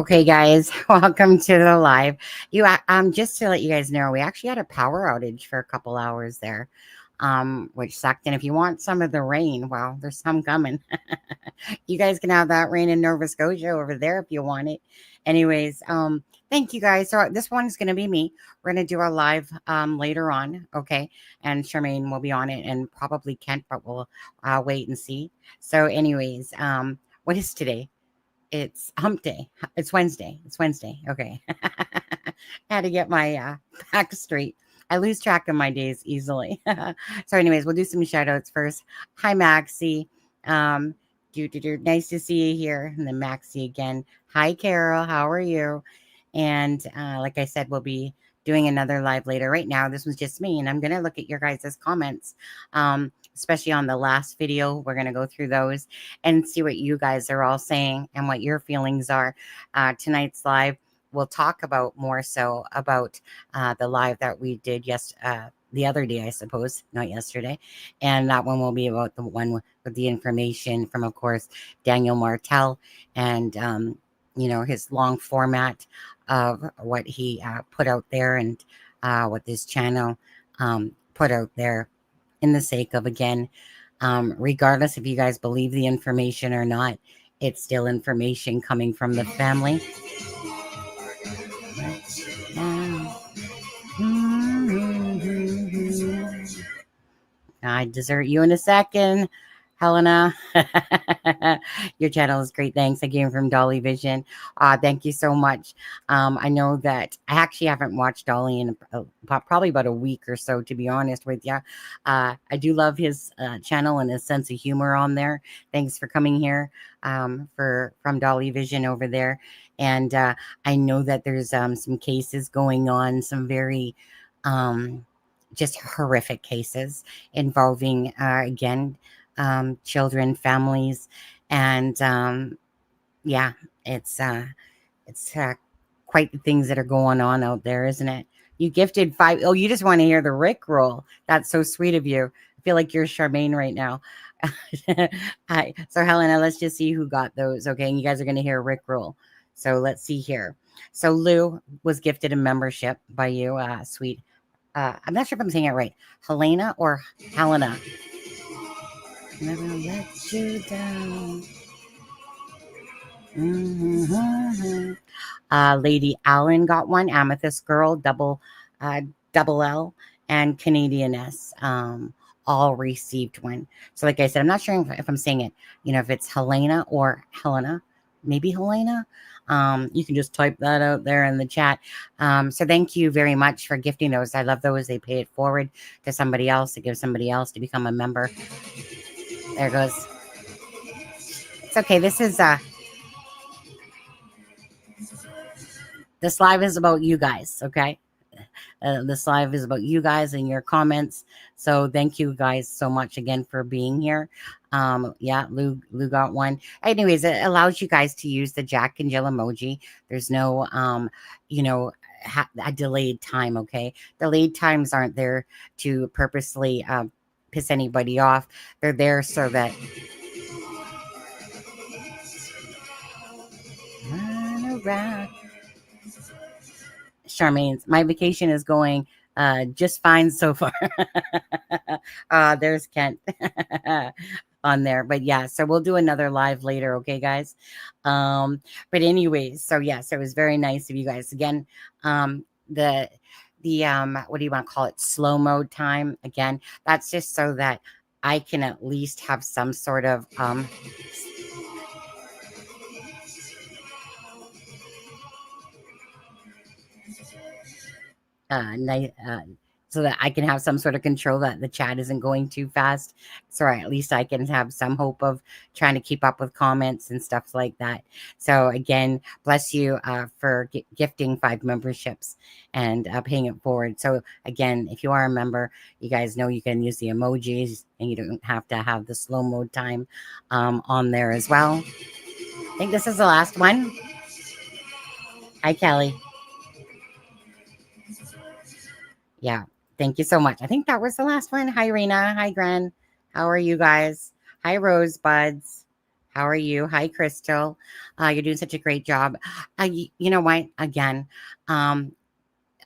Okay, guys, welcome to the live. Just to let you guys know, we actually had a power outage for a couple hours there, which sucked. And if you want some of the rain, well, there's some coming. You guys can have that rain in Nova Scotia over there if you want it. Anyways, thank you guys. So this one is going to be me. We're going to do our live later on, okay? And Charmaine will be on it, and probably Kent, but we'll wait and see. So, anyways, what is today? It's hump day. It's Wednesday. It's Wednesday. Okay. I had to get my back straight. I lose track of my days easily. So, anyways, we'll do some shout outs first. Hi, Maxie. Um, Nice to see you here. And then Maxie again. Hi, Carol. How are you? And like I said, we'll be doing another live later. Right now, this was just me, and I'm going to look at your guys' comments, especially on the last video. We're going to go through those and see what you guys are all saying and what your feelings are. Tonight's live, we'll talk about more so about the live that we did the other day, I suppose, not yesterday. And that one will be about the one with the information from, of course, Daniel Martell and, his long format of what he put out there and what this channel put out there in the sake of, again, regardless if you guys believe the information or not, it's still information coming from the family. I desert you in a second, Helena. Your channel is great. Thanks. I came from Dolly Vision. Thank you so much. I know that I actually haven't watched Dolly in probably about a week or so, to be honest with you. I do love his channel and his sense of humor on there. Thanks for coming here from Dolly Vision over there. And I know that there's some cases going on, some very just horrific cases involving, again, children, families, and yeah, it's quite the things that are going on out there, isn't it? You gifted 5. Oh, you just want to hear the Rick roll. That's so sweet of you. I feel like you're Charmaine right now. Hi. So Helena, let's just see who got those. Okay, and you guys are going to hear Rick roll. So let's see here. So Lou was gifted a membership by you, sweet. I'm not sure if I'm saying it right. Helena or Helena? Never let you down. Mm-hmm. Lady Allen got one. Amethyst Girl, double L, and Canadianess all received one. So like I said, I'm not sure if I'm saying it, if it's Helena or Helena. Maybe Helena. You can just type that out there in the chat. So thank you very much for gifting those. I love those. They pay it forward to somebody else, to give somebody else to become a member. There it goes. It's okay. This live is about you guys. Okay. This live is about you guys and your comments. So thank you guys so much again for being here. Yeah, Lou got one. Anyways, it allows you guys to use the Jack and Jill emoji. There's no, a delayed time. Okay. Delayed times aren't there to purposely piss anybody off. They're there so that run around. Charmaine's, my vacation is going just fine so far. There's Kent on there. But yeah, so we'll do another live later, okay, guys? But anyways, so yes, it was very nice of you guys. Again, the what do you want to call it? Slow mode time. Again, that's just so that I can at least have some sort of so that I can have some sort of control that the chat isn't going too fast. So at least I can have some hope of trying to keep up with comments and stuff like that. So again, bless you for gifting 5 memberships and paying it forward. So again, if you are a member, you guys know you can use the emojis and you don't have to have the slow mode time on there as well. I think this is the last one. Hi, Kelly. Yeah. Thank you so much. I think that was the last one. Hi, Rena. Hi, Gren. How are you guys? Hi, Rosebuds. How are you? Hi, Crystal. You're doing such a great job. You know what? Again, um,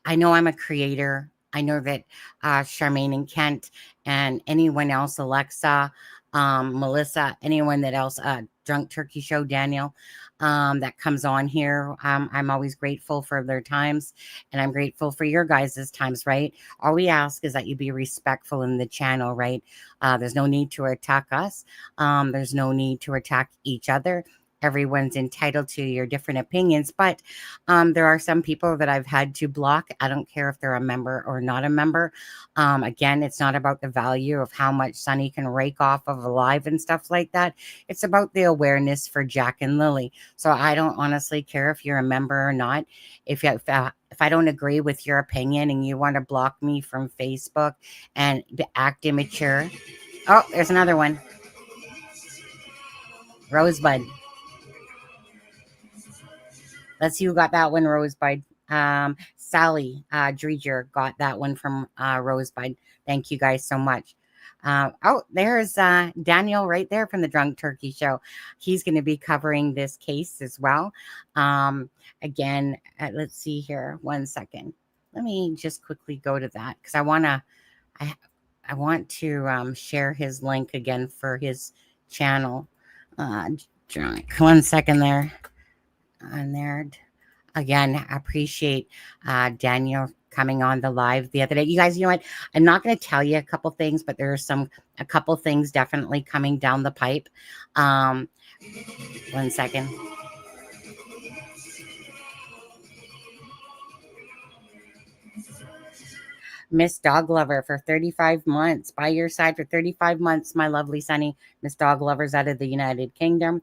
I know I'm a creator. I know that Charmaine and Kent and anyone else, Alexa, Melissa, anyone that else, Drunk Turkey Show, Daniel, that comes on here. I'm always grateful for their times, and I'm grateful for your guys' times, right? All we ask is that you be respectful in the channel, right? There's no need to attack us. There's no need to attack each other. Everyone's entitled to your different opinions, but there are some people that I've had to block. I don't care if they're a member or not a member. Again, it's not about the value of how much Sunny can rake off of a live and stuff like that. It's about the awareness for Jack and Lily. So I don't honestly care if you're a member or not. If I don't agree with your opinion and you want to block me from Facebook and act immature. Oh, there's another one. Rosebud. Let's see who got that one, Rosebud. Sally Dreger got that one from Rosebud. Thank you guys so much. Oh, there's Daniel right there from the Drunk Turkey Show. He's going to be covering this case as well. Again, let's see here. 1 second. Let me just quickly go to that because I want to share his link again for his channel. Drunk. 1 second there. On there. Again, I appreciate Daniel coming on the live the other day. You guys, you know what? I'm not going to tell you a couple things, but there are a couple things definitely coming down the pipe. 1 second. Miss Dog Lover for 35 months. By your side for 35 months, my lovely Sunny. Miss Dog Lover's out of the United Kingdom.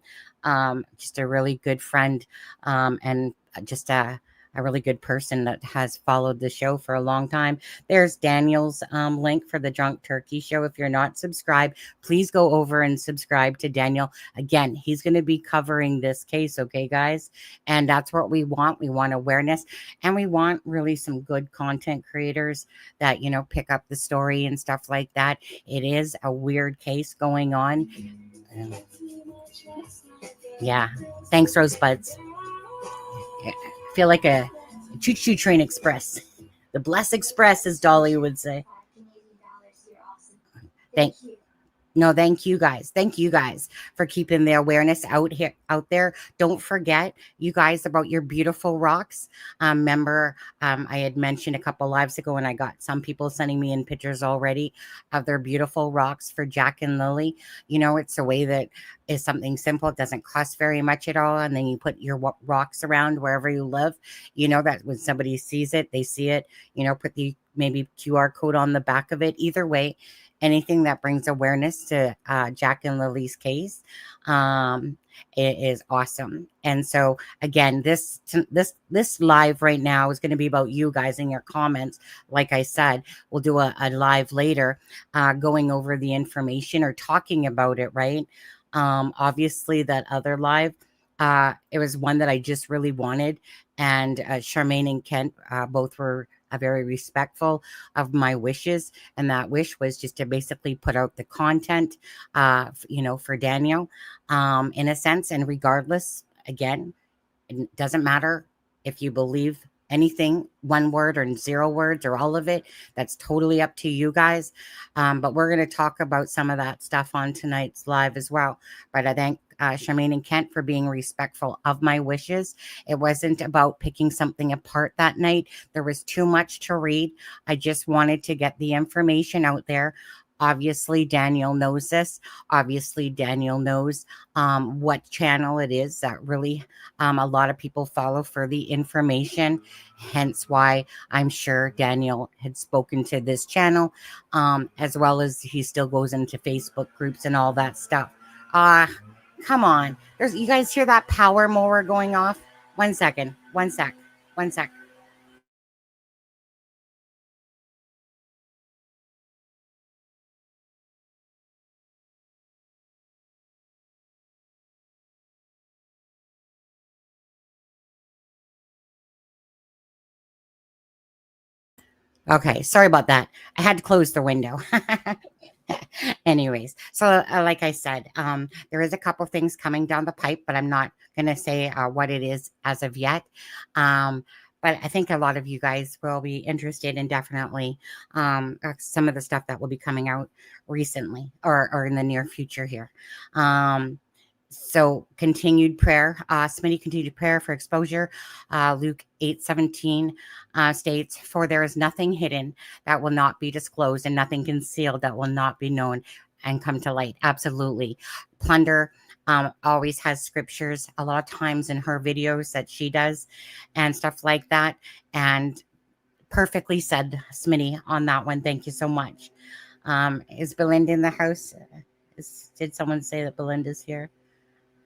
Just a really good friend, and just a really good person that has followed the show for a long time. There's Daniel's link for the Drunk Turkey Show. If you're not subscribed, please go over and subscribe to Daniel. Again, he's going to be covering this case, okay, guys? And that's what we want. We want awareness, and we want really some good content creators that, you know, pick up the story and stuff like that. It is a weird case going on. Yeah. Thanks, Rosebuds. I feel like a choo-choo train express. The Bless Express, as Dolly would say. Thank No, thank you guys. Thank you guys for keeping the awareness out there. Don't forget, you guys, about your beautiful rocks. Remember, I had mentioned a couple lives ago, and I got some people sending me in pictures already of their beautiful rocks for Jack and Lily. You know, it's a way that is something simple. It doesn't cost very much at all, and then you put your rocks around wherever you live. You know that when somebody sees it, they see it. You know, put the maybe QR code on the back of it. Either way, anything that brings awareness to Jack and Lily's case, it is awesome. And so again, this live right now is going to be about you guys and your comments. Like I said, we'll do a live later, going over the information or talking about it. Right. Obviously, that other live, it was one that I just really wanted, and Charmaine and Kent both were very respectful of my wishes, and that wish was just to basically put out the content, you know, for Daniel, in a sense. And regardless, again, it doesn't matter if you believe anything, one word or 0 words or all of it. That's totally up to you guys. But we're going to talk about some of that stuff on tonight's live as well. But I thank Charmaine and Kent for being respectful of my wishes. It wasn't about picking something apart that night. There was too much to read. I just wanted to get the information out there. Obviously, Daniel knows this. Obviously, Daniel knows what channel it is that really a lot of people follow for the information. Hence why I'm sure Daniel had spoken to this channel, as well as he still goes into Facebook groups and all that stuff. Come on. You guys hear that power mower going off? 1 second. 1 sec. 1 sec. Okay, sorry about that. I had to close the window. Anyways, so like I said, there is a couple things coming down the pipe, but I'm not going to say what it is as of yet. Um, but I think a lot of you guys will be interested in definitely some of the stuff that will be coming out recently or in the near future here. So continued prayer, Smitty, continued prayer for exposure. Luke 8:17 states, "For there is nothing hidden that will not be disclosed, and nothing concealed that will not be known and come to light." Absolutely. Plunder always has scriptures a lot of times in her videos that she does and stuff like that. And perfectly said, Smitty, on that one. Thank you so much. Is Belinda in the house? Did someone say that Belinda's here?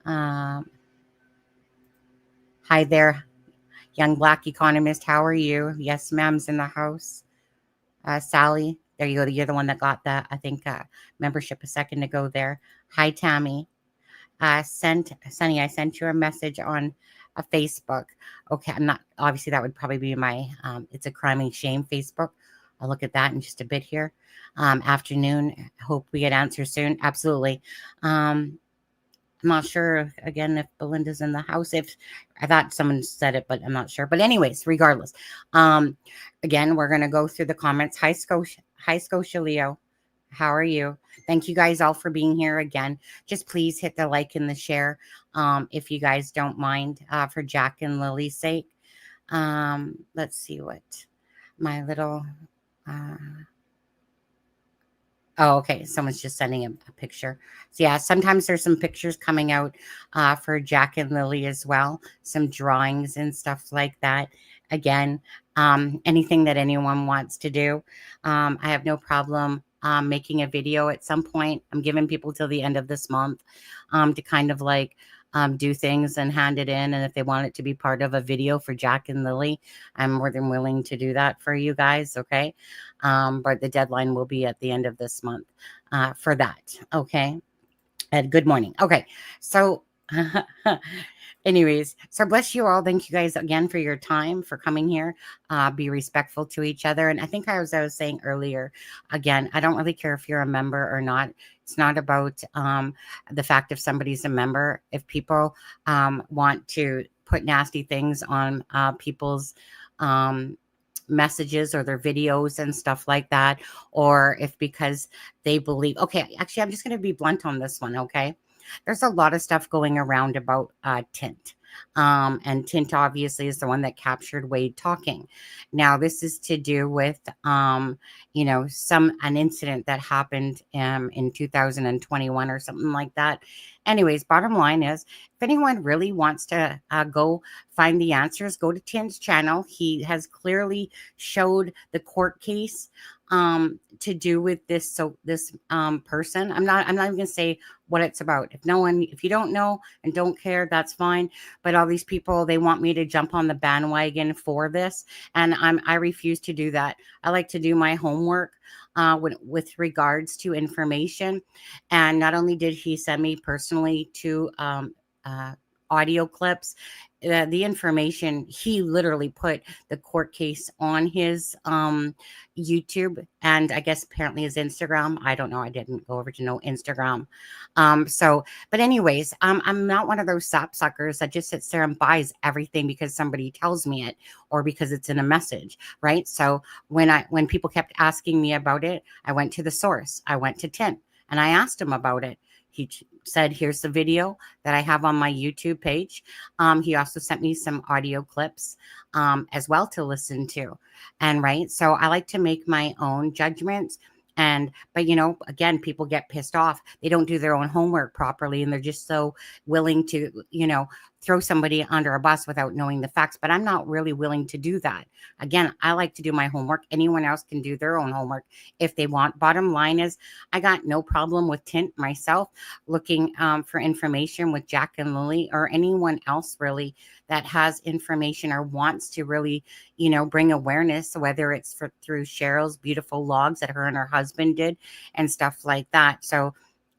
Um, Hi there, young black economist. How are you? Yes, ma'am's in the house. Sally, there you go. You're the one that got that, I think, membership a second ago there. Hi, Tammy. Sunny, I sent you a message on a Facebook. Okay, I'm not, obviously that would probably be my, it's a crime and shame Facebook. I'll look at that in just a bit here. Afternoon. Hope we get answers soon. Absolutely. I'm not sure again if Belinda's in the house. If I thought someone said it, but I'm not sure. But anyways, regardless, again, we're gonna go through the comments. Hi Scotia Leo, how are you? Thank you guys all for being here again. Just please hit the like and the share, if you guys don't mind, for Jack and Lily's sake. Let's see what my little. Oh, okay. Someone's just sending a picture. So yeah, sometimes there's some pictures coming out for Jack and Lily as well. Some drawings and stuff like that. Again, anything that anyone wants to do. I have no problem making a video at some point. I'm giving people till the end of this month to kind of like do things and hand it in. And if they want it to be part of a video for Jack and Lily, I'm more than willing to do that for you guys. Okay. But the deadline will be at the end of this month for that. Okay. And good morning. Okay. So, anyways, so bless you all. Thank you guys again for your time, for coming here. Be respectful to each other. And I think I was saying earlier, again, I don't really care if you're a member or not. It's not about the fact if somebody's a member. If people want to put nasty things on people's messages or their videos and stuff like that, or if because they believe, okay, actually, I'm just going to be blunt on this one, okay? There's a lot of stuff going around about Tint. And Tint obviously is the one that captured Wade talking. Now, this is to do with, an incident that happened in 2021 or something like that. Anyways, bottom line is, if anyone really wants to go find the answers, go to Tint's channel. He has clearly showed the court case to do with this person. I'm not even going to say what it's about. If you don't know and don't care, that's fine. But all these people, they want me to jump on the bandwagon for this, and I refuse to do that. I like to do my homework with regards to information. And not only did he send me personally to audio clips, the information, he literally put the court case on his YouTube, and I guess apparently his Instagram. I don't know. I didn't go over to know Instagram. But anyways, I'm not one of those sapsuckers that just sits there and buys everything because somebody tells me it or because it's in a message, right? So when people kept asking me about it, I went to the source. I went to Tint and I asked him about it. He said, here's the video that I have on my YouTube page. He also sent me some audio clips as well to listen to. And right, so I like to make my own judgments. But again, people get pissed off. They don't do their own homework properly, and they're just so willing to, throw somebody under a bus without knowing the facts. But I'm not really willing to do that. Again, I like to do my homework. Anyone else can do their own homework if they want. Bottom line is, I got no problem with Tint myself looking for information with Jack and Lily or anyone else really that has information or wants to really, bring awareness, whether it's through Cheryl's beautiful logs that her and her husband did and stuff like that. So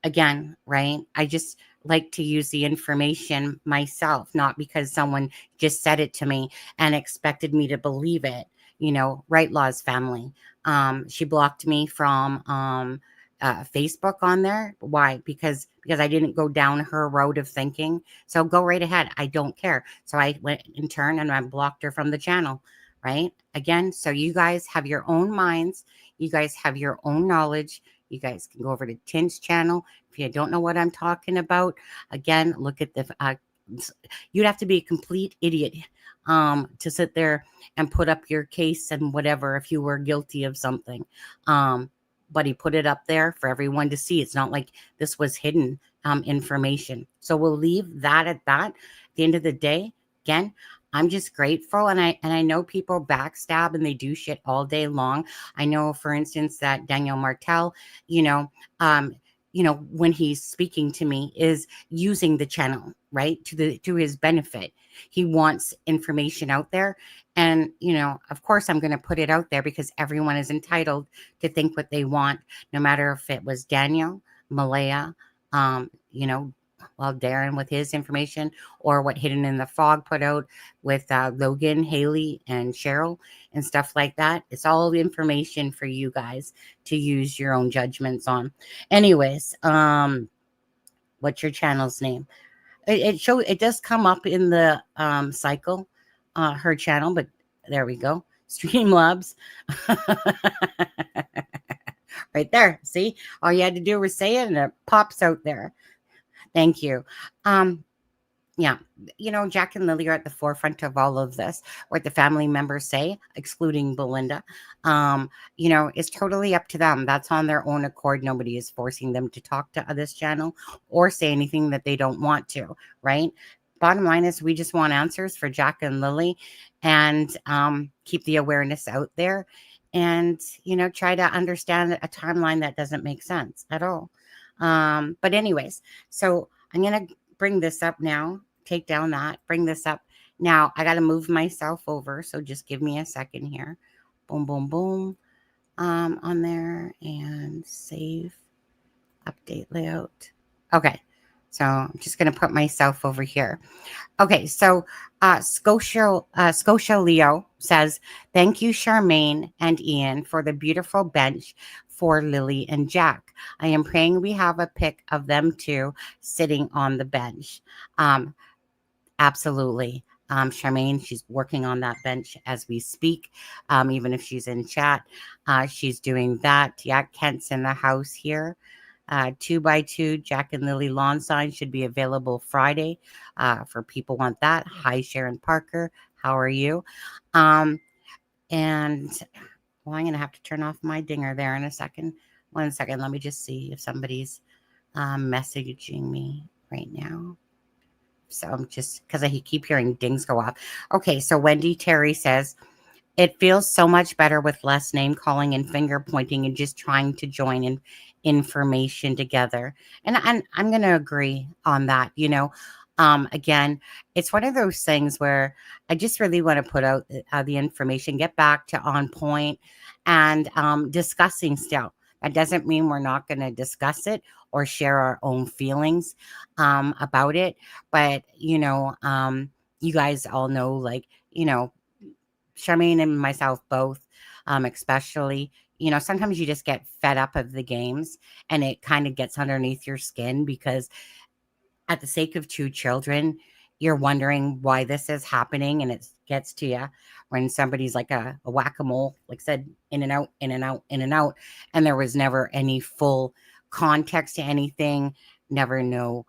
again, right, I just like to use the information myself, not because someone just said it to me and expected me to believe it. Right Law's family. She blocked me from Facebook on there. Why? Because I didn't go down her road of thinking. So go right ahead. I don't care. So I went in turn and I blocked her from the channel. Right? Again, so you guys have your own minds. You guys have your own knowledge. You guys can go over to Tint's channel. If you don't know what I'm talking about, again, look at the you'd have to be a complete idiot to sit there and put up your case and whatever if you were guilty of something. But he put it up there for everyone to see. It's not like this was hidden information. So we'll leave that at that. At the end of the day, again, I'm just grateful, and I know people backstab and they do shit all day long. I know, for instance, that Daniel Martell, when he's speaking to me, is using the channel right to his benefit. He wants information out there, and of course, I'm going to put it out there because everyone is entitled to think what they want, no matter if it was Daniel, Malaya, Darren with his information, or what Hidden in the Fog put out with Logan, Haley, and Cheryl and stuff like that. It's all information for you guys to use your own judgments on. Anyways, what's your channel's name? It does come up in the cycle, her channel, but there we go. Streamlabs. Right there. See, all you had to do was say it and it pops out there. Thank you. Yeah, Jack and Lily are at the forefront of all of this. What the family members say, excluding Belinda, is totally up to them. That's on their own accord. Nobody is forcing them to talk to this channel or say anything that they don't want to, right? Bottom line is we just want answers for Jack and Lily, and keep the awareness out there, and, try to understand a timeline that doesn't make sense at all. But anyways, so I'm going to bring this up now, take down that, bring this up. Now I got to move myself over. So just give me a second here. Boom, boom, boom. On there, and save, update layout. Okay. So I'm just going to put myself over here. Okay. So, Scotia Leo says, thank you, Charmaine and Ian, for the beautiful bench for Lily and Jack. I am praying we have a pic of them too sitting on the bench. Absolutely. Charmaine, she's working on that bench as we speak. Even if she's in chat, she's doing that. Yeah, Kent's in the house here. 2x2 Jack and Lily lawn sign should be available Friday for people want that. Hi, Sharon Parker. How are you? And well, I'm going to have to turn off my dinger there in a second. 1 second. Let me just see if somebody's messaging me right now. So I'm just, because I keep hearing dings go off. Okay, so Wendy Terry says, it feels so much better with less name calling and finger pointing and just trying to join in information together. And I'm going to agree on that. Again, it's one of those things where I just really want to put out the information, get back to on point and discussing still. That doesn't mean we're not going to discuss it or share our own feelings about it. But, you guys all know, like, Charmaine and myself both, especially, sometimes you just get fed up of the games and it kind of gets underneath your skin because at the sake of 2 children, you're wondering why this is happening, and it gets to you when somebody's like a whack-a-mole, like I said, in and out, in and out, in and out, and there was never any full context to anything, never no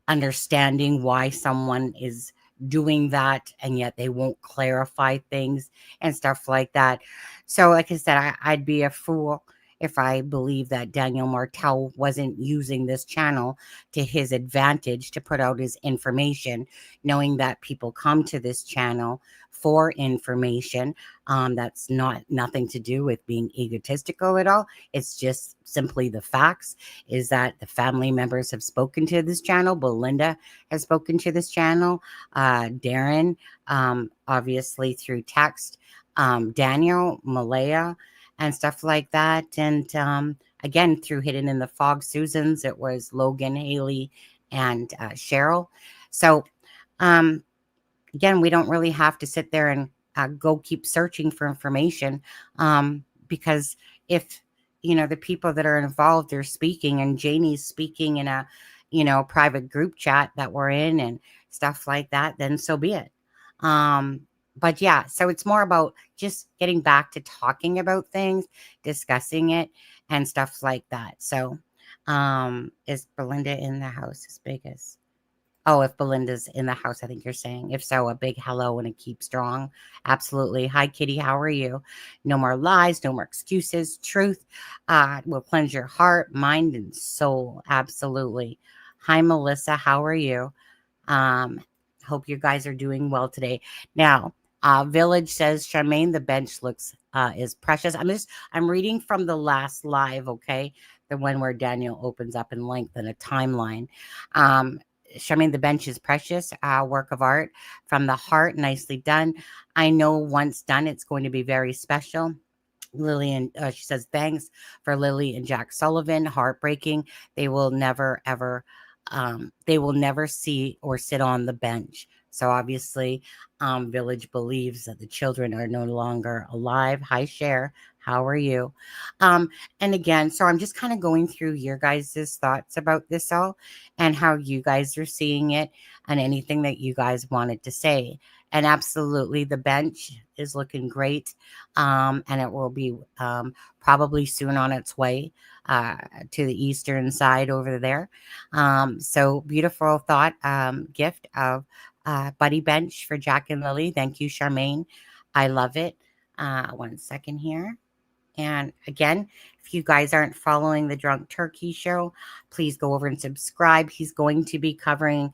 understanding why someone is doing that, and yet they won't clarify things and stuff like that. So like I said, I'd be a fool if I believe that Daniel Martell wasn't using this channel to his advantage to put out his information, knowing that people come to this channel for information. That's nothing to do with being egotistical at all. It's just simply the facts is that the family members have spoken to this channel. Belinda has spoken to this channel. Darren, obviously through text, Daniel, Malaya, and stuff like that. And again, through Hidden in the Fog, Susan's, it was Logan, Haley, and Cheryl. So again, we don't really have to sit there and go keep searching for information because if the people that are involved are speaking, and Janie's speaking in a, private group chat that we're in and stuff like that, then so be it. But yeah, so it's more about just getting back to talking about things, discussing it, and stuff like that. So, is Belinda in the house as big as? Oh, if Belinda's in the house, I think you're saying. If so, a big hello and a keep strong. Absolutely. Hi, Kitty. How are you? No more lies, no more excuses. Truth will cleanse your heart, mind, and soul. Absolutely. Hi, Melissa. How are you? Um, Hope you guys are doing well today. Now, Village says, Charmaine, the bench looks is precious. I'm reading from the last live, okay? The one where Daniel opens up in length in a timeline. Charmaine, the bench is precious, work of art from the heart, nicely done. I know once done, it's going to be very special. Lillian, she says, thanks for Lily and Jack Sullivan. Heartbreaking. They will never, ever, they will never see or sit on the bench. So obviously, Village believes that the children are no longer alive. Hi, Cher. How are you? And again, so I'm just kind of going through your guys' thoughts about this all and how you guys are seeing it and anything that you guys wanted to say. And absolutely, the bench is looking great. And it will be probably soon on its way to the eastern side over there. So beautiful thought, gift of Buddy Bench for Jack and Lily. Thank you, Charmaine. I love it. 1 second here. And again, if you guys aren't following the Drunk Turkey Show, please go over and subscribe. He's going to be covering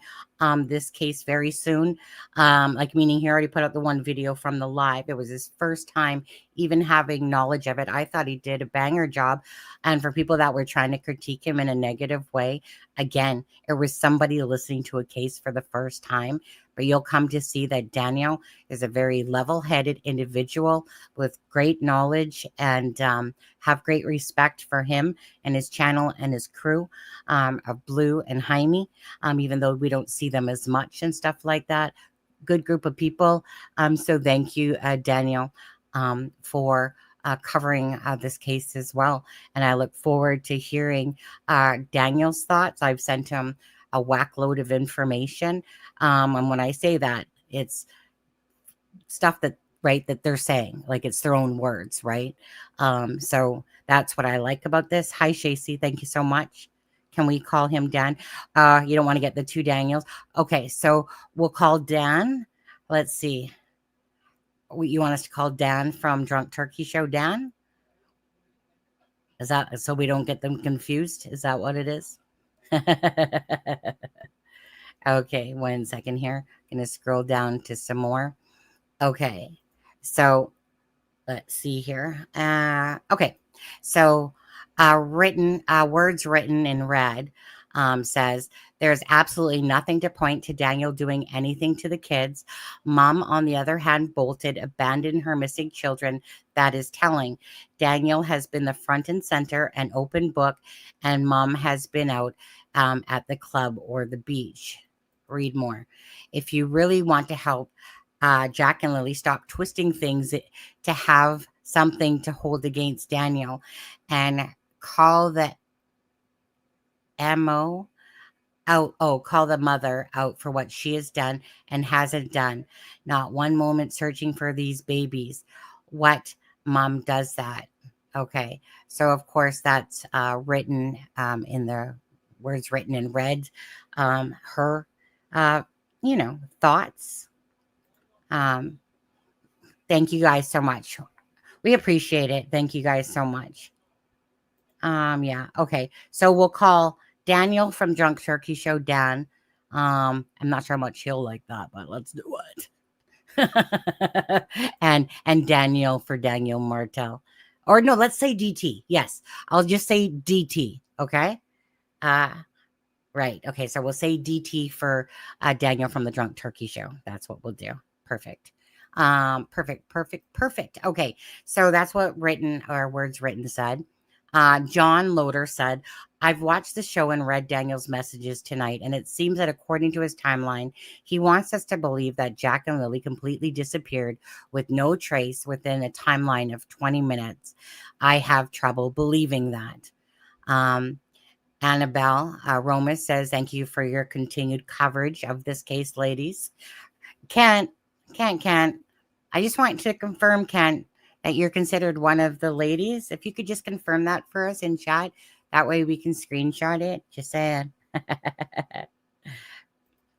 this case very soon. Meaning he already put out the one video from the live. It was his first time even having knowledge of it. I thought he did a banger job. And for people that were trying to critique him in a negative way, again, it was somebody listening to a case for the first time. But you'll come to see that Daniel is a very level-headed individual with great knowledge and have great respect for him and his channel and his crew of Blue and Jaime, even though we don't see them as much and stuff like that. Good group of people. So thank you, Daniel, for covering this case as well. And I look forward to hearing Daniel's thoughts. I've sent him a whack load of information. And when I say that, it's stuff that they're saying, like it's their own words, right? So that's what I like about this. Hi, Shacy. Thank you so much. Can we call him Dan? You don't want to get the two Daniels. Okay, so we'll call Dan. Let's see. You want us to call Dan from Drunk Turkey Show, Dan? Is that so we don't get them confused? Is that what it is? Okay, 1 second here. I'm going to scroll down to some more. Okay, so let's see here. Okay, so words written in red says, there's absolutely nothing to point to Daniel doing anything to the kids. Mom, on the other hand, bolted, abandoned her missing children. That is telling. Daniel has been the front and center, an open book, and Mom has been out at the club or the beach. Read more. If you really want to help Jack and Lily stop twisting things to have something to hold against Daniel, and call the MO out. Oh, call the mother out for what she has done and hasn't done. Not one moment searching for these babies. What Mom does that? Okay, so of course that's written in the words written in red. Her thoughts. Thank you guys so much. We appreciate it. Thank you guys so much. Yeah. Okay. So we'll call Daniel from Drunk Turkey Show, Dan. I'm not sure how much he'll like that, but let's do it. and Daniel for Daniel Martell. Or no, let's say DT. Yes. I'll just say DT. Okay. Right. Okay. So we'll say DT for Daniel from the Drunk Turkey Show. That's what we'll do. Perfect. Perfect. Okay. So that's what words written said. John Loader said, I've watched the show and read Daniel's messages tonight, and it seems that according to his timeline, he wants us to believe that Jack and Lily completely disappeared with no trace within a timeline of 20 minutes. I have trouble believing that. Um, Annabelle Roma says, thank you for your continued coverage of this case, ladies. Kent, Kent. I just want to confirm, Kent, that you're considered one of the ladies. If you could just confirm that for us in chat, that way we can screenshot it. Just saying.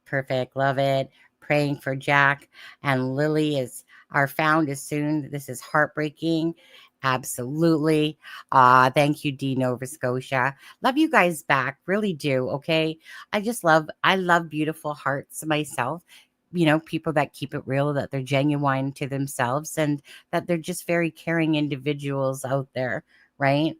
Perfect. Love it. Praying for Jack and Lily is are found as soon. This is heartbreaking. Absolutely. Thank you, D Nova Scotia. Love you guys back. Really do. Okay. I love beautiful hearts myself. People that keep it real, that they're genuine to themselves, and that they're just very caring individuals out there. Right.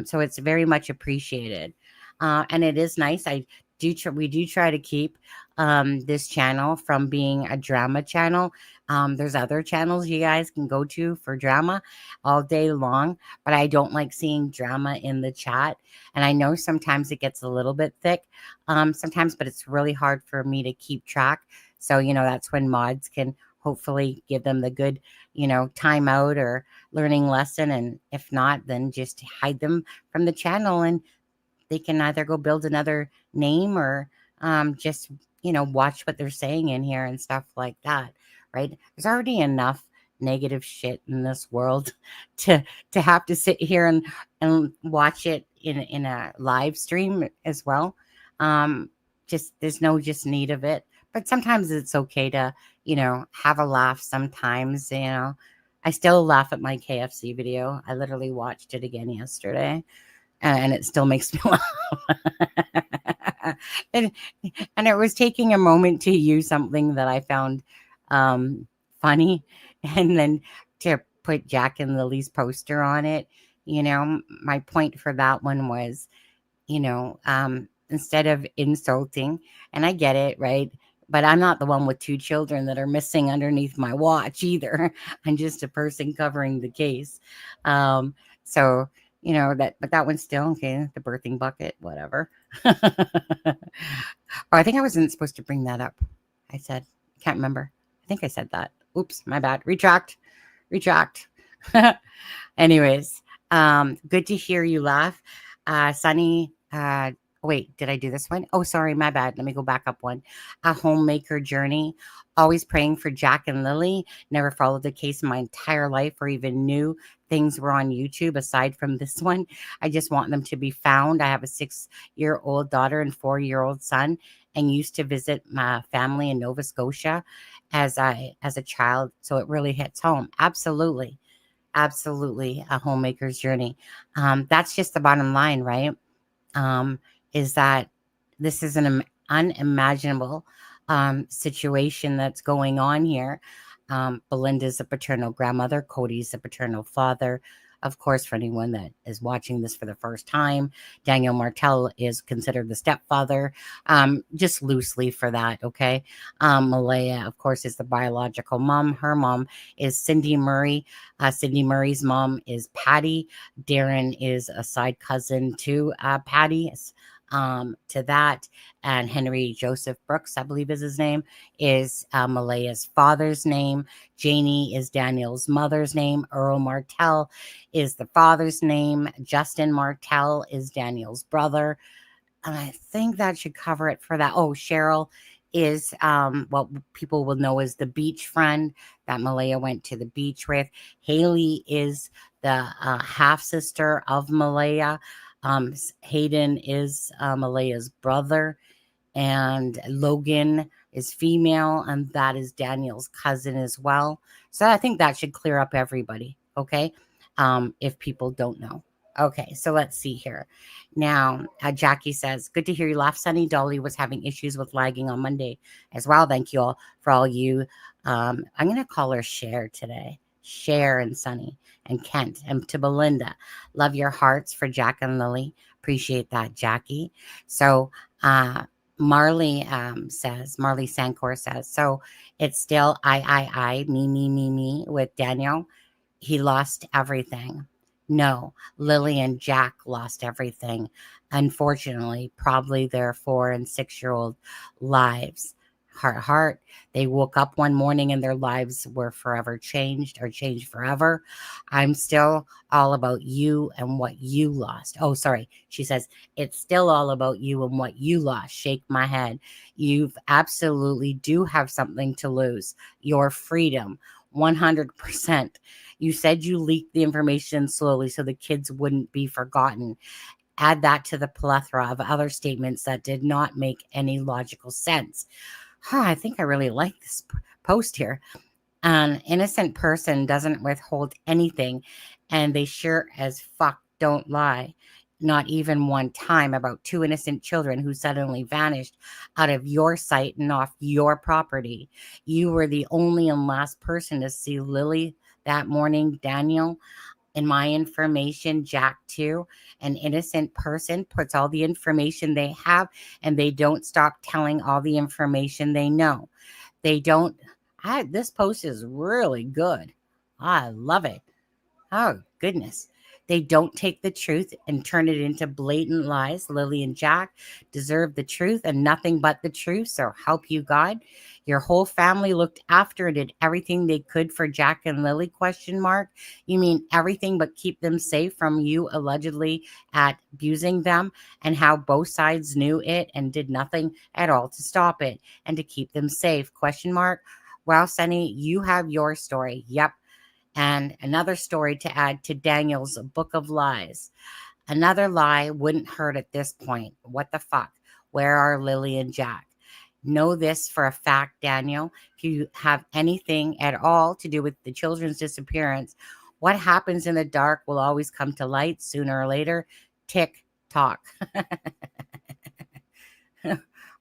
So it's very much appreciated. And it is nice. We do try to keep this channel from being a drama channel. There's other channels you guys can go to for drama all day long, but I don't like seeing drama in the chat. And I know sometimes it gets a little bit thick sometimes, but it's really hard for me to keep track. So, that's when mods can hopefully give them the good, timeout or learning lesson. And if not, then just hide them from the channel, and they can either go build another name or just watch what they're saying in here and stuff like that, right? There's already enough negative shit in this world to have to sit here and watch it in a live stream as well. Just there's no just need of it, but sometimes it's okay to have a laugh. Sometimes I still laugh at my KFC video. I literally watched it again yesterday, and it still makes me laugh. and it was taking a moment to use something that I found funny, and then to put Jack and Lily's poster on it. My point for that one was, instead of insulting, and I get it, right? But I'm not the one with 2 children that are missing underneath my watch either. I'm just a person covering the case. So but that one's still okay. The birthing bucket, whatever. I think I wasn't supposed to bring that up. I said, can't remember. I think I said that. Oops, my bad. Retract. Anyways, good to hear you laugh. Sunny, wait, did I do this one? Oh, sorry, my bad. Let me go back up one. A homemaker journey. Always praying for Jack and Lily. Never followed the case in my entire life or even knew things were on YouTube aside from this one. I just want them to be found. I have a 6-year-old daughter and 4-year-old son, and used to visit my family in Nova Scotia as a child. So it really hits home. Absolutely. Absolutely a homemaker's journey. That's just the bottom line, right? Is that this is an unimaginable situation that's going on here. Belinda's a paternal grandmother. Cody's a paternal father. Of course, for anyone that is watching this for the first time, Daniel Martell is considered the stepfather, just loosely for that, okay? Malaya, of course, is the biological mom. Her mom is Cindy Murray. Cindy Murray's mom is Patty. Darren is a side cousin to Patty. To that, and Henry Joseph Brooks, I believe is his name, is Malaya's father's name. Janie is Daniel's mother's name. Earl Martell is the father's name. Justin Martell is Daniel's brother. And I think that should cover it for that. Oh, Cheryl is what people will know as the beach friend that Malaya went to the beach with. Haley is the half sister of Malaya. Hayden is Malaya's brother, and Logan is female, and that is Daniel's cousin as well. So I think that should clear up everybody, okay? If people don't know. Okay, so let's see here. Now, Jackie says, good to hear you laugh. Sunny Dolly was having issues with lagging on Monday as well. Thank you all for all you. I'm going to call her Cher today. Cher and Sunny and Kent, and to Belinda. Love your hearts for Jack and Lily. Appreciate that, Jackie. So, Marley Sancor says, so it's still me with Daniel. He lost everything. No, Lily and Jack lost everything. Unfortunately, probably their 4 and 6-year-old lives. Heart. They woke up one morning and their lives were forever changed or changed forever. I'm still all about you and what you lost. Oh, sorry. She says, it's still all about you and what you lost. Shake my head. You absolutely do have something to lose. Your freedom. 100%. You said you leaked the information slowly so the kids wouldn't be forgotten. Add that to the plethora of other statements that did not make any logical sense. I think I really like this post here. An innocent person doesn't withhold anything, and they sure as fuck don't lie. Not even one time about 2 innocent children who suddenly vanished out of your sight and off your property. You were the only and last person to see Lily that morning, Daniel. In my information, Jack too. An innocent person puts all the information they have, and they don't stop telling all the information they know. They don't. This post is really good. I love it. Oh, goodness. They don't take the truth and turn it into blatant lies. Lily and Jack deserve the truth and nothing but the truth. So help you God. Your whole family looked after and did everything they could for Jack and Lily, question mark. You mean everything but keep them safe from you allegedly at abusing them, and how both sides knew it and did nothing at all to stop it and to keep them safe, question mark. Well, Sunny, you have your story. Yep. And another story to add to Daniel's book of lies. Another lie wouldn't hurt at this point. What the fuck? Where are Lily and Jack? Know this for a fact, Daniel. If you have anything at all to do with the children's disappearance, what happens in the dark will always come to light sooner or later. Tick tock.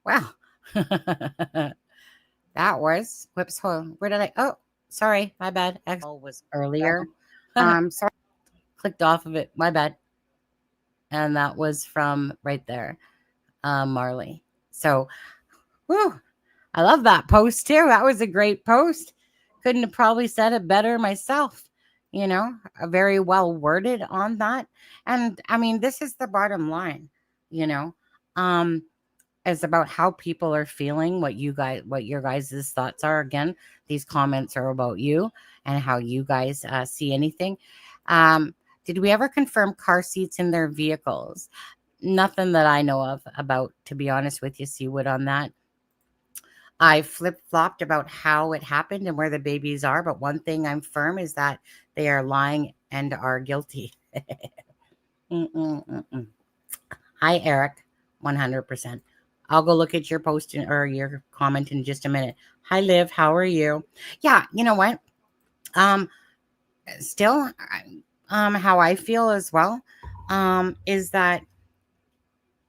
Wow. That was, whoops, where did I, oh, sorry, my bad. Was earlier. Sorry, clicked off of it, my bad. And that was from right there, Marley. So, whew, I love that post too. That was a great post. Couldn't have probably said it better myself. Very well worded on that. And I mean, this is the bottom line, you know. Is about how people are feeling, what your guys' thoughts are. Again, these comments are about you and how you guys see anything. Did we ever confirm car seats in their vehicles? Nothing that I know of about, to be honest with you, Seawood, on that. I flip-flopped about how it happened and where the babies are, but one thing I'm firm is that they are lying and are guilty. Hi, Eric. 100%. I'll go look at your post or your comment in just a minute. Hi, Liv. How are you? Yeah, you know what? Still, how I feel as well, is that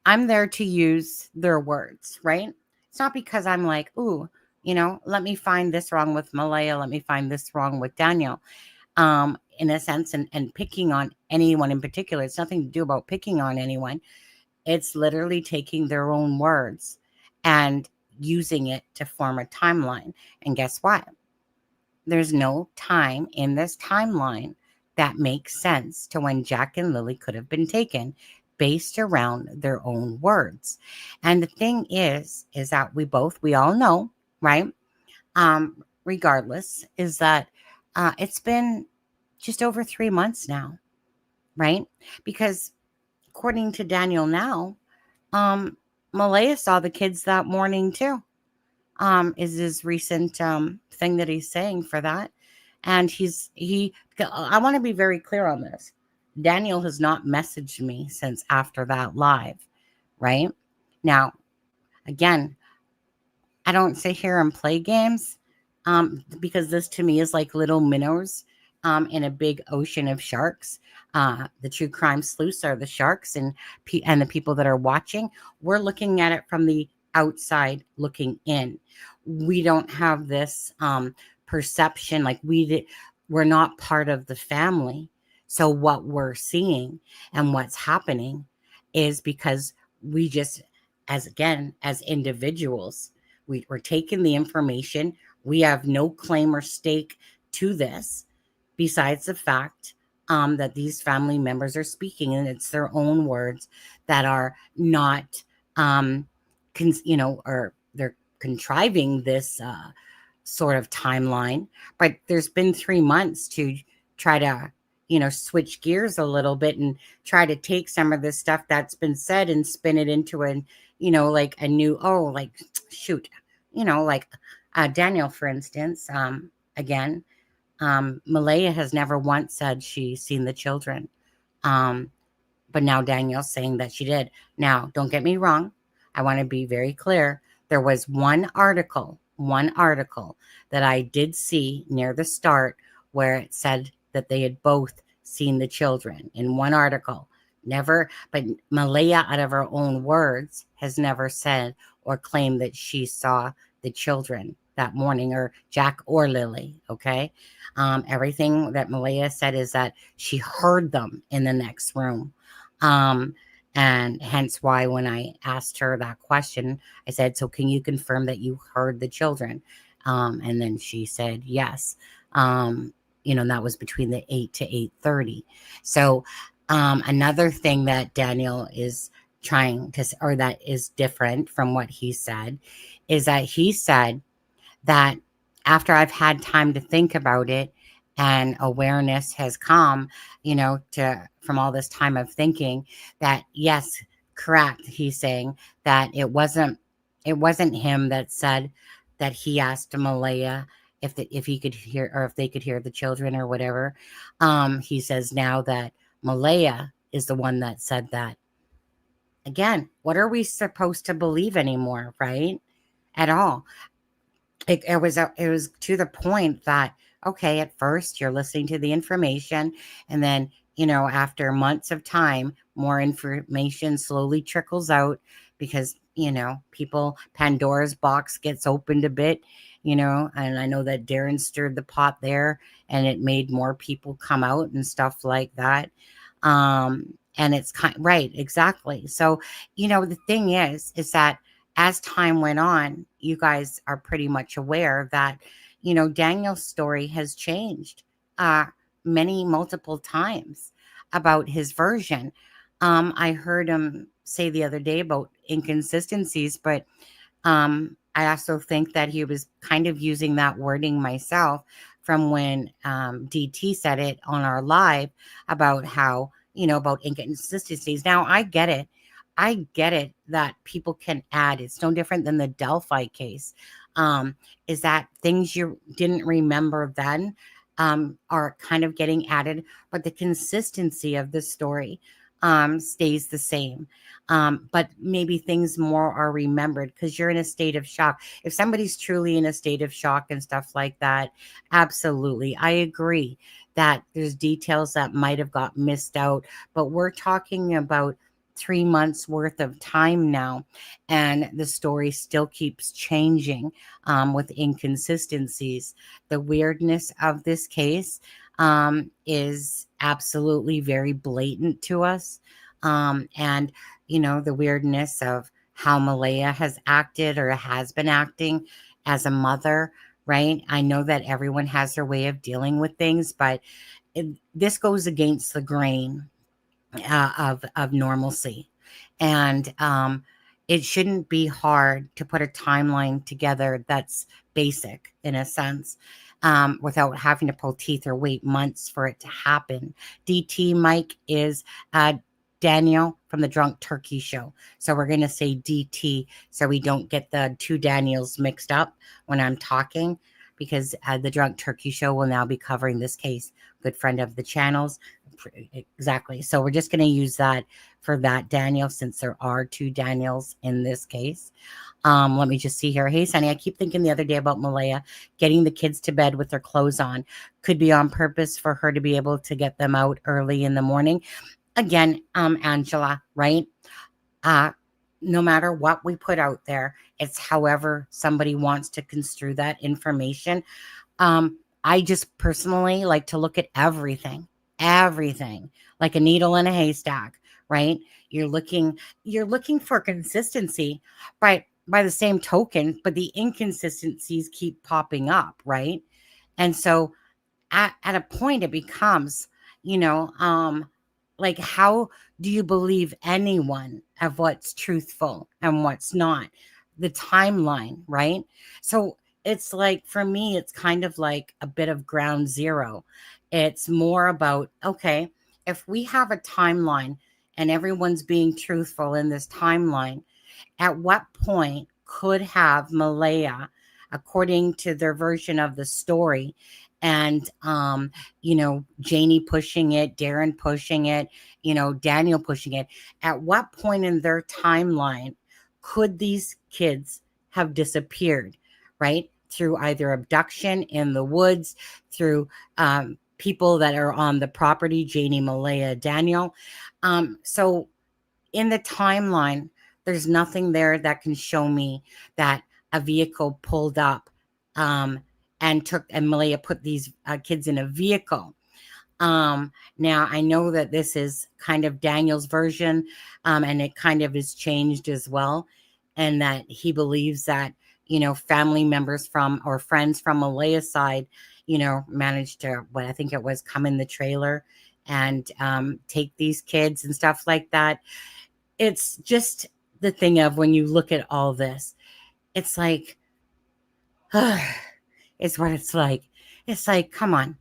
I'm there to use their words, right? It's not because I'm like, ooh, let me find this wrong with Malaya. Let me find this wrong with Daniel. In a sense, and picking on anyone in particular. It's nothing to do about picking on anyone. It's literally taking their own words and using it to form a timeline. And guess what? There's no time in this timeline that makes sense to when Jack and Lily could have been taken based around their own words. And the thing is that we all know, right? Regardless, is that it's been just over 3 months now, right? Because according to Daniel now, Malaya saw the kids that morning too. Is his recent thing that he's saying for that. And I want to be very clear on this. Daniel has not messaged me since after that live, right? Now, again, I don't sit here and play games because this to me is like little minnows in a big ocean of sharks. The true crime sleuths are the sharks, and the people that are watching, we're looking at it from the outside looking in. We don't have this perception, like we're not part of the family. So what we're seeing and what's happening is because we just, as individuals, we're taking the information. We have no claim or stake to this besides the fact that these family members are speaking, and it's their own words that are not, or they're contriving this sort of timeline. But there's been 3 months to try to, switch gears a little bit and try to take some of this stuff that's been said and spin it into like a new, like, shoot, like Daniel, for instance, again, Malaya has never once said she's seen the children. But now Daniel's saying that she did. Now, don't get me wrong. I want to be very clear. There was one article that I did see near the start where it said that they had both seen the children in one article. Never, but Malaya, out of her own words, has never said or claimed that she saw the children that morning, or Jack or Lily. Okay. Everything that Malaya said is that she heard them in the next room. And hence why when I asked her that question, I said, so can you confirm that you heard the children? And then she said, yes. And that was between the 8 to 8:30. So another thing that Daniel is trying to, or that is different from what he said, is that he said that after I've had time to think about it and awareness has come, from all this time of thinking, that yes, correct. He's saying that it wasn't him that said that he asked Malaya if he could hear, or if they could hear the children or whatever. He says now that Malaya is the one that said that. Again, what are we supposed to believe anymore, right? At all. It was to the point that, okay, at first you're listening to the information, and then after months of time, more information slowly trickles out because Pandora's box gets opened a bit, and I know that Darren stirred the pot there, and it made more people come out and stuff like that. And it's right, exactly. So the thing is that as time went on, you guys are pretty much aware that, Daniel's story has changed multiple times about his version. I heard him say the other day about inconsistencies, but I also think that he was kind of using that wording myself from when DT said it on our live about how, about inconsistencies. Now, I get it. That people can add. It's no different than the Delphi case. Is that things you didn't remember then are kind of getting added, but the consistency of the story stays the same. But maybe things more are remembered because you're in a state of shock. If somebody's truly in a state of shock and stuff like that, absolutely. I agree that there's details that might have got missed out, but we're talking about 3 months worth of time now, and the story still keeps changing with inconsistencies. The weirdness of this case is absolutely very blatant to us, and the weirdness of how Malaya has acted or has been acting as a mother, right? I know that everyone has their way of dealing with things, but this goes against the grain of normalcy, and it shouldn't be hard to put a timeline together that's basic in a sense, without having to pull teeth or wait months for it to happen. DT Mike is Daniel from the Drunk Turkey Show, so we're going to say DT so we don't get the two Daniels mixed up when I'm talking, because the Drunk Turkey Show will now be covering this case. Good friend of the channels. Exactly. So we're just going to use that for that Daniel, since there are two Daniels in this case. Let me just see here. Hey, Sunny, I keep thinking the other day about Malaya getting the kids to bed with their clothes on. Could be on purpose for her to be able to get them out early in the morning. Again, Angela, right? No matter what we put out there, it's however somebody wants to construe that information. I just personally like to look at everything like a needle in a haystack, right? You're looking for consistency, but by the same token, but the inconsistencies keep popping up, right? And so at a point it becomes, you know, like, how do you believe anyone of what's truthful and what's not? The timeline, right? So it's like, for me, it's kind of like a bit of ground zero. It's more about, okay, if we have a timeline and everyone's being truthful in this timeline, at what point could have Malaya, according to their version of the story, and Janie pushing it, Darren pushing it, Daniel pushing it, at what point in their timeline could these kids have disappeared, right? Through either abduction in the woods, through people that are on the property, Janie, Malaya, Daniel. So in the timeline, there's nothing there that can show me that a vehicle pulled up, and Malaya put these kids in a vehicle. Now I know that this is kind of Daniel's version, and it kind of is changed as well, and that he believes that, family members from, or friends from Malaya's side, managed to, what I think it was, come in the trailer and take these kids and stuff like that. It's just the thing of, when you look at all this, it's like, it's what it's like. It's like, come on.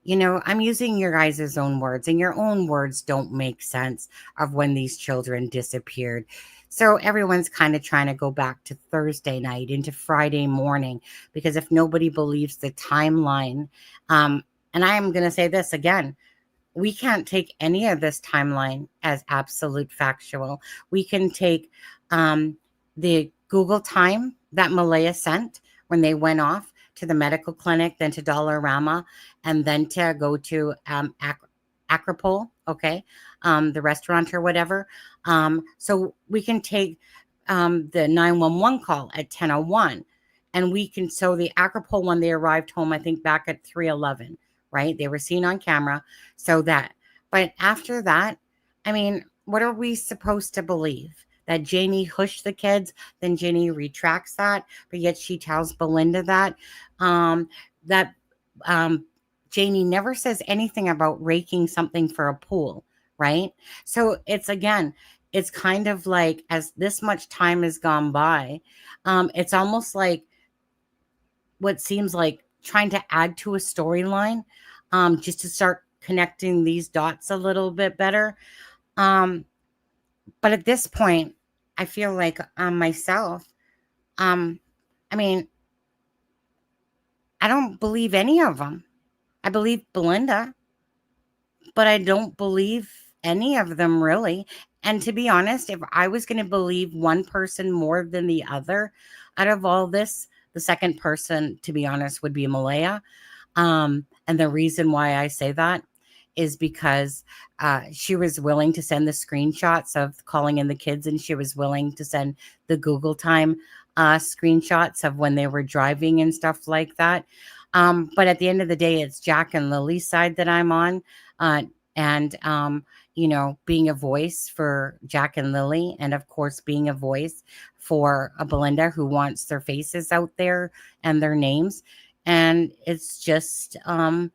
I'm using your guys' own words, and your own words don't make sense of when these children disappeared. So everyone's kind of trying to go back to Thursday night into Friday morning, because if nobody believes the timeline, and I'm going to say this again, we can't take any of this timeline as absolute factual. We can take the Google time that Malaya sent when they went off to the medical clinic, then to Dollarama, and then to go to Acropole, okay, the restaurant or whatever. So we can take the 911 call at 10:01, and we can, so the Acropole one, they arrived home, I think, back at 3:11. Right? They were seen on camera. So that, but after that, I mean, what are we supposed to believe? That Janie hushed the kids, then Janie retracts that, but yet she tells Belinda that, that Janie never says anything about raking something for a pool, right? So it's, again, it's kind of like, as this much time has gone by, it's almost like what seems like trying to add to a storyline, just to start connecting these dots a little bit better. But at this point, I feel like myself, I mean, I don't believe any of them. I believe Belinda, but I don't believe any of them, really. And to be honest, if I was going to believe one person more than the other out of all this, the second person, to be honest, would be Malaya. And the reason why I say that is because she was willing to send the screenshots of calling in the kids, and she was willing to send the Google time screenshots of when they were driving and stuff like that. But at the end of the day, it's Jack and Lily's side that I'm on. And being a voice for Jack and Lily, and of course being a voice for Belinda, who wants their faces out there and their names. And it's just a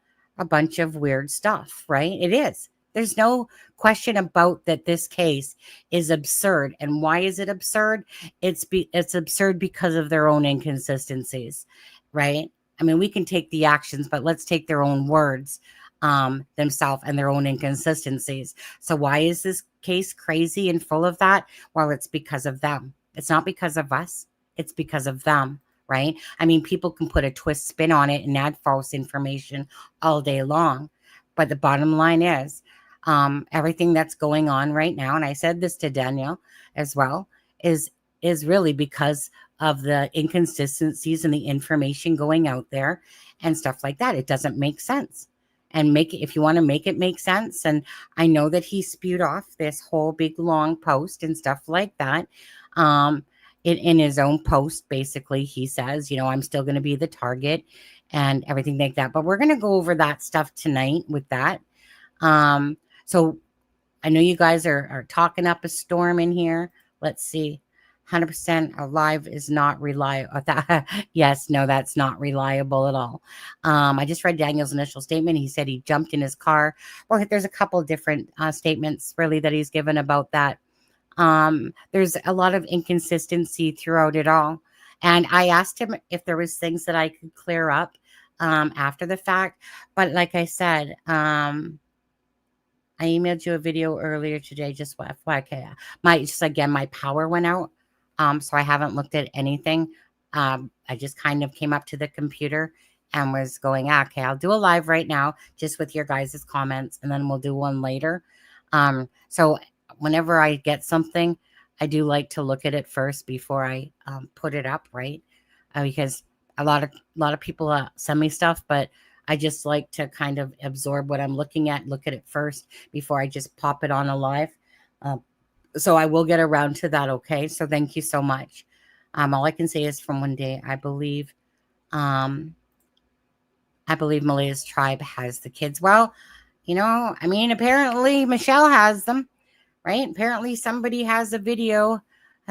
bunch of weird stuff, right? It is. There's no question about that. This case is absurd. And why is it absurd? It's absurd because of their own inconsistencies, right? I mean, we can take the actions, but let's take their own words themselves and their own inconsistencies. So why is this case crazy and full of that? Well, it's because of them. It's not because of us. It's because of them, right? I mean, people can put a twist spin on it and add false information all day long. But the bottom line is, everything that's going on right now, and I said this to Danielle as well, is really because of the inconsistencies and the information going out there and stuff like that. It doesn't make sense. And if you want to make it make sense. And I know that he spewed off this whole big long post and stuff like that. In his own post, basically, he says, I'm still going to be the target and everything like that. But we're going to go over that stuff tonight with that. So I know you guys are talking up a storm in here. Let's see. 100% alive is not reliable. Yes, no, that's not reliable at all. I just read Daniel's initial statement. He said he jumped in his car. Well, there's a couple different statements really that he's given about that. There's a lot of inconsistency throughout it all. And I asked him if there was things that I could clear up after the fact. But like I said, I emailed you a video earlier today, just FYI. My power went out. So I haven't looked at anything. I just kind of came up to the computer and was going, okay, I'll do a live right now, just with your guys' comments, and then we'll do one later. So whenever I get something, I do like to look at it first before I put it up, right? Because a lot of people send me stuff, but I just like to kind of absorb what I'm looking at, look at it first before I just pop it on a live. So I will get around to that. Okay. So thank you so much. All I can say is from one day, I believe Malaya's tribe has the kids. Well, apparently Michelle has them, right? Apparently somebody has a video,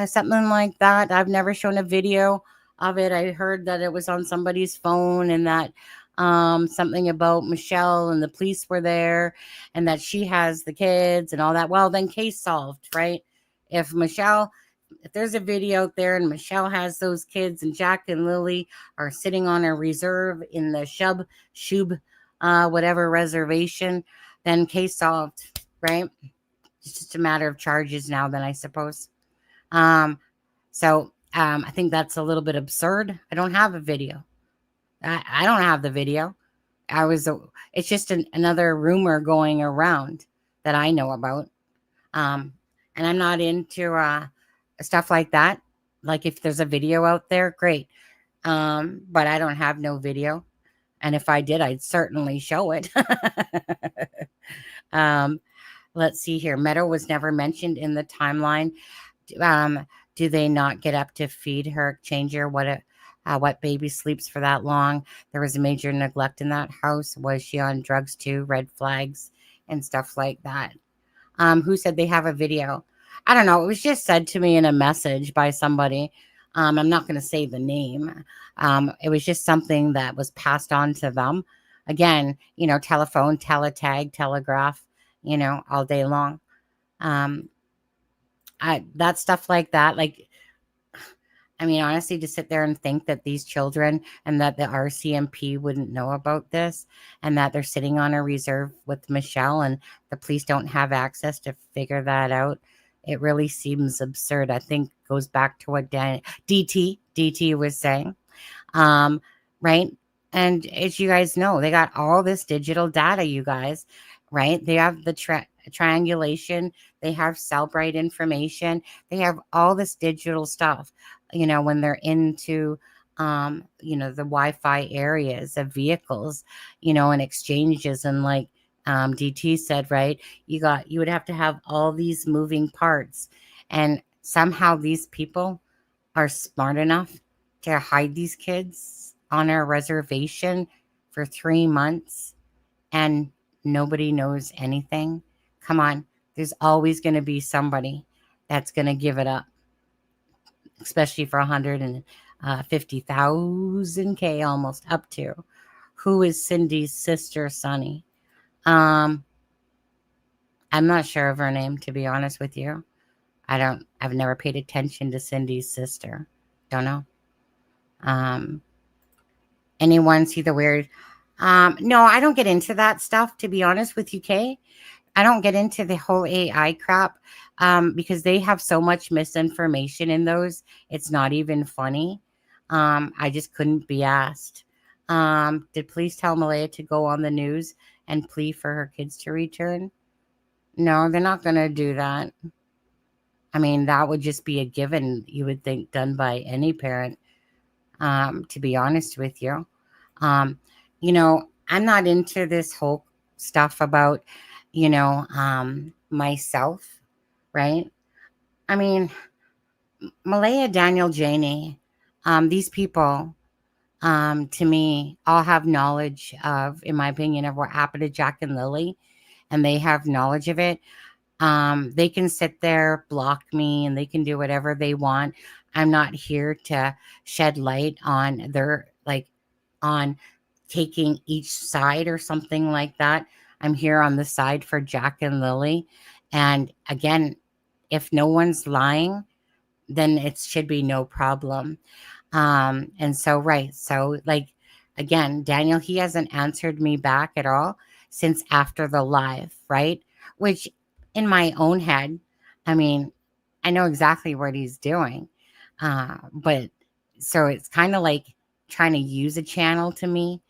something like that. I've never shown a video of it. I heard that it was on somebody's phone and that something about Michelle and the police were there and that she has the kids and all that. Well, then case solved, right? If there's a video out there and Michelle has those kids and Jack and Lily are sitting on a reserve in the Shub, whatever reservation, then case solved, right? It's just a matter of charges now, then, I suppose. I think that's a little bit absurd. I don't have a video. I don't have the video. It's just another rumor going around that I know about. And I'm not into stuff like that. Like if there's a video out there, great. But I don't have no video. And if I did, I'd certainly show it. Let's see here. Meadow was never mentioned in the timeline. Do they not get up to feed her, change her? What baby sleeps for that long? There was a major neglect in that house. Was she on drugs too? Red flags and stuff like that. Who said they have a video? I don't know. It was just said to me in a message by somebody. I'm not going to say the name. It was just something that was passed on to them. Again, telephone, teletag, telegraph, all day long. That stuff like that, honestly, to sit there and think that these children and that the RCMP wouldn't know about this and that they're sitting on a reserve with Michelle and the police don't have access to figure that out, it really seems absurd. I think goes back to what DT was saying, right? And as you guys know, they got all this digital data, you guys, right? They have the triangulation. They have Cellbrite information. They have all this digital stuff, when they're into, the Wi-Fi areas of vehicles, and exchanges. And like DT said, right, you would have to have all these moving parts. And somehow these people are smart enough to hide these kids on a reservation for 3 months and nobody knows anything. Come on. There's always going to be somebody that's going to give it up, especially for 150,000 K almost up to. Who is Cindy's sister, Sunny? I'm not sure of her name, to be honest with you. I've never paid attention to Cindy's sister. Don't know. Anyone see the weird? No, I don't get into that stuff, to be honest with you, Kay. I don't get into the whole AI crap because they have so much misinformation in those. It's not even funny. I just couldn't be asked. Did police tell Malaya to go on the news and plea for her kids to return? No, they're not going to do that. That would just be a given, you would think, done by any parent, to be honest with you. I'm not into this whole stuff about, myself, right? Malaya, Daniel, Janie, these people, to me, all have knowledge of, in my opinion, of what happened to Jack and Lily, and they have knowledge of it. They can sit there, block me, and they can do whatever they want. I'm not here to shed light on their, like, on taking each side or something like that. I'm here on the side for Jack and Lily. And again, if no one's lying, then it should be no problem. And so, right. So, like, again, Daniel, he hasn't answered me back at all since after the live, right? Which in my own head, I mean, I know exactly what he's doing. But so it's kind of like trying to use a channel to me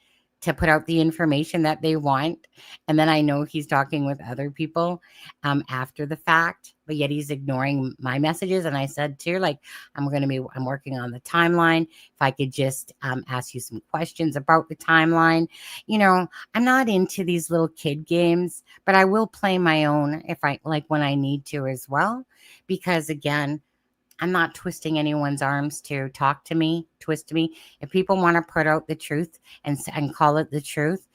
to put out the information that they want. And then I know he's talking with other people after the fact, but yet he's ignoring my messages. And I said too, like, I'm working on the timeline. If I could just ask you some questions about the timeline. You know, I'm not into these little kid games, but I will play my own if I like when I need to as well. Because again, I'm not twisting anyone's arms to talk to me, twist me. If people want to put out the truth and call it the truth,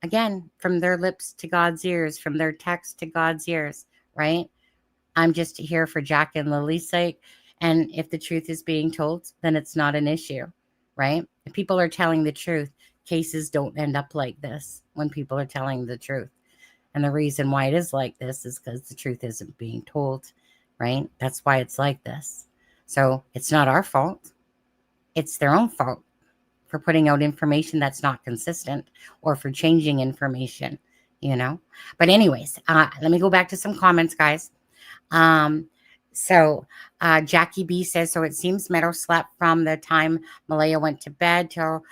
again, from their lips to God's ears, from their text to God's ears, right? I'm just here for Jack and Lily's sake. And if the truth is being told, then it's not an issue, right? If people are telling the truth, cases don't end up like this when people are telling the truth. And the reason why it is like this is because the truth isn't being told, right? That's why it's like this. So it's not our fault. It's their own fault for putting out information that's not consistent or for changing information, you know? But anyways, let me go back to some comments, guys. So Jackie B says, so it seems Meadow slept from the time Malaya went to bed till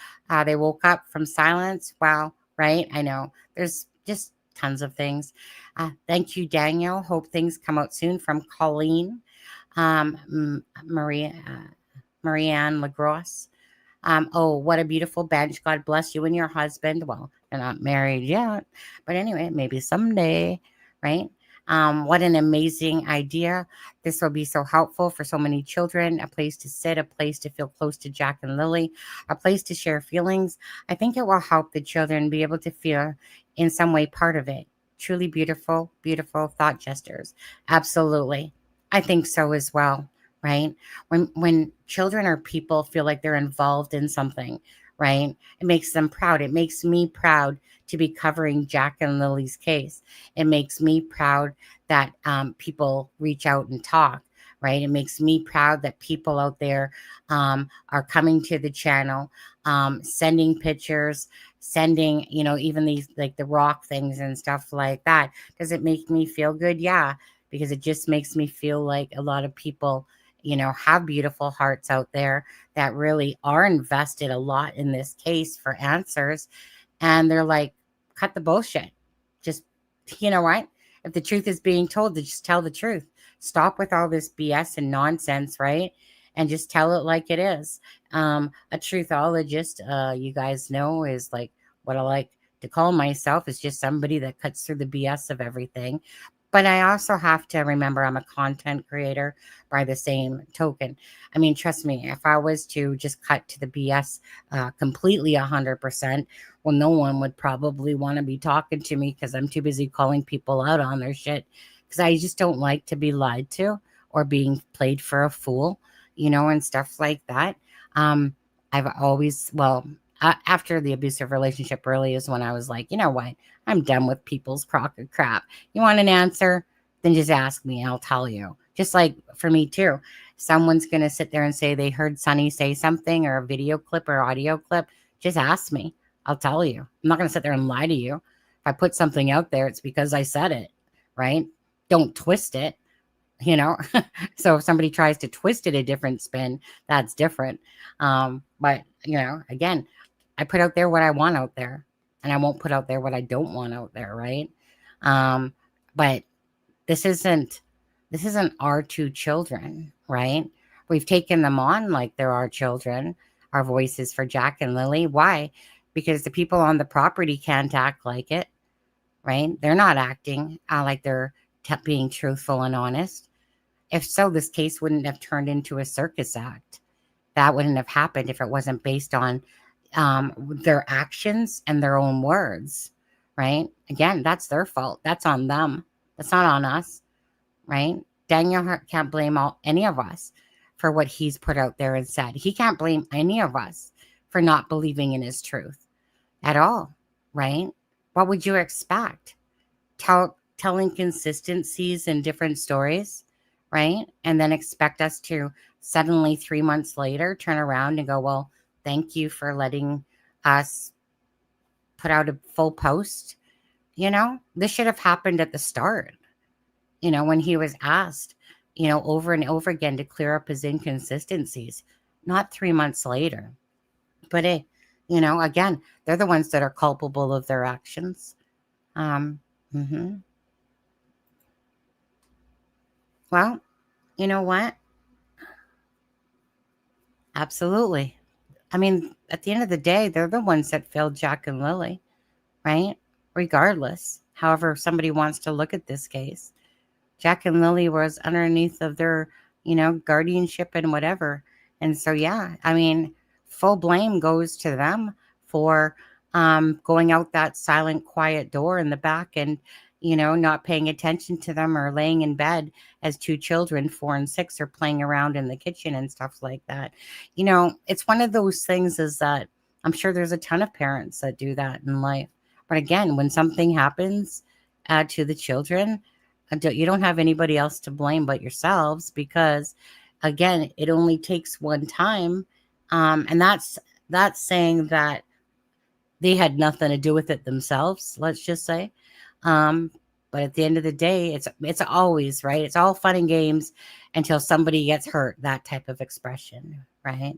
they woke up from silence. Wow, right? I know. There's just tons of things. Thank you, Daniel. Hope things come out soon from Colleen. Marianne Lagrosse. Oh, what a beautiful bench. God bless you and your husband. Well, they're not married yet, but anyway, maybe someday, right? What an amazing idea. This will be so helpful for so many children. A place to sit, a place to feel close to Jack and Lily, a place to share feelings. I think it will help the children be able to feel in some way part of it. Truly beautiful, beautiful thought gestures. Absolutely. I think so as well, right? When children or people feel like they're involved in something, right? It makes them proud. It makes me proud to be covering Jack and Lily's case. It makes me proud that people reach out and talk, right? It makes me proud that people out there are coming to the channel, sending pictures, sending, you know, even these like the rock things and stuff like that. Does it make me feel good? Yeah, because it just makes me feel like a lot of people, you know, have beautiful hearts out there that really are invested a lot in this case for answers. And they're like, cut the bullshit. Just, you know what? If the truth is being told, to just tell the truth. Stop with all this BS and nonsense, right? And just tell it like it is. A truthologist, you guys know, is like what I like to call myself, is just somebody that cuts through the BS of everything. But I also have to remember I'm a content creator by the same token. I mean, trust me, if I was to just cut to the BS completely 100%, well, no one would probably want to be talking to me because I'm too busy calling people out on their shit. Because I just don't like to be lied to or being played for a fool, you know, and stuff like that. I've always, well, after the abusive relationship really is when I was like, you know what? I'm done with people's crock of crap. You want an answer? Then just ask me. I'll tell you. Just like for me too. Someone's going to sit there and say they heard Sonny say something or a video clip or audio clip. Just ask me. I'll tell you. I'm not going to sit there and lie to you. If I put something out there, it's because I said it, right? Don't twist it, you know? So if somebody tries to twist it a different spin, that's different. But, you know, again, I put out there what I want out there. And I won't put out there what I don't want out there, right? But this isn't our two children, right? We've taken them on like they're our children, our voices for Jack and Lily. Why? Because the people on the property can't act like it, right? They're not acting like they're being truthful and honest. If so, this case wouldn't have turned into a circus act. That wouldn't have happened if it wasn't based on their actions and their own words, right? Again, that's their fault. That's on them. That's not on us, right? Daniel can't blame any of us for what he's put out there and said. He can't blame any of us for not believing in his truth at all, right? What would you expect? Tell inconsistencies in different stories, right? And then expect us to suddenly 3 months later turn around and go, well, thank you for letting us put out a full post. This should have happened at the start, when he was asked, over and over again to clear up his inconsistencies, not 3 months later. But hey, again, they're the ones that are culpable of their actions. Mhm. Well, you know what? Absolutely. I mean, at the end of the day, they're the ones that failed Jack and Lily, right? Regardless, however somebody wants to look at this case. Jack and Lily was underneath of their, guardianship and whatever. And so, yeah, I mean, full blame goes to them for going out that silent, quiet door in the back and, not paying attention to them or laying in bed as two children, 4 and 6, are playing around in the kitchen and stuff like that. It's one of those things is that I'm sure there's a ton of parents that do that in life. But again, when something happens to the children, you don't have anybody else to blame but yourselves, because again, it only takes one time, and that's saying that they had nothing to do with it themselves, let's just say. um, but at the end of the day, it's always right, it's all fun and games until somebody gets hurt, that type of expression, right?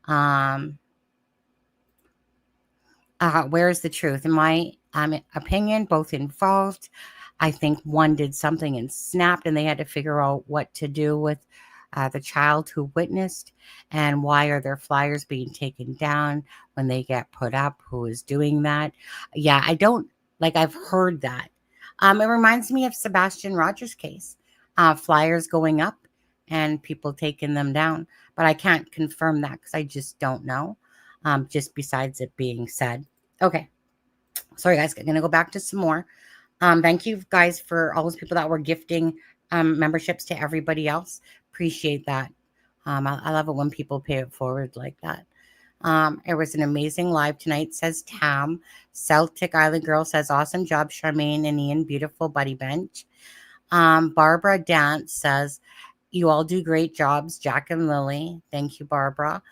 um, where's the truth? In my opinion, both involved. I think one did something and snapped, and they had to figure out what to do with the child who witnessed, and why are their flyers being taken down when they get put up? Who is doing that? Yeah, I don't like. I've heard that. It reminds me of Sebastian Rogers' case. Flyers going up and people taking them down, but I can't confirm that because I just don't know. Just besides it being said. Okay, sorry guys, I'm gonna go back to some more. Thank you guys for all those people that were gifting memberships to everybody else. Appreciate that. I love it when people pay it forward like that. It was an amazing live tonight, says Tam. Celtic Island Girl says, awesome job, Charmaine and Ian. Beautiful buddy bench. Barbara Dance says, you all do great jobs, Jack and Lily. Thank you, Barbara.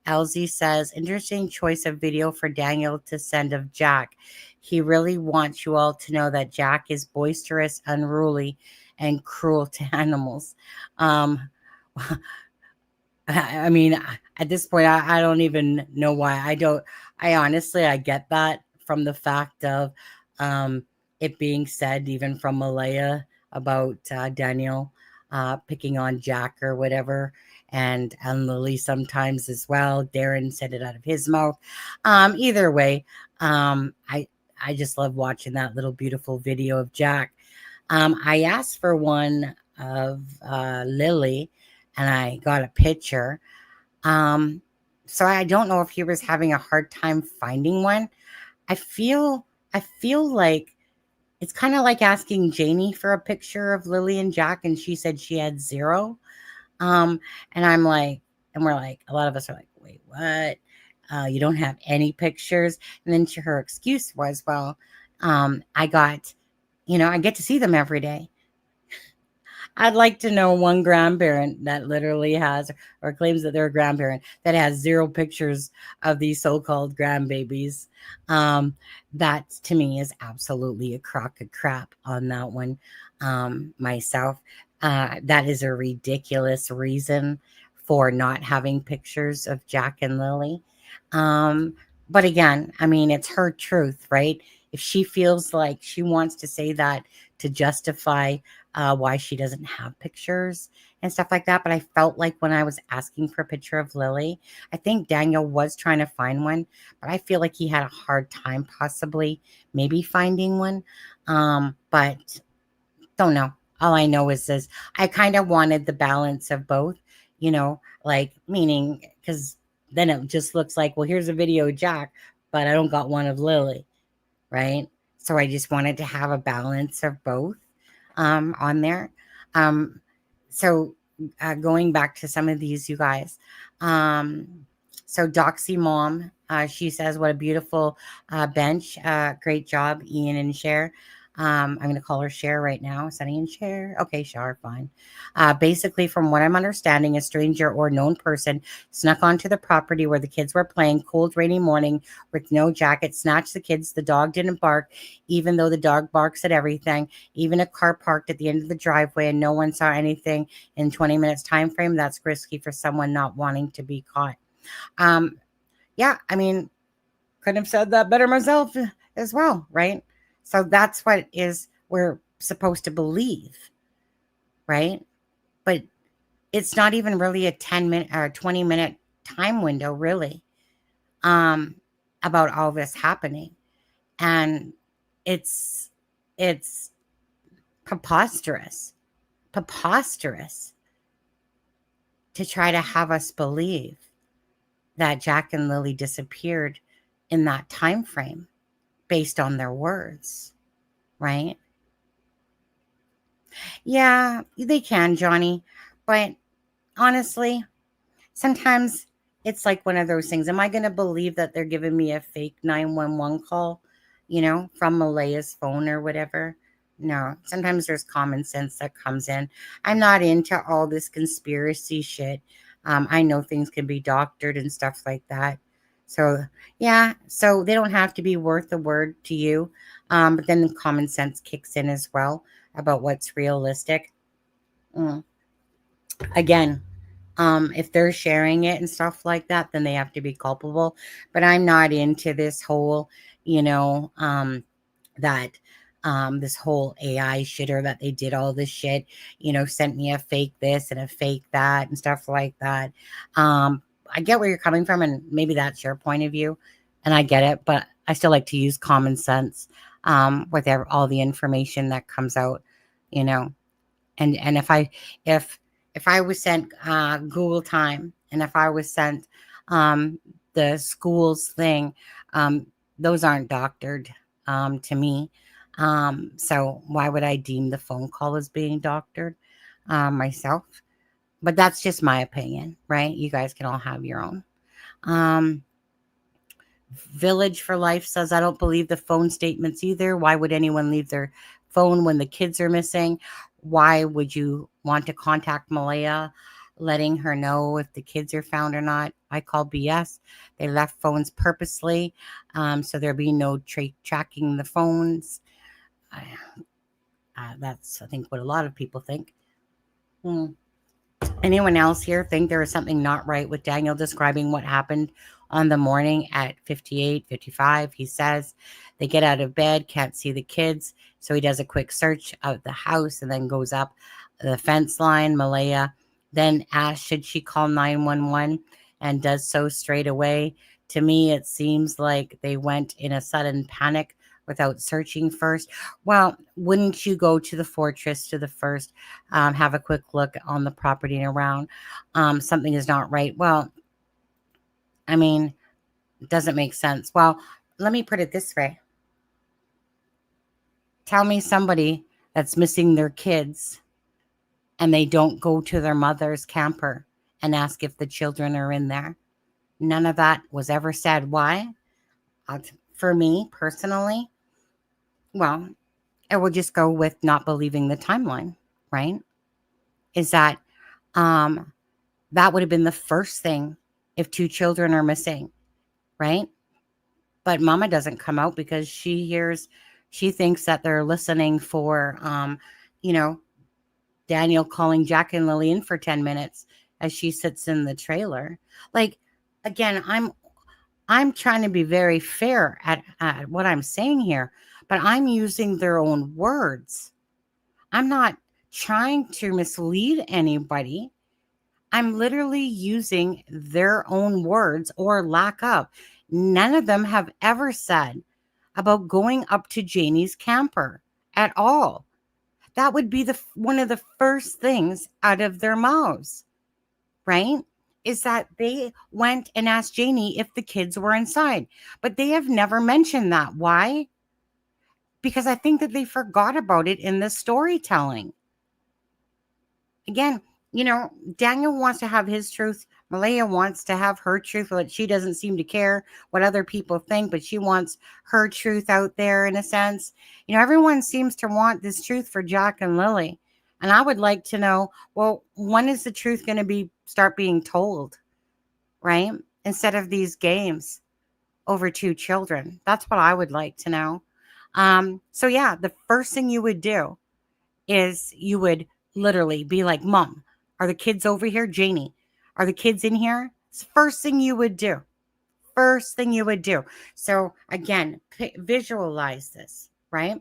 Elsie says, interesting choice of video for Daniel to send of Jack. He really wants you all to know that Jack is boisterous, unruly, and cruel to animals. Um, I mean, at this point, I don't even know why. I honestly, I get that from the fact of it being said, even from Malaya, about Daniel picking on Jack or whatever, and Lily sometimes as well. Darren said it out of his mouth. Either way, I just love watching that little beautiful video of Jack. I asked for one of Lily, and I got a picture. So I don't know if he was having a hard time finding one. I feel like it's kind of like asking Janie for a picture of Lilly&Jack, and she said she had zero. Um, and I'm like, and we're like, a lot of us are like, wait, what? You don't have any pictures? And then her excuse was, well, I got, I get to see them every day. I'd like to know one grandparent that literally has or claims that they're a grandparent that has zero pictures of these so-called grandbabies. That to me is absolutely a crock of crap on that one. Myself, that is a ridiculous reason for not having pictures of Jack and Lily. But again, I mean, it's her truth, right? If she feels like she wants to say that to justify why she doesn't have pictures and stuff like that. But I felt like when I was asking for a picture of Lily, I think Daniel was trying to find one, but I feel like he had a hard time possibly maybe finding one. But don't know. All I know is this. I kind of wanted the balance of both, like meaning because then it just looks like, well, here's a video of Jack, but I don't got one of Lily, right? So I just wanted to have a balance of both on there. Um, so going back to some of these, you guys. So Doxy Mom, she says, "What a beautiful bench! Great job, Ian and Cher." I'm going to call her Cher right now. Sunny and Cher. Okay, Cher, fine. Basically, from what I'm understanding, a stranger or known person snuck onto the property where the kids were playing. Cold, rainy morning with no jacket. Snatched the kids. The dog didn't bark, even though the dog barks at everything. Even a car parked at the end of the driveway, and no one saw anything in 20 minutes time frame. That's risky for someone not wanting to be caught. Um, yeah, I mean, couldn't have said that better myself as well, right? So that's what is we're supposed to believe, right? But it's not even really a 10-minute or 20-minute time window, really, um, about all this happening. And it's it's preposterous, preposterous to try to have us believe that Jack and Lily disappeared in that time frame based on their words, right? Yeah, they can, Johnny. But honestly, sometimes it's like one of those things. Am I going to believe that they're giving me a fake 911 call, from Malaya's phone or whatever? No, sometimes there's common sense that comes in. I'm not into all this conspiracy shit. I know things can be doctored and stuff like that. So, yeah, so they don't have to be worth a word to you. But then common sense kicks in as well about what's realistic. Mm. Again, if they're sharing it and stuff like that, then they have to be culpable. But I'm not into this whole, that this whole AI shitter that they did all this shit, sent me a fake this and a fake that and stuff like that. I get where you're coming from, and maybe that's your point of view, and I get it, but I still like to use common sense with all the information that comes out, you know. And if I was sent Google time, and if I was sent the school's thing, those aren't doctored to me. So why would I deem the phone call as being doctored myself? But that's just my opinion, right? You guys can all have your own. Um, Village for Life says, I don't believe the phone statements either. Why would anyone leave their phone when the kids are missing? Why would you want to contact Malaya, letting her know if the kids are found or not? I call BS. They left phones purposely, so there'll be no tracking the phones. That's, I think, what a lot of people think. Anyone else here think there is something not right with Daniel describing what happened on the morning at 58, 55? He says they get out of bed, can't see the kids, so he does a quick search of the house and then goes up the fence line. Malaya then asks, should she call 911, and does so straight away. To me, it seems like they went in a sudden panic without searching first. Well, wouldn't you go to the fortress to the first, have a quick look on the property and around? Something is not right. Well, I mean, it doesn't make sense. Well, let me put it this way. Tell me somebody that's missing their kids and they don't go to their mother's camper and ask if the children are in there. None of that was ever said. Why? For me personally, well, I will just go with not believing the timeline, right? Is that that would have been the first thing if two children are missing, right? But mama doesn't come out because she thinks that they're listening for, Daniel calling Jack and Lily in for 10 minutes as she sits in the trailer. Like, again, I'm trying to be very fair at what I'm saying here, but I'm using their own words. I'm not trying to mislead anybody. I'm literally using their own words or lack of. None of them have ever said about going up to Janie's camper at all. That would be one of the first things out of their mouths, right? Is that they went and asked Janie if the kids were inside. But they have never mentioned that. Why? Because I think that they forgot about it in the storytelling. again, Daniel wants to have his truth. Malaya wants to have her truth, but she doesn't seem to care what other people think, but she wants her truth out there in a sense. Everyone seems to want this truth for Jack and Lily. And I would like to know, well, when is the truth going to start being told, right? Instead of these games over two children. That's what I would like to know. So yeah, the first thing you would do is you would literally be like, Mom, are the kids over here? Janie, are the kids in here? It's the first thing you would do. First thing you would do. So again, visualize this, right?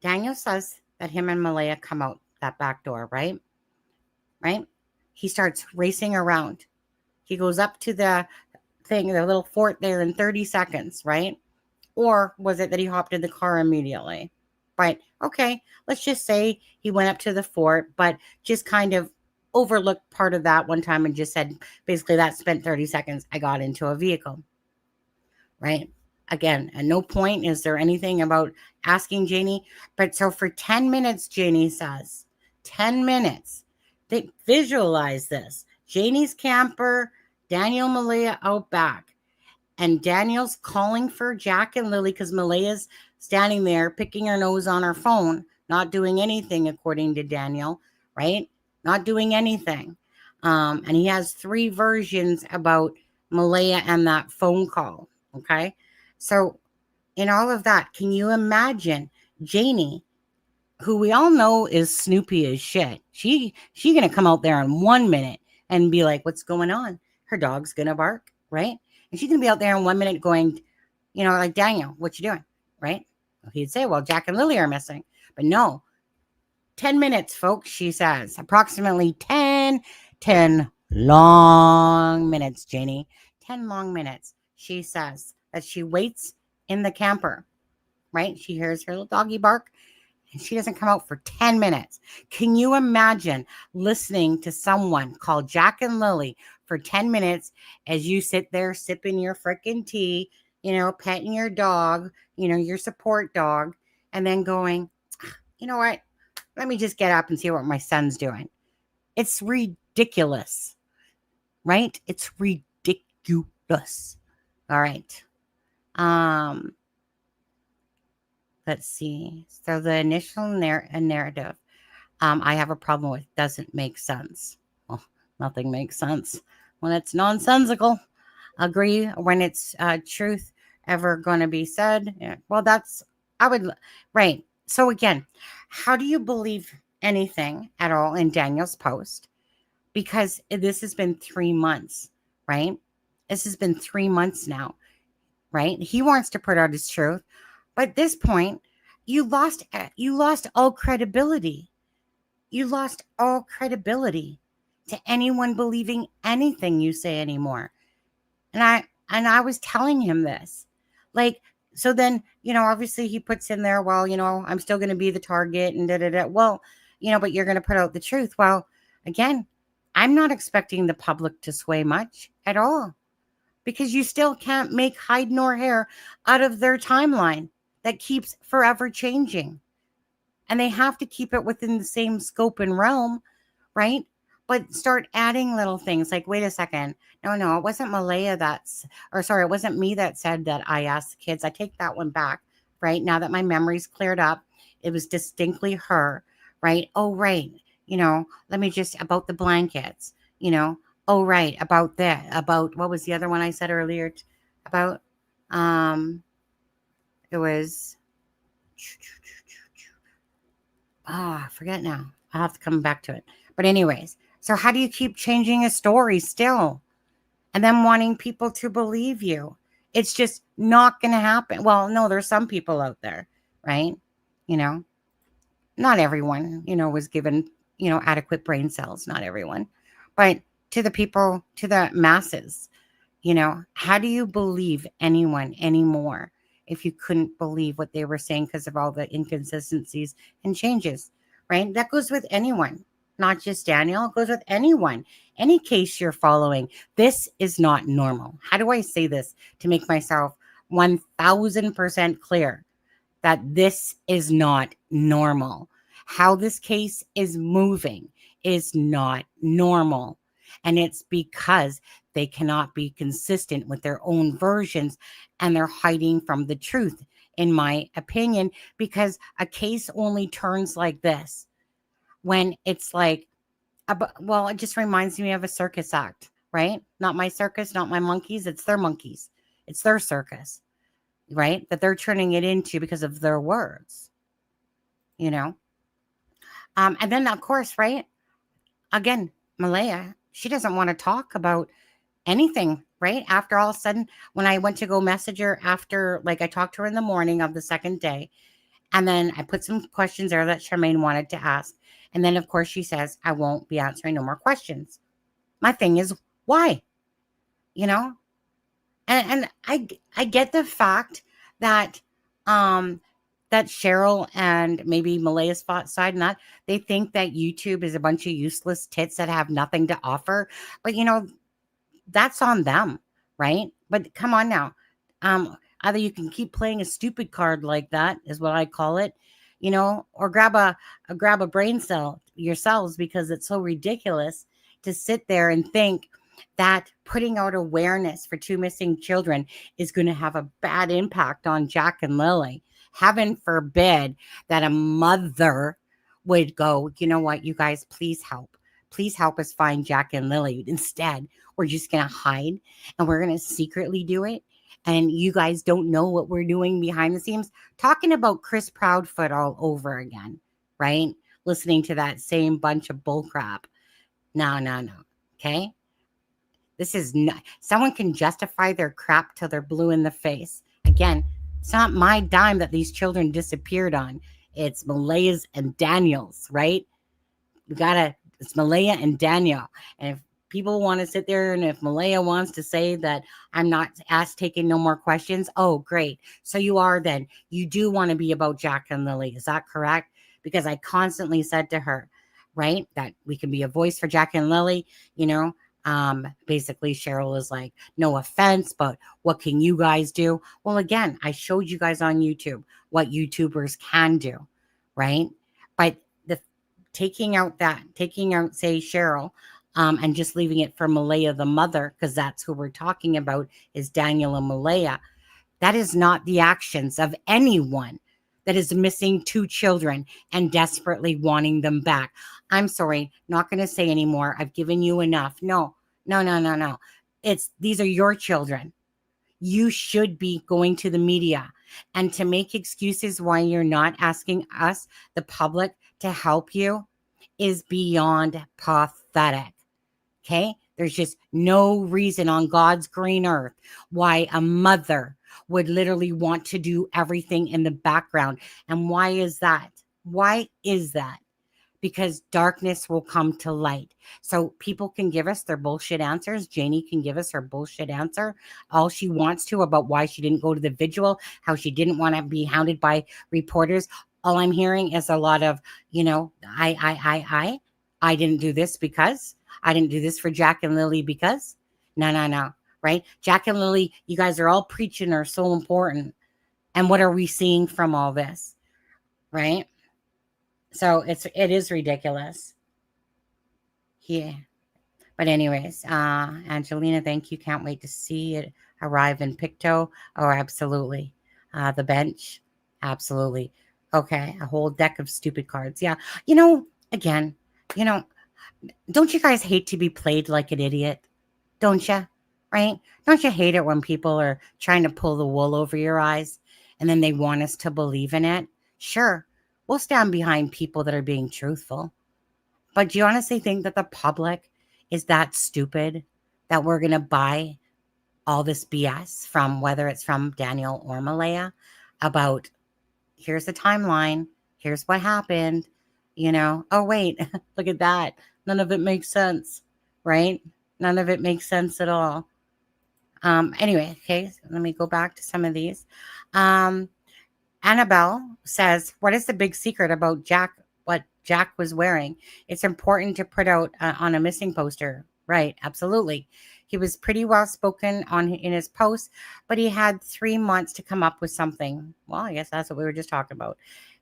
Daniel says that him and Malaya come out that back door, right? Right? He starts racing around. He goes up to the thing, the little fort there in 30 seconds, right? Or was it that he hopped in the car immediately? But okay, let's just say he went up to the fort, but just kind of overlooked part of that one time and just said, basically, that spent 30 seconds. I got into a vehicle, right? Again, at no point is there anything about asking Janie. But so for 10 minutes, Janie says, 10 minutes. They visualize this. Janie's camper, Daniel, Malaya out back. And Daniel's calling for Jack and Lily because Malaya's standing there picking her nose on her phone, not doing anything, according to Daniel, right? Not doing anything. And he has 3 versions about Malaya and that phone call, okay? So in all of that, can you imagine Janie, who we all know is snoopy as shit? She going to come out there in 1 minute and be like, what's going on? Her dog's going to bark, right? And she's going to be out there in 1 minute going, like, Daniel, what you doing? Right? He'd say, well, Jack and Lily are missing. But no, 10 minutes, folks, she says. Approximately 10 long minutes, Janie. 10 long minutes. She says that she waits in the camper, right? She hears her little doggy bark. And she doesn't come out for 10 minutes. Can you imagine listening to someone call Jack and Lily for 10 minutes as you sit there sipping your freaking tea, petting your dog, your support dog, and then going, you know what? Let me just get up and see what my son's doing. It's ridiculous, right? It's ridiculous. All right. Let's see. So the initial narrative I have a problem with doesn't make sense. Well, nothing makes sense when it's nonsensical. Agree when it's truth ever going to be said. Yeah. Well, right. So again, how do you believe anything at all in Daniel's post? Because this has been 3 months, right? This has been 3 months now, right? He wants to put out his truth. But at this point, you lost all credibility. You lost all credibility to anyone believing anything you say anymore. And I was telling him this. Like, so then, obviously he puts in there, well, I'm still going to be the target and da-da-da. Well, but you're going to put out the truth. Well, again, I'm not expecting the public to sway much at all because you still can't make hide nor hair out of their timeline that keeps forever changing. And they have to keep it within the same scope and realm, right? But start adding little things like, wait a second. No, it wasn't Malaya it wasn't me that said that I asked the kids. I take that one back, right? Now that my memory's cleared up, it was distinctly her, right? Oh, right. Let me just, about the blankets, oh, right. About what was the other one I said earlier about, it was, I forget now. I'll have to come back to it. But anyways, so how do you keep changing a story still and then wanting people to believe you? It's just not going to happen. Well, no, there's some people out there, right? Not everyone, was given, adequate brain cells. Not everyone. But to the people, to the masses, how do you believe anyone anymore if you couldn't believe what they were saying because of all the inconsistencies and changes, right? That goes with anyone, not just Daniel. It goes with anyone, any case you're following. This is not normal. How do I say this to make myself 1000% clear that this is not normal? How this case is moving is not normal. And it's because they cannot be consistent with their own versions and they're hiding from the truth, in my opinion, because a case only turns like this when it's like, well, it just reminds me of a circus act, right? Not my circus, not my monkeys. It's their monkeys. It's their circus, right? That they're turning it into because of their words, you know? And then, of course, right? Again, Malaya, she doesn't want to talk about anything, right? After all of a sudden, when I went to go message her after, like I talked to her in the morning of the second day, and then I put some questions there that Charmaine wanted to ask. And then, of course, she says, I won't be answering no more questions. My thing is, why? You know? And I get the fact that that Cheryl and maybe Malaya's side and that they think that YouTube is a bunch of useless tits that have nothing to offer. But that's on them, right? But come on now. Either you can keep playing a stupid card like that, is what I call it, or grab a brain cell yourselves, because it's so ridiculous to sit there and think that putting out awareness for two missing children is going to have a bad impact on Jack and Lily. Heaven forbid that a mother would go, you know what, you guys, please help. Please help us find Jack and Lily. Instead, we're just going to hide and we're going to secretly do it. And you guys don't know what we're doing behind the scenes. Talking about Chris Proudfoot all over again, right? Listening to that same bunch of bullcrap. No. Okay? This is not, someone can justify their crap till they're blue in the face. Again, it's not my dime that these children disappeared on. It's Malaya's and Daniel's, right? It's Malaya and Daniel. And if people want to sit there and if Malaya wants to say that I'm not taking no more questions, oh, great. So you are then. You do want to be about Jack and Lily. Is that correct? Because I constantly said to her, right, that we can be a voice for Jack and Lily, basically Cheryl is like, no offense, but what can you guys do? Well, again, I showed you guys on YouTube what YouTubers can do, right? But taking out, say, Cheryl, and just leaving it for Malaya, the mother, because that's who we're talking about, is Daniel and Malaya. That is not the actions of anyone that is missing two children and desperately wanting them back. I'm sorry, not going to say anymore. I've given you enough. No. These are your children. You should be going to the media, and to make excuses why you're not asking us, the public, to help you is beyond pathetic. Okay? There's just no reason on God's green earth why a mother would literally want to do everything in the background. And why is that? Why is that? Because darkness will come to light. So people can give us their bullshit answers. Janie can give us her bullshit answer all she wants to about why she didn't go to the vigil, how she didn't want to be hounded by reporters. All I'm hearing is a lot of, I didn't do this because I didn't do this for Jack and Lily because no, right? Jack and Lily, you guys are all preaching are so important. And what are we seeing from all this? Right? So it is ridiculous. Yeah. But anyways, Angelina, thank you. Can't wait to see it arrive in Pictou. Oh, absolutely. The bench. Absolutely. Okay. A whole deck of stupid cards. Yeah. Again, don't you guys hate to be played like an idiot? Don't you? Right? Don't you hate it when people are trying to pull the wool over your eyes and then they want us to believe in it? Sure. We'll stand behind people that are being truthful. But do you honestly think that the public is that stupid that we're going to buy all this BS from, whether it's from Daniel or Malaya, about here's the timeline, here's what happened, oh, wait, look at that. None of it makes sense, right? None of it makes sense at all. Anyway, okay, so let me go back to some of these. Annabelle says, what is the big secret about Jack, what Jack was wearing? It's important to put out on a missing poster. Right, absolutely. He was pretty well spoken in his post, but he had 3 months to come up with something. Well, I guess that's what we were just talking about.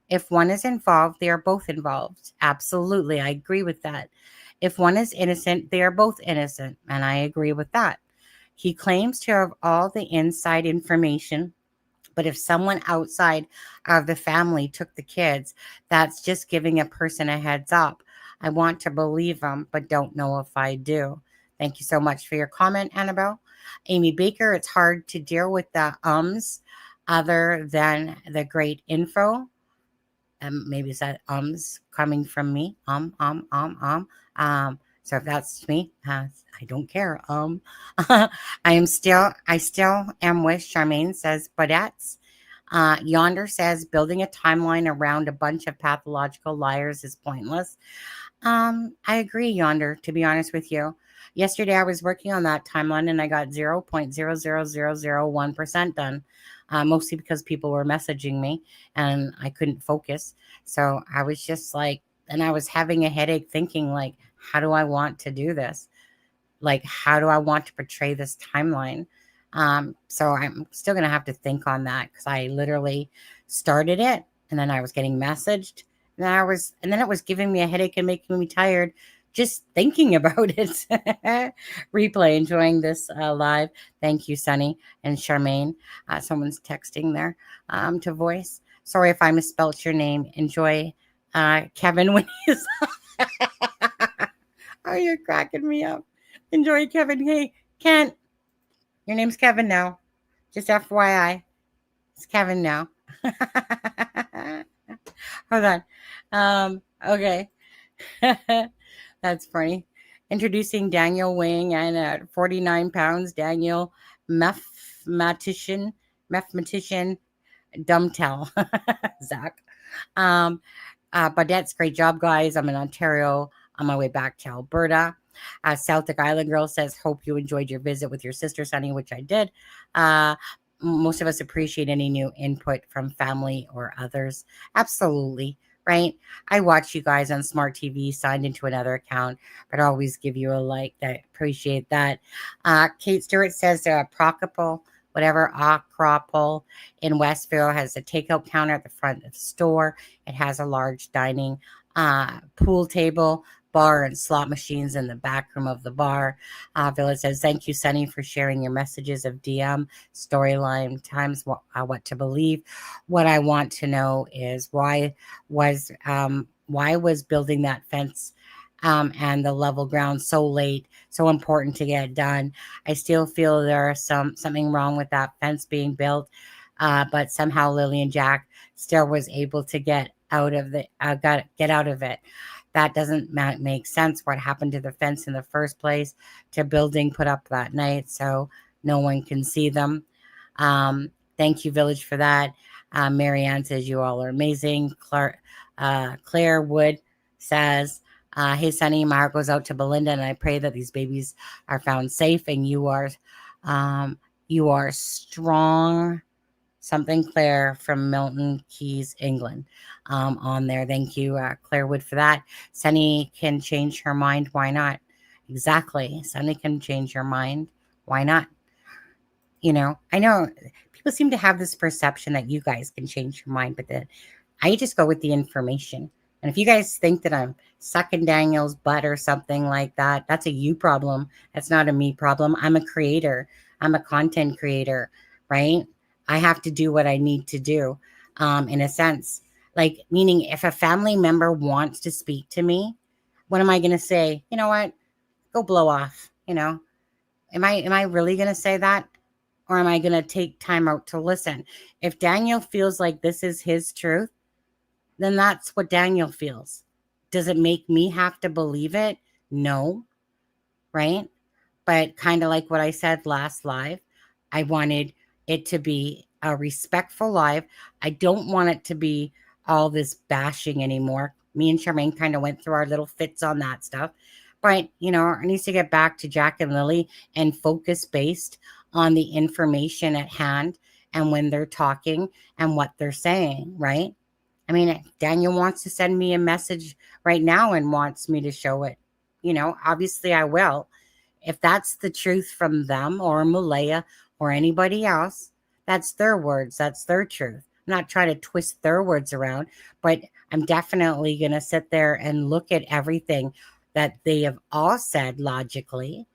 If one is involved, they are both involved. Absolutely. I agree with that. If one is innocent, they are both innocent. And I agree with that. He claims to have all the inside information, but if someone outside of the family took the kids, that's just giving a person a heads up. I want to believe them, but don't know if I do. Thank you so much for your comment, Annabelle. Amy Baker, it's hard to deal with the other than the great info. Maybe it's that coming from me. So if that's me, I don't care. I still am with Charmaine, says Budettes. Yonder says building a timeline around a bunch of pathological liars is pointless. I agree, Yonder, to be honest with you. Yesterday I was working on that timeline and I got 0.00001% done. Mostly because people were messaging me and I couldn't focus. So I was just like, and I was having a headache thinking like, how do I want to do this? Like, how do I want to portray this timeline? So I'm still going to have to think on that because I literally started it and then I was getting messaged and then it was giving me a headache and making me tired just thinking about it. Replay, enjoying this live. Thank you, Sunny and Charmaine. Someone's texting there to voice. Sorry if I misspelled your name. Enjoy Kevin when he's. Oh, you're cracking me up. Enjoy Kevin. Hey, Kent. Your name's Kevin now. Just FYI. It's Kevin now. Hold on. Okay. That's funny. Introducing Daniel weighing in at 49 pounds. Daniel, mathematician, Dumtell. Zach. Baudette's great job, guys. I'm in Ontario on my way back to Alberta. Celtic Island Girl says, hope you enjoyed your visit with your sister, Sunny, which I did. Most of us appreciate any new input from family or others. Absolutely. Right? I watch you guys on Smart TV, signed into another account, but always give you a like. I appreciate that. Kate Stewart says Procopol, whatever, Acropol in Westville has a takeout counter at the front of the store. It has a large dining pool table, bar, and slot machines in the back room of the bar. Villa says, thank you, Sunny, for sharing your messages of DM, storyline, times, what to believe. What I want to know is why was building that fence and the level ground so late, so important to get done? I still feel there's something wrong with that fence being built, but somehow Lilly&Jack still was able to get out of it. That doesn't make sense. What happened to the fence in the first place to building put up that night so no one can see them? Thank you, Village, for that. Marianne says you all are amazing. Claire Wood says, hey, Sunny, my heart goes out to Belinda, and I pray that these babies are found safe and you are strong. Something Claire from Milton Keynes, England, on there. Thank you, Claire Wood, for that. Sunny can change her mind. Why not? Exactly. Sunny can change your mind. Why not? You know, I know people seem to have this perception that you guys can change your mind, but I just go with the information. And if you guys think that I'm sucking Daniel's butt or something like that, that's a you problem. That's not a me problem. I'm a creator. I'm a content creator, right? I have to do what I need to do, in a sense. Like, meaning if a family member wants to speak to me, what am I going to say? You know what? Go blow off. You know, am I really going to say that? Or am I going to take time out to listen? If Daniel feels like this is his truth, then that's what Daniel feels. Does it make me have to believe it? No. Right? But kind of like what I said last live, I wanted it to be a respectful live. I don't want it to be all this bashing anymore. Me and Charmaine kind of went through our little fits on that stuff. But, you know, it needs to get back to Jack and Lily and focus based on the information at hand and when they're talking and what they're saying, right? I mean, if Daniel wants to send me a message right now and wants me to show it, you know, obviously I will. If that's the truth from them or Malaya or anybody else, that's their words. That's their truth. not trying to twist their words around, but I'm definitely going to sit there and look at everything that they have all said logically.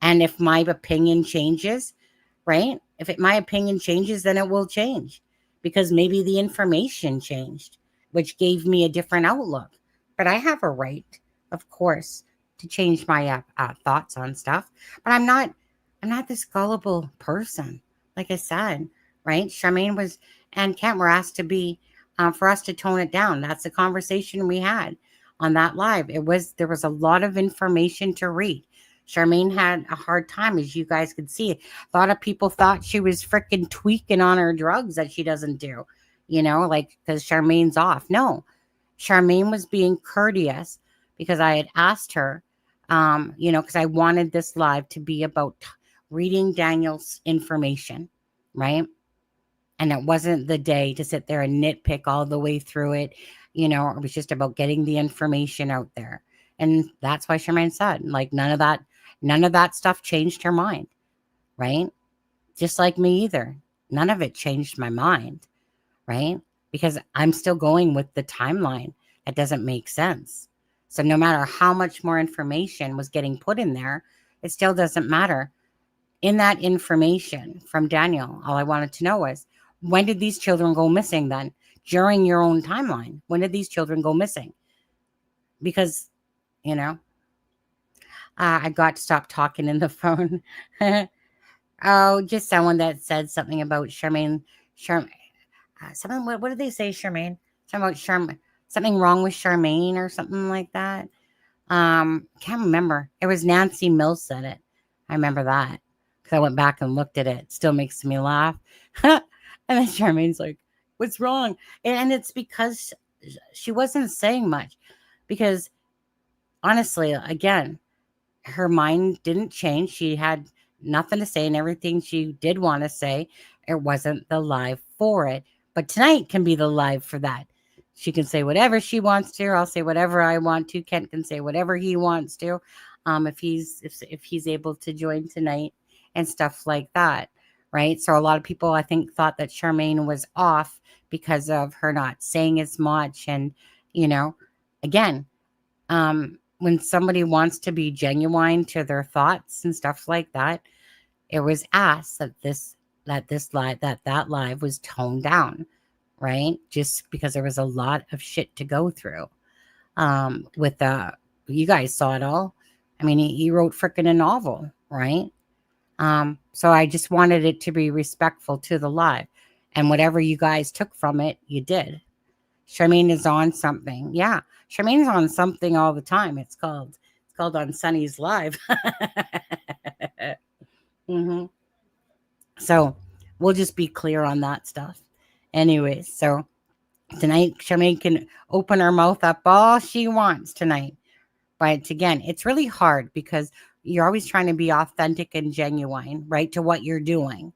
And if my opinion changes, right? My opinion changes, then it will change because maybe the information changed, which gave me a different outlook. But I have a right, of course, to change my thoughts on stuff. But I'm not this gullible person. Like I said, right? Charmaine was and Kent were asked to be for us to tone it down. That's the conversation we had on that live. There was a lot of information to read. Charmaine had a hard time, as you guys could see. A lot of people thought she was freaking tweaking on her drugs that she doesn't do, like because Charmaine's off. No, Charmaine was being courteous because I had asked her, because I wanted this live to be about reading Daniel's information, right? And it wasn't the day to sit there and nitpick all the way through it. It was just about getting the information out there. And that's why Charmaine said, like, none of that stuff changed her mind, right? Just like me either. None of it changed my mind, right? Because I'm still going with the timeline. That doesn't make sense. So no matter how much more information was getting put in there, it still doesn't matter. In that information from Daniel, all I wanted to know was, when did these children go missing then? During your own timeline, when did these children go missing? Because, I got to stop talking in the phone. Oh, just someone that said something about Charmaine. Something. What did they say, Charmaine? Something about something wrong with Charmaine or something like that. Can't remember. It was Nancy Mills said it. I remember that because I went back and looked at it. Still makes me laugh. And then Charmaine's like, "What's wrong?" And it's because she wasn't saying much. Because honestly, again, her mind didn't change. She had nothing to say, and everything she did want to say, it wasn't the live for it. But tonight can be the live for that. She can say whatever she wants to. I'll say whatever I want to. Kent can say whatever he wants to, if he's able to join tonight and stuff like that, right? So a lot of people, I think, thought that Charmaine was off because of her not saying as much, and again, when somebody wants to be genuine to their thoughts and stuff like that, it was asked that live was toned down, right? Just because there was a lot of shit to go through. You guys saw it all. I mean, he wrote freaking a novel, right? So I just wanted it to be respectful to the live, and whatever you guys took from it, you did. Charmaine is on something. Yeah, Charmaine's on something all the time. It's called on Sunny's Live. Mm-hmm. So we'll just be clear on that stuff. Anyways, so tonight Charmaine can open her mouth up all she wants tonight. But again, it's really hard because you're always trying to be authentic and genuine, right, to what you're doing.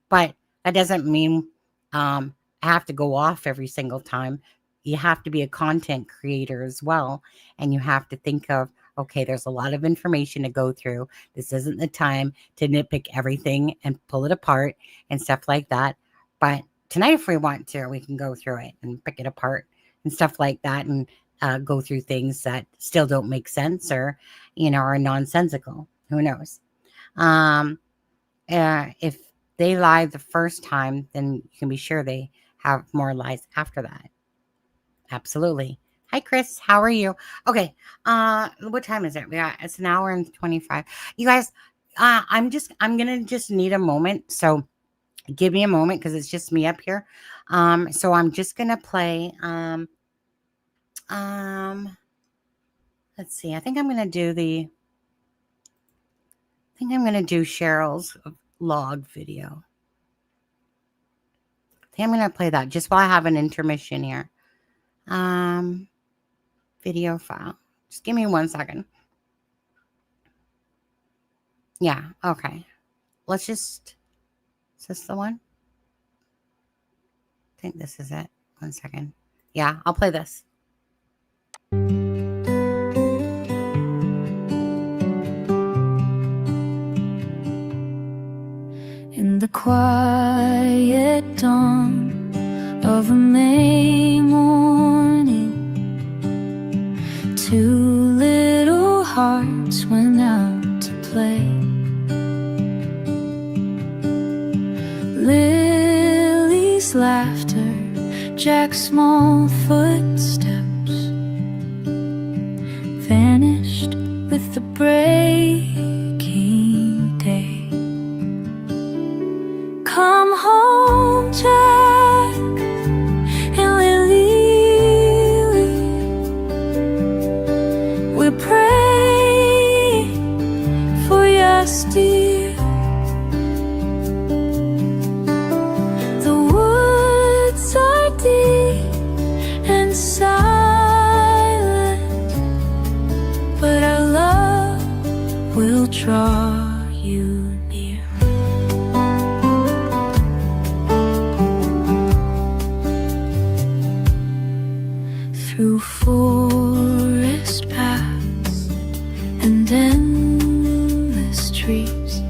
But that doesn't mean I have to go off every single time. You have to be a content creator as well. And you have to think of, okay, there's a lot of information to go through. This isn't the time to nitpick everything and pull it apart and stuff like that. But tonight, if we want to, we can go through it and pick it apart and stuff like that, and go through things that still don't make sense or, are nonsensical. Who knows? If they lie the first time, then you can be sure they have more lies after that. Absolutely. Hi, Chris. How are you? Okay. What time is it? It's an hour and 25. You guys, I'm going to just need a moment. So give me a moment because it's just me up here. So I'm just going to play, let's see. I think I'm going to do Cheryl's log video. I think I'm going to play that just while I have an intermission here. Video file. Just give me 1 second. Yeah, okay. Is this the one? I think this is it. 1 second. Yeah, I'll play this. In the quiet dawn of a May morning, two little hearts went out to play. Lily's laughter, Jack's small footsteps vanished with the breaking day. Come home, Jack and Lily, we're praying for you, dear. The woods are deep and silent, but our love will draw you near. Through forest paths and endless trees,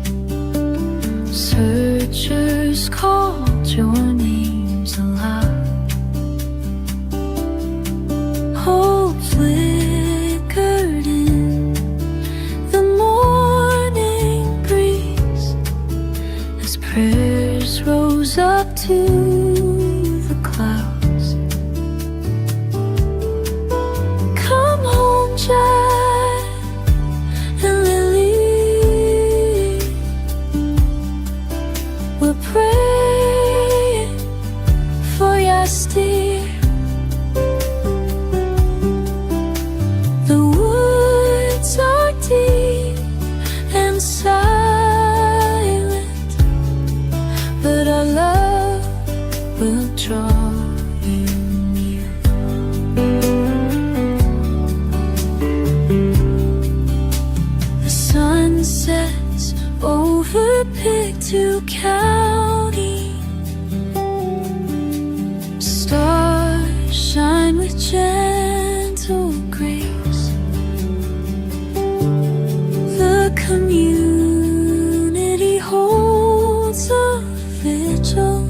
searchers called your names aloud. Hope flickered in the morning breeze as prayers rose up to the clouds. Come home, Jack and Lily, we're praying for you, dear. The woods are deep and silent, but our love will draw you near. The sun sets over Pictou County, stars shine with gentle grace. The community holds a vigil,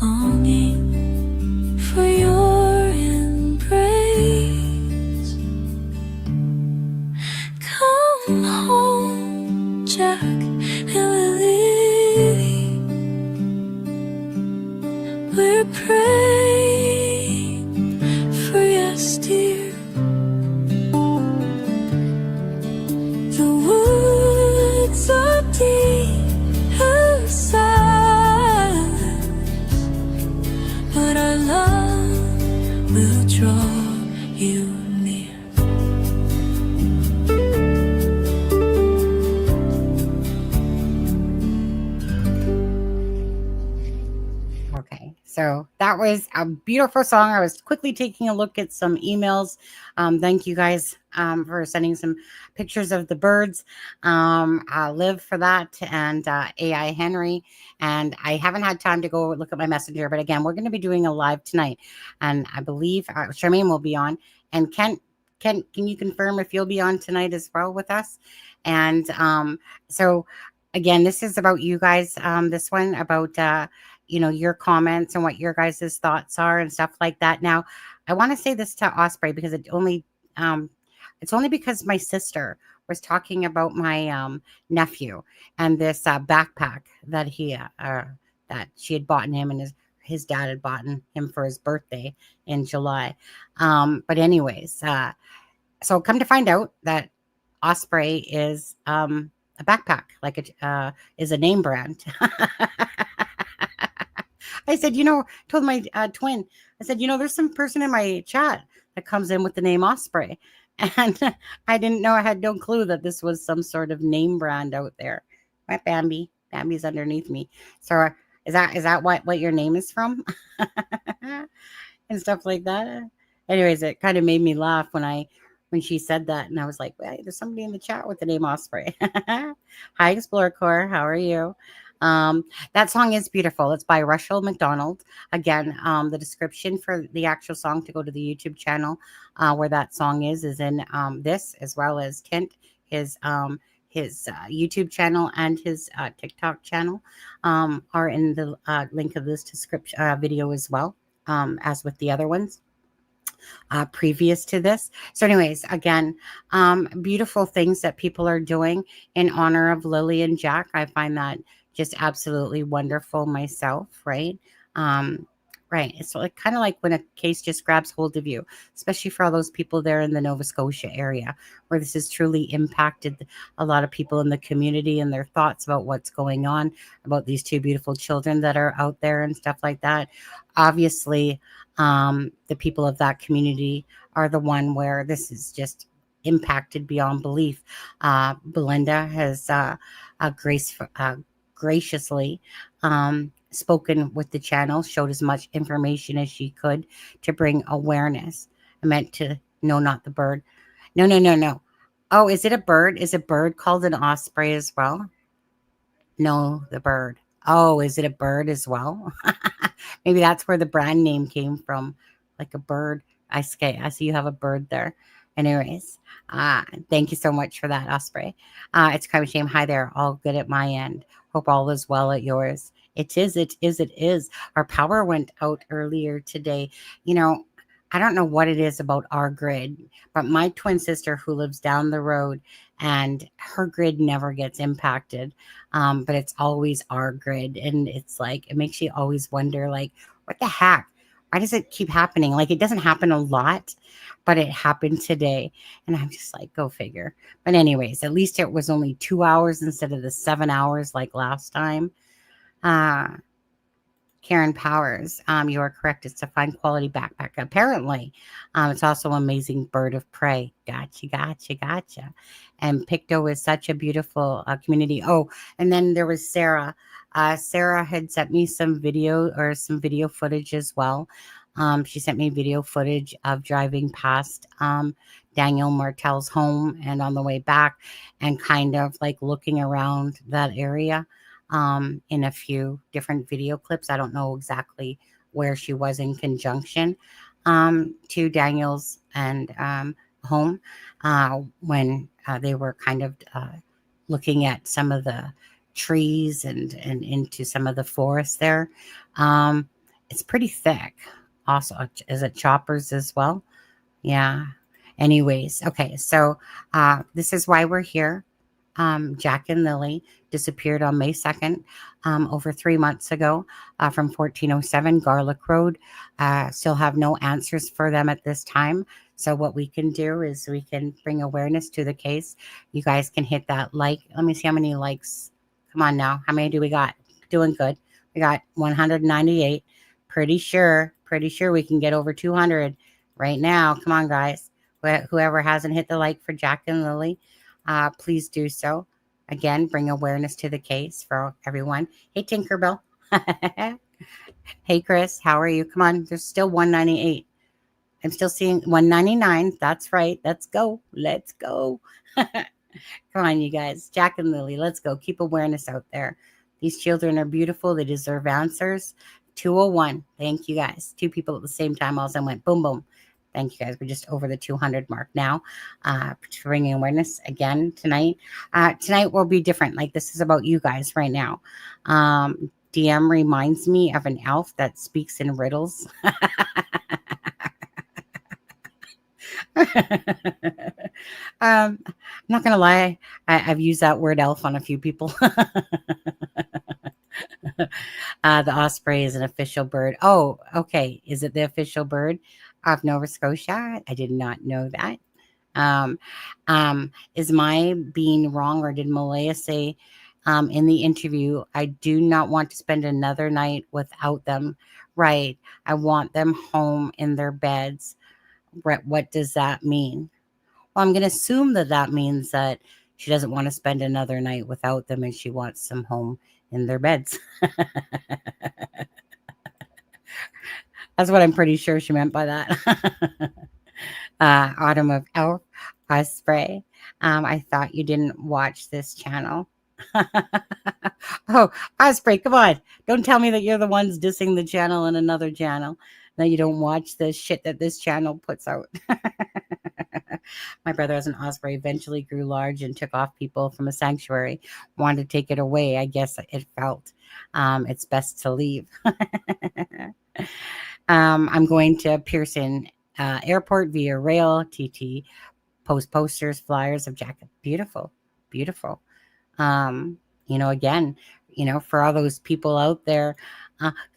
longing for your embrace. Come home, Jack and Lily, we're praying for you, dear. The woods are deep and silent, but our love will draw you near. Okay, so that was a beautiful song. I was quickly taking a look at some emails. Thank you guys for sending some pictures of the birds. Live for that, and AI Henry. And I haven't had time to go look at my messenger, but again, we're going to be doing a live tonight, and I believe Charmaine will be on. And Kent, can you confirm if you'll be on tonight as well with us? And so again, this is about you guys. This one about your comments and what your guys' thoughts are and stuff like that. Now, I want to say this to Osprey because it's only because my sister was talking about my nephew and this backpack that that she had bought him, and his dad had bought him for his birthday in July. But anyways, so come to find out that Osprey is a backpack, like it is a name brand. I said, told my twin, I said, there's some person in my chat that comes in with the name Osprey. And I didn't know, I had no clue that this was some sort of name brand out there. Right, Bambi? Bambi's underneath me. So is that what your name is from? And stuff like that. Anyways, it kind of made me laugh when she said that. And I was like, hey, there's somebody in the chat with the name Osprey. Hi, Explorer Core. How are you? That song is beautiful. It's by Russell McDonald. Again, the description for the actual song to go to the YouTube channel where that song is in this, as well as Kent, his his YouTube channel and his TikTok channel are in the link of this description video as well, as with the other ones previous to this. So anyways, again, beautiful things that people are doing in honor of Lily and Jack. I find that just absolutely wonderful myself, right? Right. It's like kind of like when a case just grabs hold of you, especially for all those people there in the Nova Scotia area where this has truly impacted a lot of people in the community and their thoughts about what's going on, about these two beautiful children that are out there and stuff like that. Obviously, the people of that community are the one where this is just impacted beyond belief. Belinda has graciously spoken with the channel, showed as much information as she could to bring awareness. I meant to, no, not the bird. No, no, no, no. Oh, is it a bird? Is a bird called an osprey as well? No, the bird. Oh, is it a bird as well? Maybe that's where the brand name came from, like a bird. I see you have a bird there. Anyways, thank you so much for that, Osprey. It's kind of a shame. Hi there. All good at my end. Hope all is well at yours. It is, it is, it is. Our power went out earlier today. You know, I don't know what it is about our grid, but my twin sister who lives down the road and her grid never gets impacted. But it's always our grid. And it's like, it makes you always wonder, like, what the heck? Why does it keep happening? Like, it doesn't happen a lot, but it happened today. And I'm just like, go figure. But anyways, at least it was only 2 hours instead of the 7 hours like last time. Karen Powers, you are correct. It's a fine quality backpack. Apparently, it's also an amazing bird of prey. Gotcha, gotcha, gotcha. And Pictou is such a beautiful community. Oh, and then there was Sarah. Sarah had sent me some video footage as well. She sent me video footage of driving past Daniel Martell's home and on the way back and kind of like looking around that area. In a few different video clips. I don't know exactly where she was in conjunction to Daniel's and home when they were kind of looking at some of the trees and into some of the forest there. It's pretty thick. Also, is it choppers as well? Yeah. Anyways, okay. So this is why we're here. Jack and Lily disappeared on May 2nd, over 3 months ago, from 1407 Gairloch Road. Still have no answers for them at this time. So what we can do is we can bring awareness to the case. You guys can hit that like. Let me see how many likes. Come on now. How many do we got? Doing good. We got 198. Pretty sure we can get over 200 right now. Come on, guys. Whoever hasn't hit the like for Jack and Lily, please do so. Again, bring awareness to the case for everyone. Hey, Tinkerbell. Hey, Chris. How are you? Come on. There's still 198. I'm still seeing 199. That's right. Let's go. Let's go. Come on, you guys. Jack and Lily, let's go. Keep awareness out there. These children are beautiful. They deserve answers. 201. Thank you, guys. 2 people at the same time also went boom, boom. Thank you, guys. We're just over the 200 mark now. Bringing awareness again tonight. Tonight will be different. Like, this is about you guys right now. DM reminds me of an elf that speaks in riddles. I'm not going to lie. I've used that word elf on a few people. The osprey is an official bird. Oh, okay. Is it the official bird of Nova Scotia? I did not know that. Is my being wrong, or did Malaya say in the interview, I do not want to spend another night without them? Right. I want them home in their beds. What does that mean? Well, I'm going to assume that means that she doesn't want to spend another night without them and she wants them home in their beds. That's what I'm pretty sure she meant by that. Autumn of Elf, Osprey. I thought you didn't watch this channel. Oh, Osprey, come on. Don't tell me that you're the ones dissing the channel in another channel. that you don't watch the shit that this channel puts out. My brother has an osprey, eventually grew large and took off people from a sanctuary, wanted to take it away. I guess it felt it's best to leave. I'm going to Pearson Airport via rail, TT, post posters, flyers of Jack. Beautiful, beautiful. Again, for all those people out there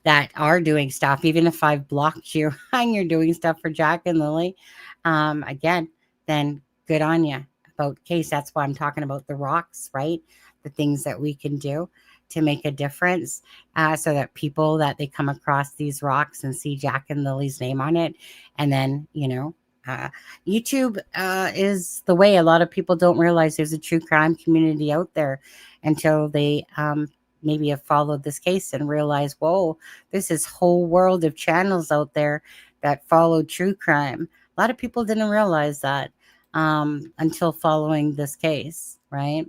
that are doing stuff, even if I've blocked you and you're doing stuff for Jack and Lily, again, then good on you. About case, that's why I'm talking about the rocks, right? The things that we can do to make a difference, so that people that they come across these rocks and see Jack and Lily's name on it, and then YouTube is the way. A lot of people don't realize there's a true crime community out there until they maybe have followed this case and realize, whoa, there's this whole world of channels out there that follow true crime. A lot of people didn't realize that until following this case, right?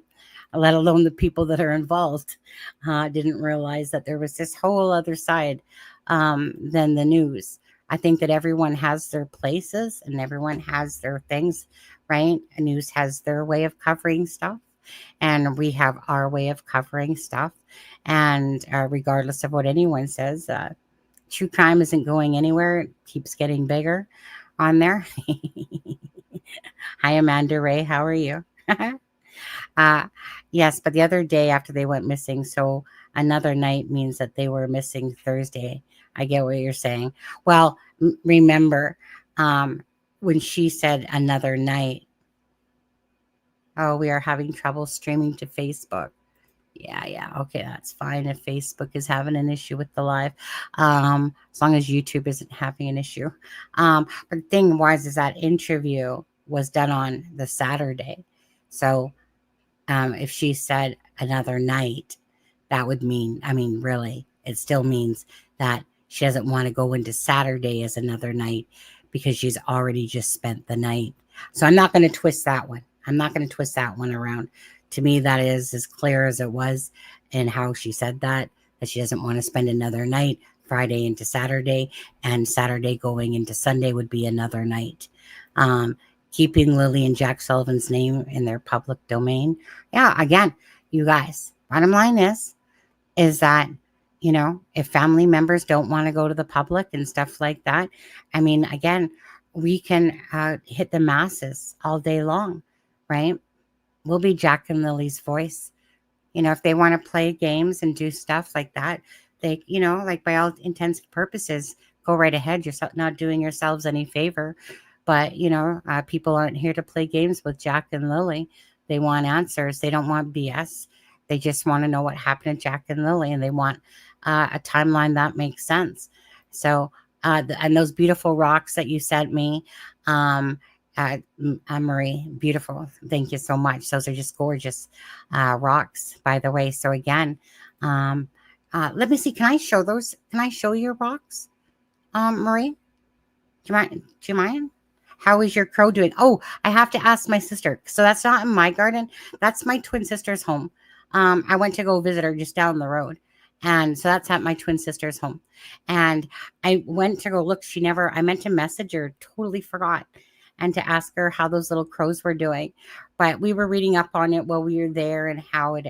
Let alone the people that are involved didn't realize that there was this whole other side than the news. I think that everyone has their places and everyone has their things, right? A news has their way of covering stuff, and we have our way of covering stuff. And regardless of what anyone says, true crime isn't going anywhere. It keeps getting bigger on there. Hi, Amanda Ray. How are you? Yes, but the other day after they went missing, so another night means that they were missing Thursday. I get what you're saying. Well, remember when she said another night, oh, we are having trouble streaming to Facebook. Yeah. Okay, that's fine if Facebook is having an issue with the live, as long as YouTube isn't having an issue. But the thing was, is that interview was done on the Saturday. So if she said another night, that would mean, really, it still means that she doesn't want to go into Saturday as another night because she's already just spent the night. So I'm not going to twist that one. I'm not going to twist that one around. To me, that is as clear as it was in how she said that she doesn't want to spend another night, Friday into Saturday, and Saturday going into Sunday would be another night. Keeping Lily and Jack Sullivan's name in their public domain. Yeah, again, you guys, bottom line is that, if family members don't want to go to the public and stuff like that, again, we can hit the masses all day long, right? We'll be Jack and Lily's voice. If they want to play games and do stuff like that, they, like by all intents and purposes, go right ahead. You're not doing yourselves any favor. But, people aren't here to play games with Jack and Lily. They want answers. They don't want BS. They just want to know what happened to Jack and Lily, and they want a timeline that makes sense. So, and those beautiful rocks that you sent me, Marie, beautiful. Thank you so much. Those are just gorgeous rocks, by the way. So again, let me see. Can I show those? Can I show your rocks, Marie? Do you mind? How is your crow doing? Oh, I have to ask my sister. So that's not in my garden. That's my twin sister's home. I went to go visit her just down the road. And so that's at my twin sister's home. And I went to go look. I meant to message her, totally forgot. And to ask her how those little crows were doing. But we were reading up on it while we were there and how it,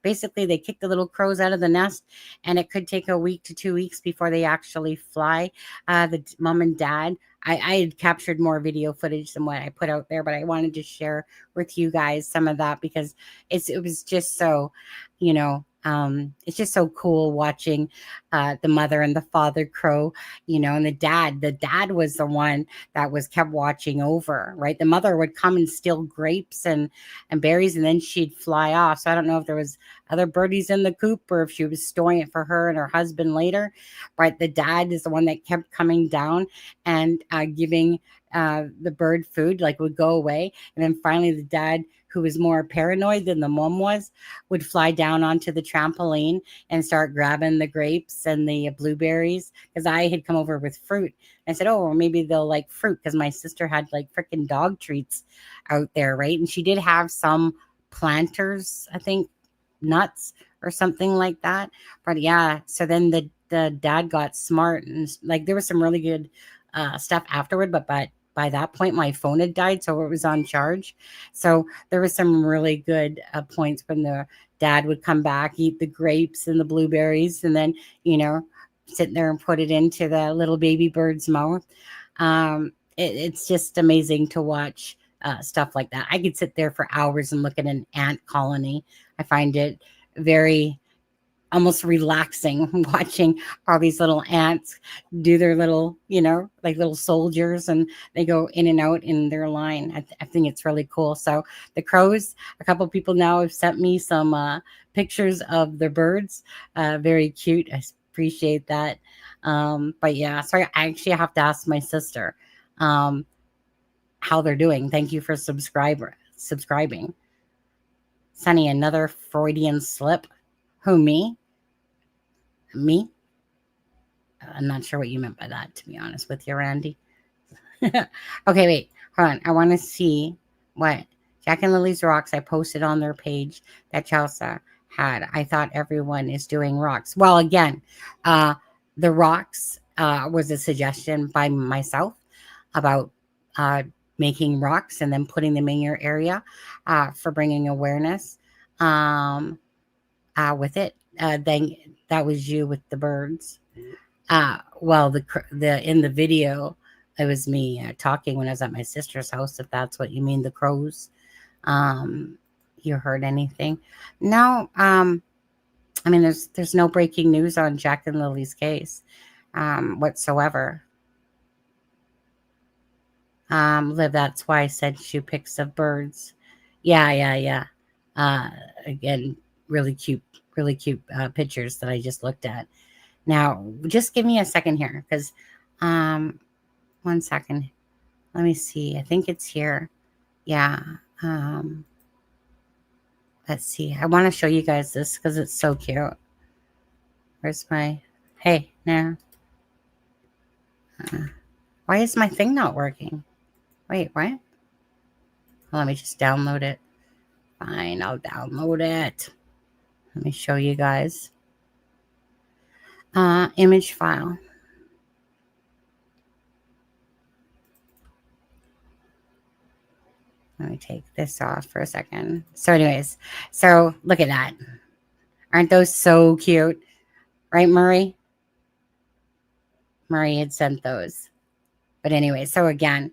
basically they kick the little crows out of the nest and it could take a week to 2 weeks before they actually fly. The mom and dad, I had captured more video footage than what I put out there, but I wanted to share with you guys some of that because it was just so, it's just so cool watching the mother and the father crow, and the dad was the one that was kept watching over, right? The mother would come and steal grapes and berries and then she'd fly off. So I don't know if there was other birdies in the coop or if she was storing it for her and her husband later, but the dad is the one that kept coming down and giving the bird food, like would go away. And then finally the dad, who was more paranoid than the mom was, would fly down onto the trampoline and start grabbing the grapes and the blueberries because I had come over with fruit. I said, oh, well, maybe they'll like fruit because my sister had like freaking dog treats out there, right? And she did have some planters, I think, nuts or something like that. But yeah, so then the dad got smart and like there was some really good stuff afterward, but by that point my phone had died, so it was on charge. So there was some really good points when the dad would come back, eat the grapes and the blueberries, and then sit there and put it into the little baby bird's mouth. It's just amazing to watch stuff like that. I could sit there for hours and look at an ant colony. I find it very almost relaxing watching all these little ants do their little, like little soldiers, and they go in and out in their line. I think it's really cool. So the crows, a couple people now have sent me some pictures of the birds. Very cute. I appreciate that. But yeah, sorry, I actually have to ask my sister how they're doing. Thank you for subscribing. Sunny, another Freudian slip. Who, me? Me? I'm not sure what you meant by that, to be honest with you, Randy. Okay, wait. Hold on. I want to see what Jack and Lily's rocks I posted on their page that Chelsea had. I thought everyone is doing rocks. Well, again, the rocks was a suggestion by myself about making rocks and then putting them in your area for bringing awareness with it. Then that was you with the birds. Well, the in the video, it was me talking when I was at my sister's house. If that's what you mean, the crows. You heard anything? No. I mean, there's no breaking news on Jack and Lily's case whatsoever. Liv, that's why I said shoe pics of birds. Yeah. Again, really cute pictures that I just looked at. Now, just give me a second here, because 1 second. Let me see. I think it's here. Yeah. Let's see. I want to show you guys this because it's so cute. Where's my... Hey, now. Why is my thing not working? Wait, what? Let me just download it. Fine, I'll download it. Let me show you guys. Image file. Let me take this off for a second. So anyways, so look at that. Aren't those so cute? Right, Murray? Murray had sent those. But anyway, so again,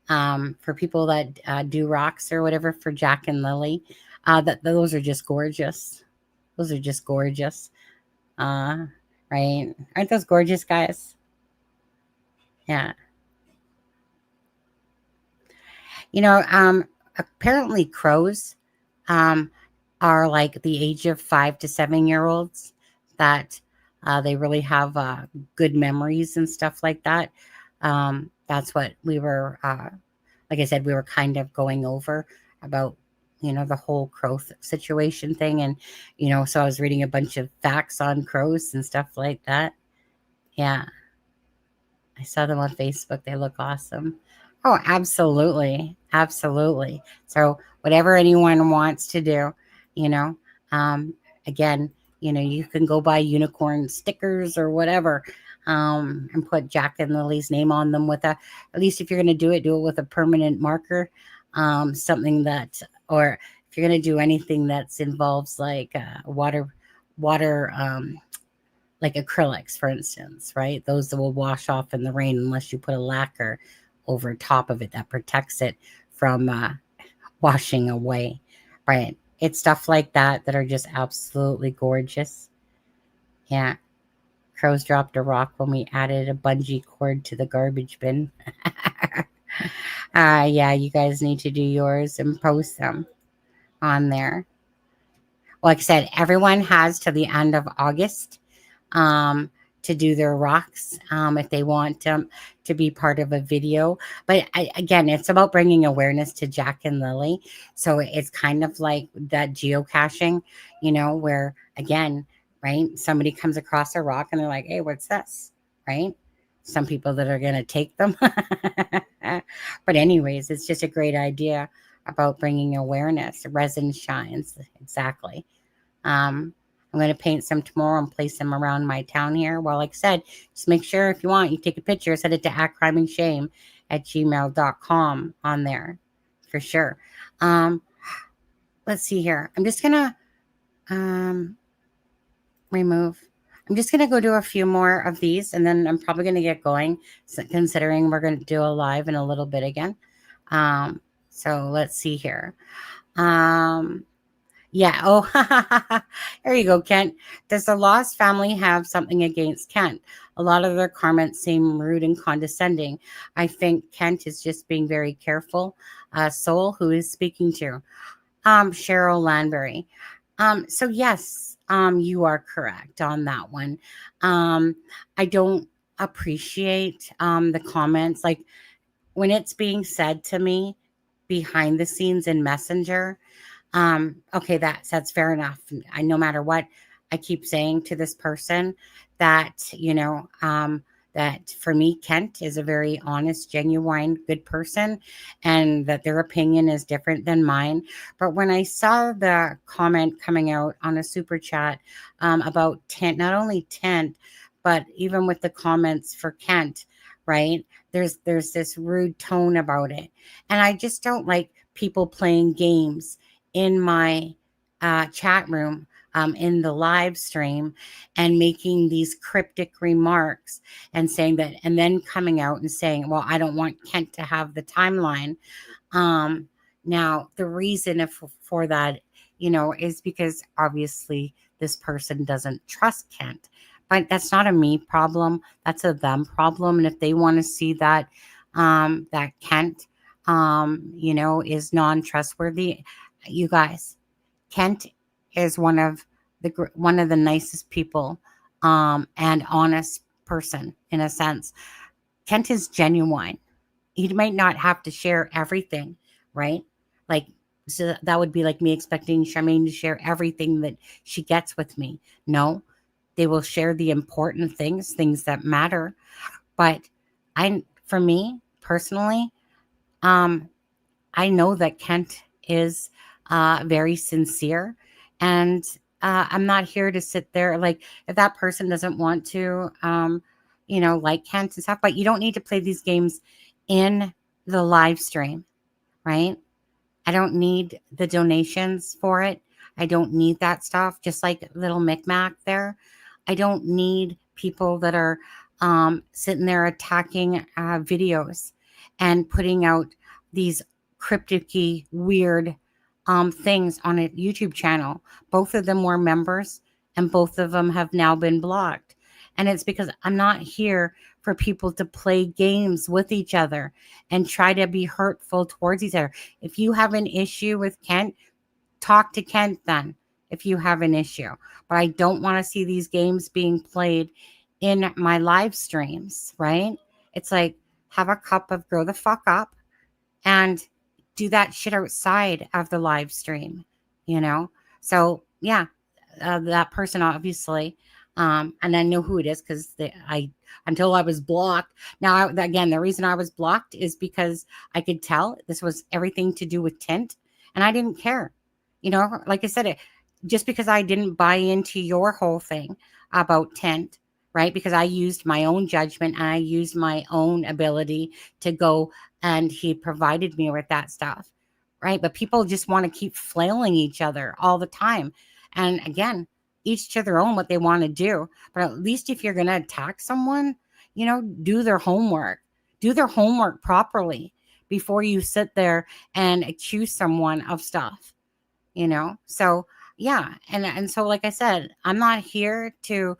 for people that do rocks or whatever for Jack and Lily, those are just gorgeous. Those are just gorgeous. Right? Aren't those gorgeous, guys? Yeah. Apparently crows are like the age of 5 to 7 year olds, that they really have good memories and stuff like that. That's what we were, like I said, we were kind of going over about, the whole crow situation thing. And, so I was reading a bunch of facts on crows and stuff like that. Yeah. I saw them on Facebook. They look awesome. Oh, absolutely. Absolutely. So whatever anyone wants to do, again, you can go buy unicorn stickers or whatever, and put Jack and Lily's name on them at least if you're going to do it with a permanent marker, something that, or if you're going to do anything that involves like water, like acrylics, for instance, right? Those that will wash off in the rain unless you put a lacquer over top of it that protects it from washing away, right? It's stuff like that are just absolutely gorgeous. Yeah. Crows dropped a rock when we added a bungee cord to the garbage bin. Yeah, you guys need to do yours and post them on there. Like I said, everyone has to the end of August to do their rocks if they want to be part of a video. But again, it's about bringing awareness to Jack and Lily. So it's kind of like that geocaching, where again, right, somebody comes across a rock and they're like, hey, what's this? Right? Some people that are going to take them. But anyways, it's just a great idea about bringing awareness. Resin shines. Exactly. And I'm going to paint some tomorrow and place them around my town here. Well, like I said, just make sure if you want, you take a picture, send it to actcrimeandshame@gmail.com on there for sure. Let's see here. I'm just going to remove. I'm just going to go do a few more of these, and then I'm probably going to get going, considering we're going to do a live in a little bit again. So let's see here. Yeah. Oh, there you go, Kent. Does the Lost family have something against Kent? A lot of their comments seem rude and condescending. I think Kent is just being very careful. Soul, who is speaking to? Cheryl Landberry. So yes, you are correct on that one. I don't appreciate the comments, like when it's being said to me behind the scenes in Messenger. Okay, that's fair enough. I, no matter what, I keep saying to this person that, that for me, Kent is a very honest, genuine, good person, and that their opinion is different than mine. But when I saw the comment coming out on a super chat about Tent, not only Tent, but even with the comments for Kent, right? There's this rude tone about it, and I just don't like people playing games in my chat room, in the live stream, and making these cryptic remarks and saying that, and then coming out and saying, well, I don't want Kent to have the timeline. Now, the reason for that, is because obviously this person doesn't trust Kent. But that's not a me problem. That's a them problem. And if they want to see that, that Kent, is non-trustworthy, you guys, Kent is one of the nicest people, and honest person in a sense. Kent is genuine. He might not have to share everything, right? Like, so that would be like me expecting Charmaine to share everything that she gets with me. No, they will share the important things that matter. But for me personally, I know that Kent is very sincere, and I'm not here to sit there, like, if that person doesn't want to, like Kent and stuff, but you don't need to play these games in the live stream, right? I don't need the donations for it. I don't need that stuff. Just like little Micmac there, I don't need people that are sitting there attacking videos and putting out these cryptic-y, weird things on a YouTube channel. Both of them were members, and both of them have now been blocked. And it's because I'm not here for people to play games with each other and try to be hurtful towards each other. If you have an issue with Kent, talk to Kent then, if you have an issue. But I don't want to see these games being played in my live streams, right? It's like, have a cup of grow the fuck up and do that shit outside of the live stream, So yeah, that person obviously, and I know who it is because until I was blocked. Now, again, the reason I was blocked is because I could tell this was everything to do with tint, and I didn't care. Like I said, just because I didn't buy into your whole thing about tint, right? Because I used my own judgment and I used my own ability to go, and he provided me with that stuff, right? But people just want to keep flailing each other all the time. And again, each to their own what they want to do. But at least if you're going to attack someone, do their homework. Do their homework properly before you sit there and accuse someone of stuff, So, yeah. And so, like I said, I'm not here to,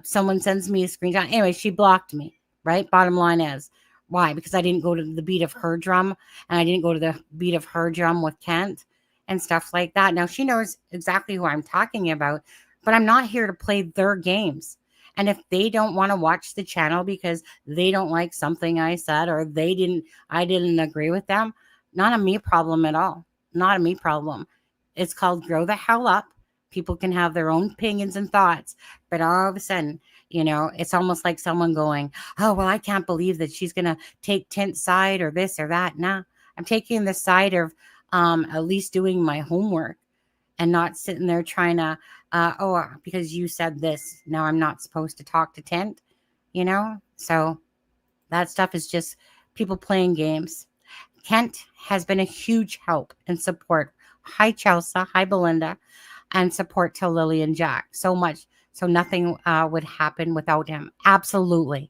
someone sends me a screenshot. Anyway, she blocked me, right? Bottom line is, why? Because I didn't go to the beat of her drum, and I didn't go to the beat of her drum with Kent and stuff like that. Now, she knows exactly who I'm talking about, but I'm not here to play their games. And if they don't want to watch the channel because they don't like something I said, or I didn't agree with them, not a me problem at all. Not a me problem. It's called grow the hell up. People can have their own opinions and thoughts, but all of a sudden, it's almost like someone going, oh, well, I can't believe that she's going to take Tint's side or this or that. Nah, I'm taking the side of at least doing my homework and not sitting there trying to, because you said this, now I'm not supposed to talk to Tent, you know? So that stuff is just people playing games. Kent has been a huge help and support. Hi, Chelsea. Hi, Belinda. And support to Lily and Jack. So much. So nothing would happen without him. Absolutely.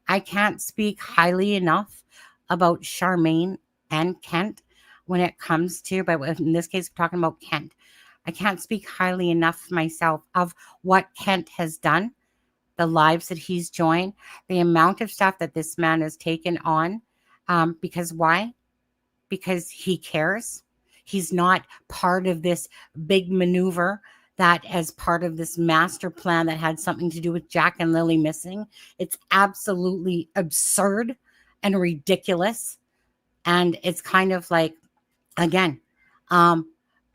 I can't speak highly enough about Charmaine and Kent when it comes to, but in this case, we're talking about Kent. I can't speak highly enough myself of what Kent has done, the lives that he's joined, the amount of stuff that this man has taken on. Because why? Because he cares. He's not part of this big maneuver that as part of this master plan that had something to do with Jack and Lily missing. It's absolutely absurd and ridiculous. And it's kind of like, again, I'm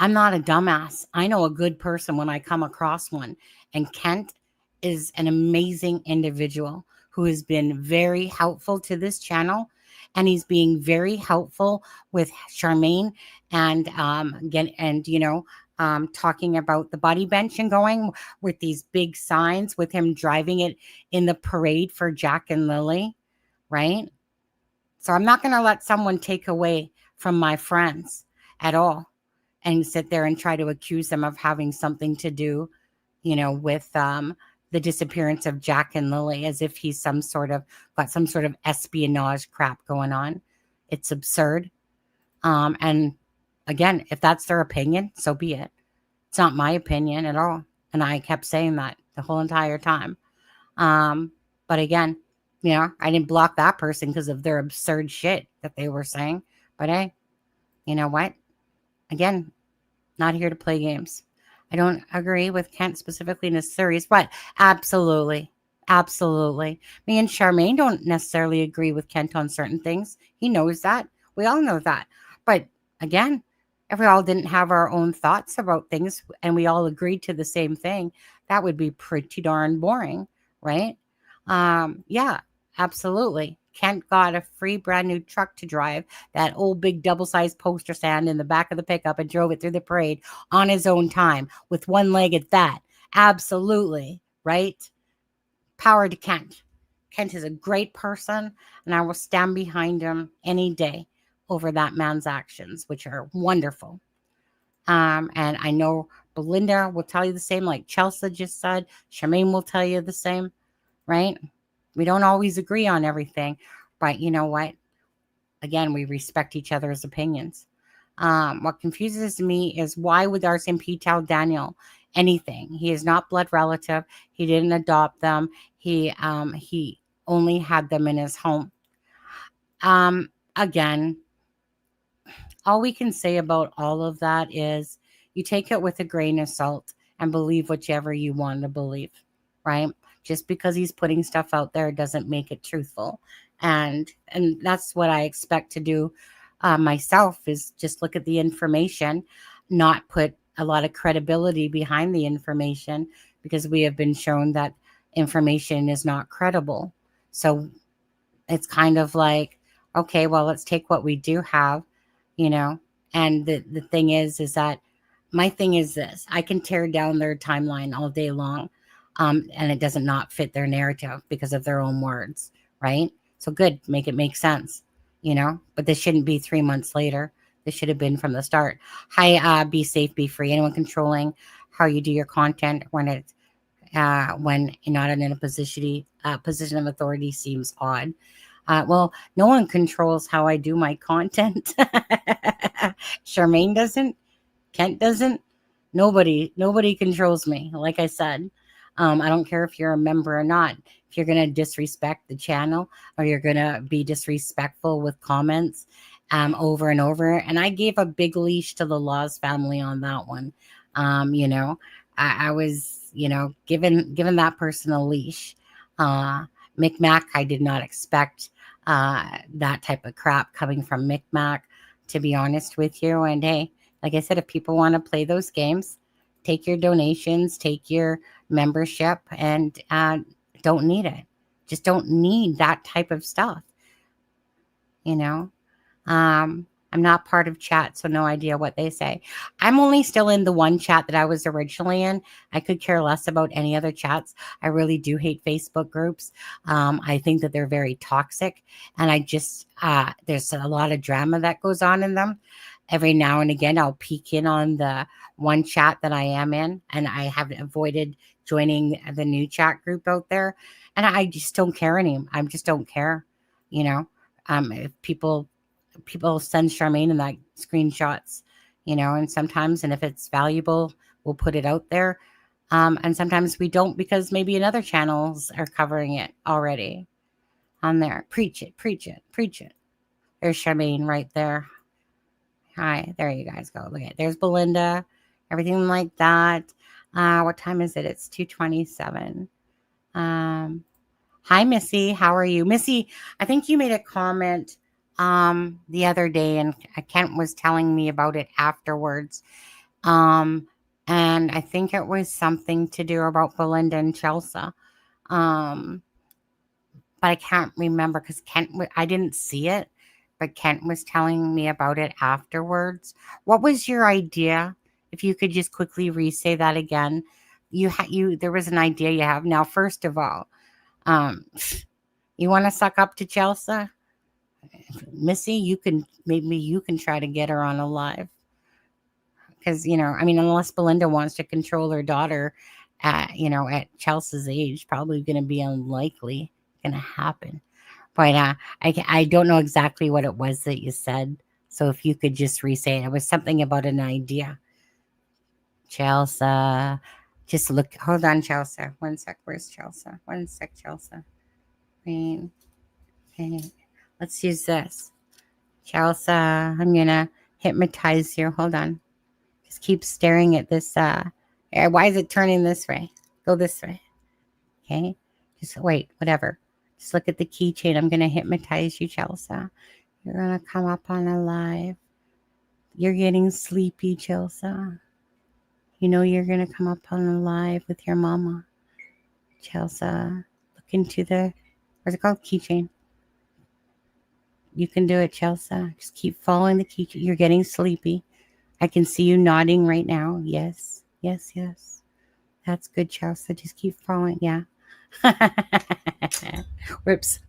not a dumbass. I know a good person when I come across one. And Kent is an amazing individual who has been very helpful to this channel. And he's being very helpful with Charmaine and talking about the buddy bench and going with these big signs with him driving it in the parade for Jack and Lily, right? So I'm not going to let someone take away from my friends at all and sit there and try to accuse them of having something to do, with the disappearance of Jack and Lily, as if he's got some sort of espionage crap going on. It's absurd. And again, if that's their opinion, so be it. It's not my opinion at all. And I kept saying that the whole entire time. But again, I didn't block that person because of their absurd shit that they were saying. But hey, you know what? Again, not here to play games. I don't agree with Kent specifically in this series, but absolutely. Absolutely. Me and Charmaine don't necessarily agree with Kent on certain things. He knows that. We all know that. But again, if we all didn't have our own thoughts about things and we all agreed to the same thing, that would be pretty darn boring, right? Yeah, absolutely. Kent got a free brand new truck to drive, that old big double-sized poster stand in the back of the pickup, and drove it through the parade on his own time with one leg at that. Absolutely, right? Power to Kent. Kent is a great person, and I will stand behind him any day over that man's actions, which are wonderful. And I know Belinda will tell you the same, like Chelsea just said. Charmaine will tell you the same, right? We don't always agree on everything, but you know what? Again, we respect each other's opinions. What confuses me is, why would RCMP tell Daniel anything? He is not blood relative. He didn't adopt them. He only had them in his home. Again, all we can say about all of that is you take it with a grain of salt and believe whichever you want to believe, right? Just because he's putting stuff out there doesn't make it truthful. And that's what I expect to do myself, is just look at the information, not put a lot of credibility behind the information, because we have been shown that information is not credible. So it's kind of like, okay, well, let's take what we do have, and the thing is that my thing is this: I can tear down their timeline all day long. And it doesn't not fit their narrative because of their own words, right? So good, make it make sense, but this shouldn't be 3 months later. This should have been from the start. Hi, be safe, be free. Anyone controlling how you do your content when you're not in a position of authority seems odd. Well, no one controls how I do my content. Charmaine doesn't. Kent doesn't. Nobody controls me. Like I said, I don't care if you're a member or not. If you're going to disrespect the channel, or you're going to be disrespectful with comments over and over. And I gave a big leash to the Laws family on that one. I was, given that person a leash. Micmac, I did not expect that type of crap coming from Micmac, to be honest with you. And hey, like I said, if people want to play those games, take your donations, take your membership, and don't need it. Just don't need that type of stuff, I'm not part of chat, so no idea what they say. I'm only still in the one chat that I was originally in. I could care less about any other chats. I really do hate Facebook groups. I think that they're very toxic, and I just there's a lot of drama that goes on in them. Every now and again, I'll peek in on the one chat that I am in, and I have avoided joining the new chat group out there, and I just don't care anymore. I just don't care, you know. If people send Charmaine and that screenshots, and sometimes, and if it's valuable, we'll put it out there. And sometimes we don't because maybe another channels are covering it already on there. Preach it, preach it, preach it. There's Charmaine right there. Hi, there you guys go. Look at it. There's Belinda, everything like that. What time is it? It's 2:27. Hi, Missy. How are you? Missy, I think you made a comment the other day, and Kent was telling me about it afterwards. And I think it was something to do about Belinda and Chelsea. But I can't remember because I didn't see it, but Kent was telling me about it afterwards. What was your idea? If you could just quickly re-say that again. There was an idea you have. Now, first of all, you want to suck up to Chelsea? Missy, maybe you can try to get her on a live. Because, unless Belinda wants to control her daughter at Chelsea's age, probably going to be unlikely going to happen. But I don't know exactly what it was that you said. So if you could just re-say it. It was something about an idea. Chelsea. Just look. Hold on, Chelsea. One sec. Where's Chelsea? One sec, Chelsea. Okay. Let's use this. Chelsea, I'm going to hypnotize you. Hold on. Just keep staring at this. Why is it turning this way? Go this way. Okay. Just wait, whatever. Just look at the keychain. I'm going to hypnotize you, Chelsea. You're going to come up on a live. You're getting sleepy, Chelsea. You're going to come up on a live with your mama. Chelsea, look into what's it called? Keychain. You can do it, Chelsea. Just keep following the keychain. You're getting sleepy. I can see you nodding right now. Yes, yes, yes. That's good, Chelsea. Just keep following. Yeah. Whoops.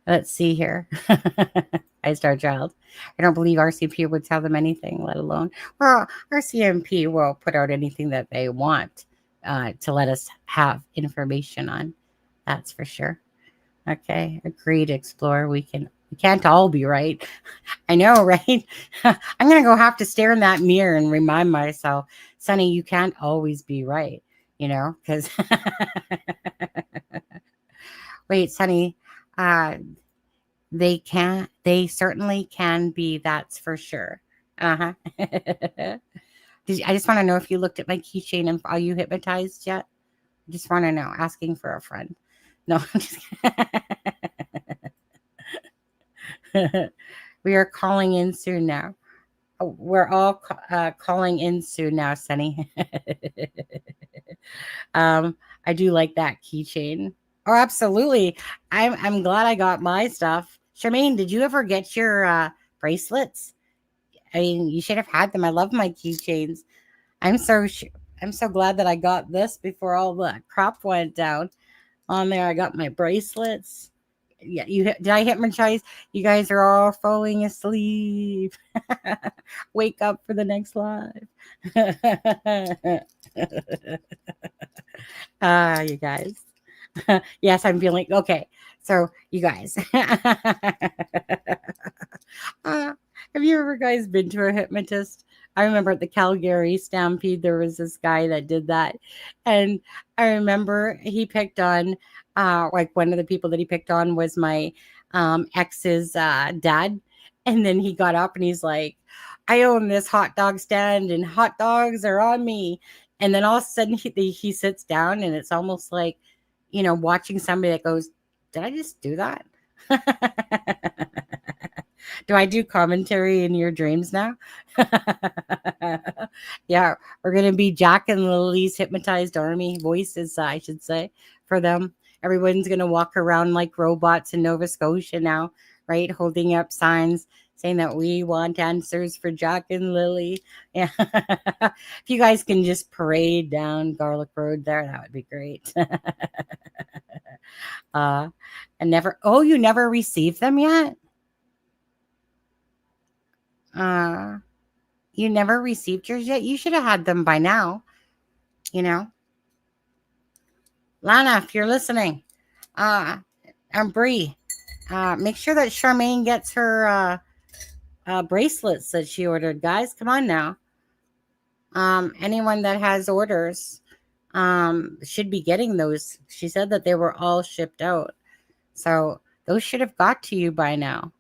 Let's see here. I Star Child. I don't believe RCMP would tell them anything, let alone. Well, RCMP will put out anything that they want to let us have information on. That's for sure. Okay, agreed, Explorer. We can't all be right. I know, right? I'm gonna go have to stare in that mirror and remind myself, Sonny, you can't always be right. Because wait, Sonny, they certainly can be. That's for sure. I just want to know if you looked at my keychain and are you hypnotized yet? I just want to know. Asking for a friend. No, I'm just we are calling in soon now. Oh, we're all calling in soon now, Sunny. I do like that keychain. Oh, absolutely. I'm glad I got my stuff. Charmaine, did you ever get your bracelets? I mean, you should have had them. I love my keychains. I'm so glad that I got this before all the crap went down. On there, I got my bracelets. Yeah, did I hypnotize? You guys are all falling asleep. Wake up for the next live. You guys. Yes, I'm feeling okay. So, you guys, have you ever guys been to a hypnotist? I remember at the Calgary Stampede, there was this guy that did that. And I remember he picked on, like one of the people that he picked on was my ex's dad. And then he got up and he's like, I own this hot dog stand and hot dogs are on me. And then all of a sudden he sits down and it's almost like, watching somebody that goes, did I just do that? Do I do commentary in your dreams now? Yeah, we're going to be Jack and Lily's hypnotized army voices, I should say, for them. Everyone's going to walk around like robots in Nova Scotia now, right? Holding up signs saying that we want answers for Jack and Lily. Yeah. If you guys can just parade down Gairloch Road there, that would be great. uh, and never, oh, you never received them yet? Uh, you never received yours yet? You should have had them by now, you know? Lana, if you're listening, and Bree, make sure that Charmaine gets her bracelets that she ordered. Guys, come on now. Anyone that has orders should be getting those. She said that they were all shipped out. So those should have got to you by now.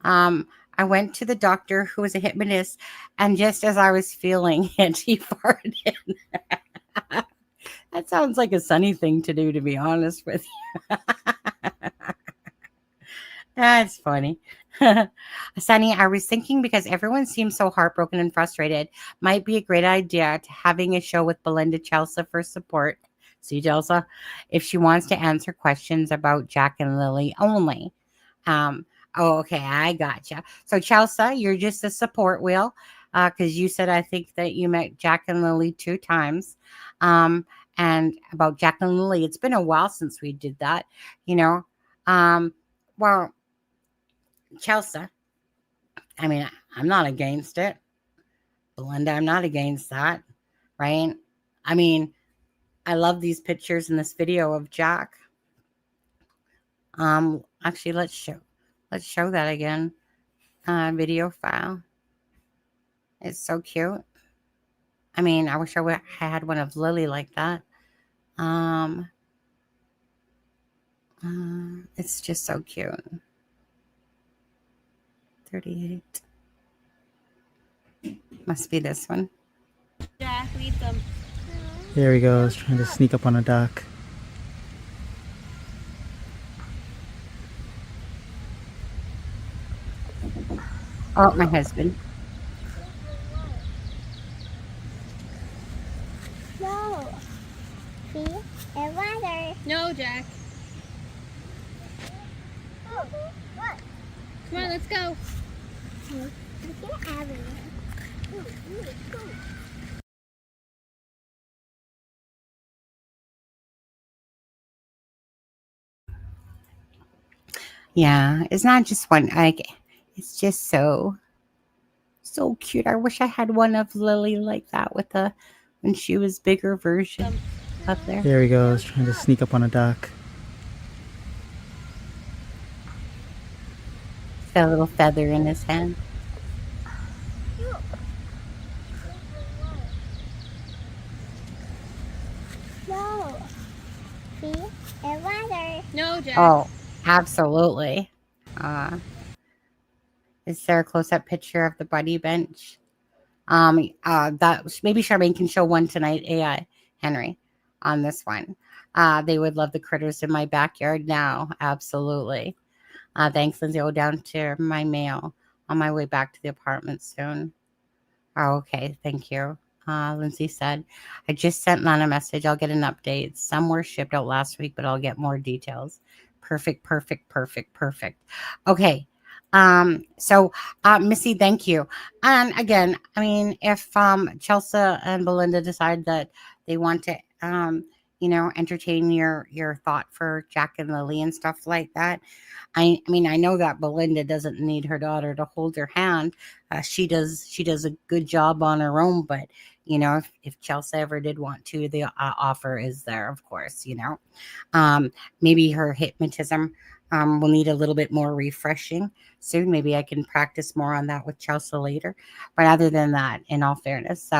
I went to the doctor who was a hypnotist, and just as I was feeling it, he farted. That sounds like a Sunny thing to do, to be honest with you. That's funny. Sunny, I was thinking because everyone seems so heartbroken and frustrated, might be a great idea to having a show with Belinda Chelsea for support. See, Chelsea, if she wants to answer questions about Jack and Lily only. Oh, okay, I gotcha. So, Chelsea, you're just a support wheel because you said I think that you met Jack and Lily 2 times. And about Jack and Lily, it's been a while since we did that, you know. Well, Chelsea, I mean, I'm not against it. Belinda, I'm not against that, right? I mean, I love these pictures in this video of Jack. Actually, let's show that again. Video file. It's so cute. I mean, I wish I had one of Lily like that. It's just so cute. 38. Must be this one. Jack, leave them. There he goes, trying to sneak up on a duck. Oh, my husband. No. See? And water. No, Jack. Oh, what? Come on, let's go. Yeah, it's not just one. Like, it's just so cute. I wish I had one of Lily like that with the when she was bigger version up there. There he goes, trying to sneak up on a duck. Got a little feather in his hand. No. See? And water. No, Jack. Oh, absolutely. Is there a close-up picture of the buddy bench? That maybe Charmaine can show one tonight. AI Henry on this one. They would love the critters in my backyard now. Absolutely. Thanks, Lindsay. I'll go down to my mail on my way back to the apartment soon. Oh, okay. Thank you. Lindsay said, I just sent Lana a message. I'll get an update. Some were shipped out last week, but I'll get more details. Perfect. Okay. So Missy, thank you. And again, I mean, if Chelsea and Belinda decide that they want to entertain your thought for Jack and Lily and stuff like that. I mean, I know that Belinda doesn't need her daughter to hold her hand. She does a good job on her own, but if Chelsea ever did want to, the offer is there, of course. Maybe her hypnotism will need a little bit more refreshing soon. Maybe I can practice more on that with Chelsea later. But other than that, in all fairness,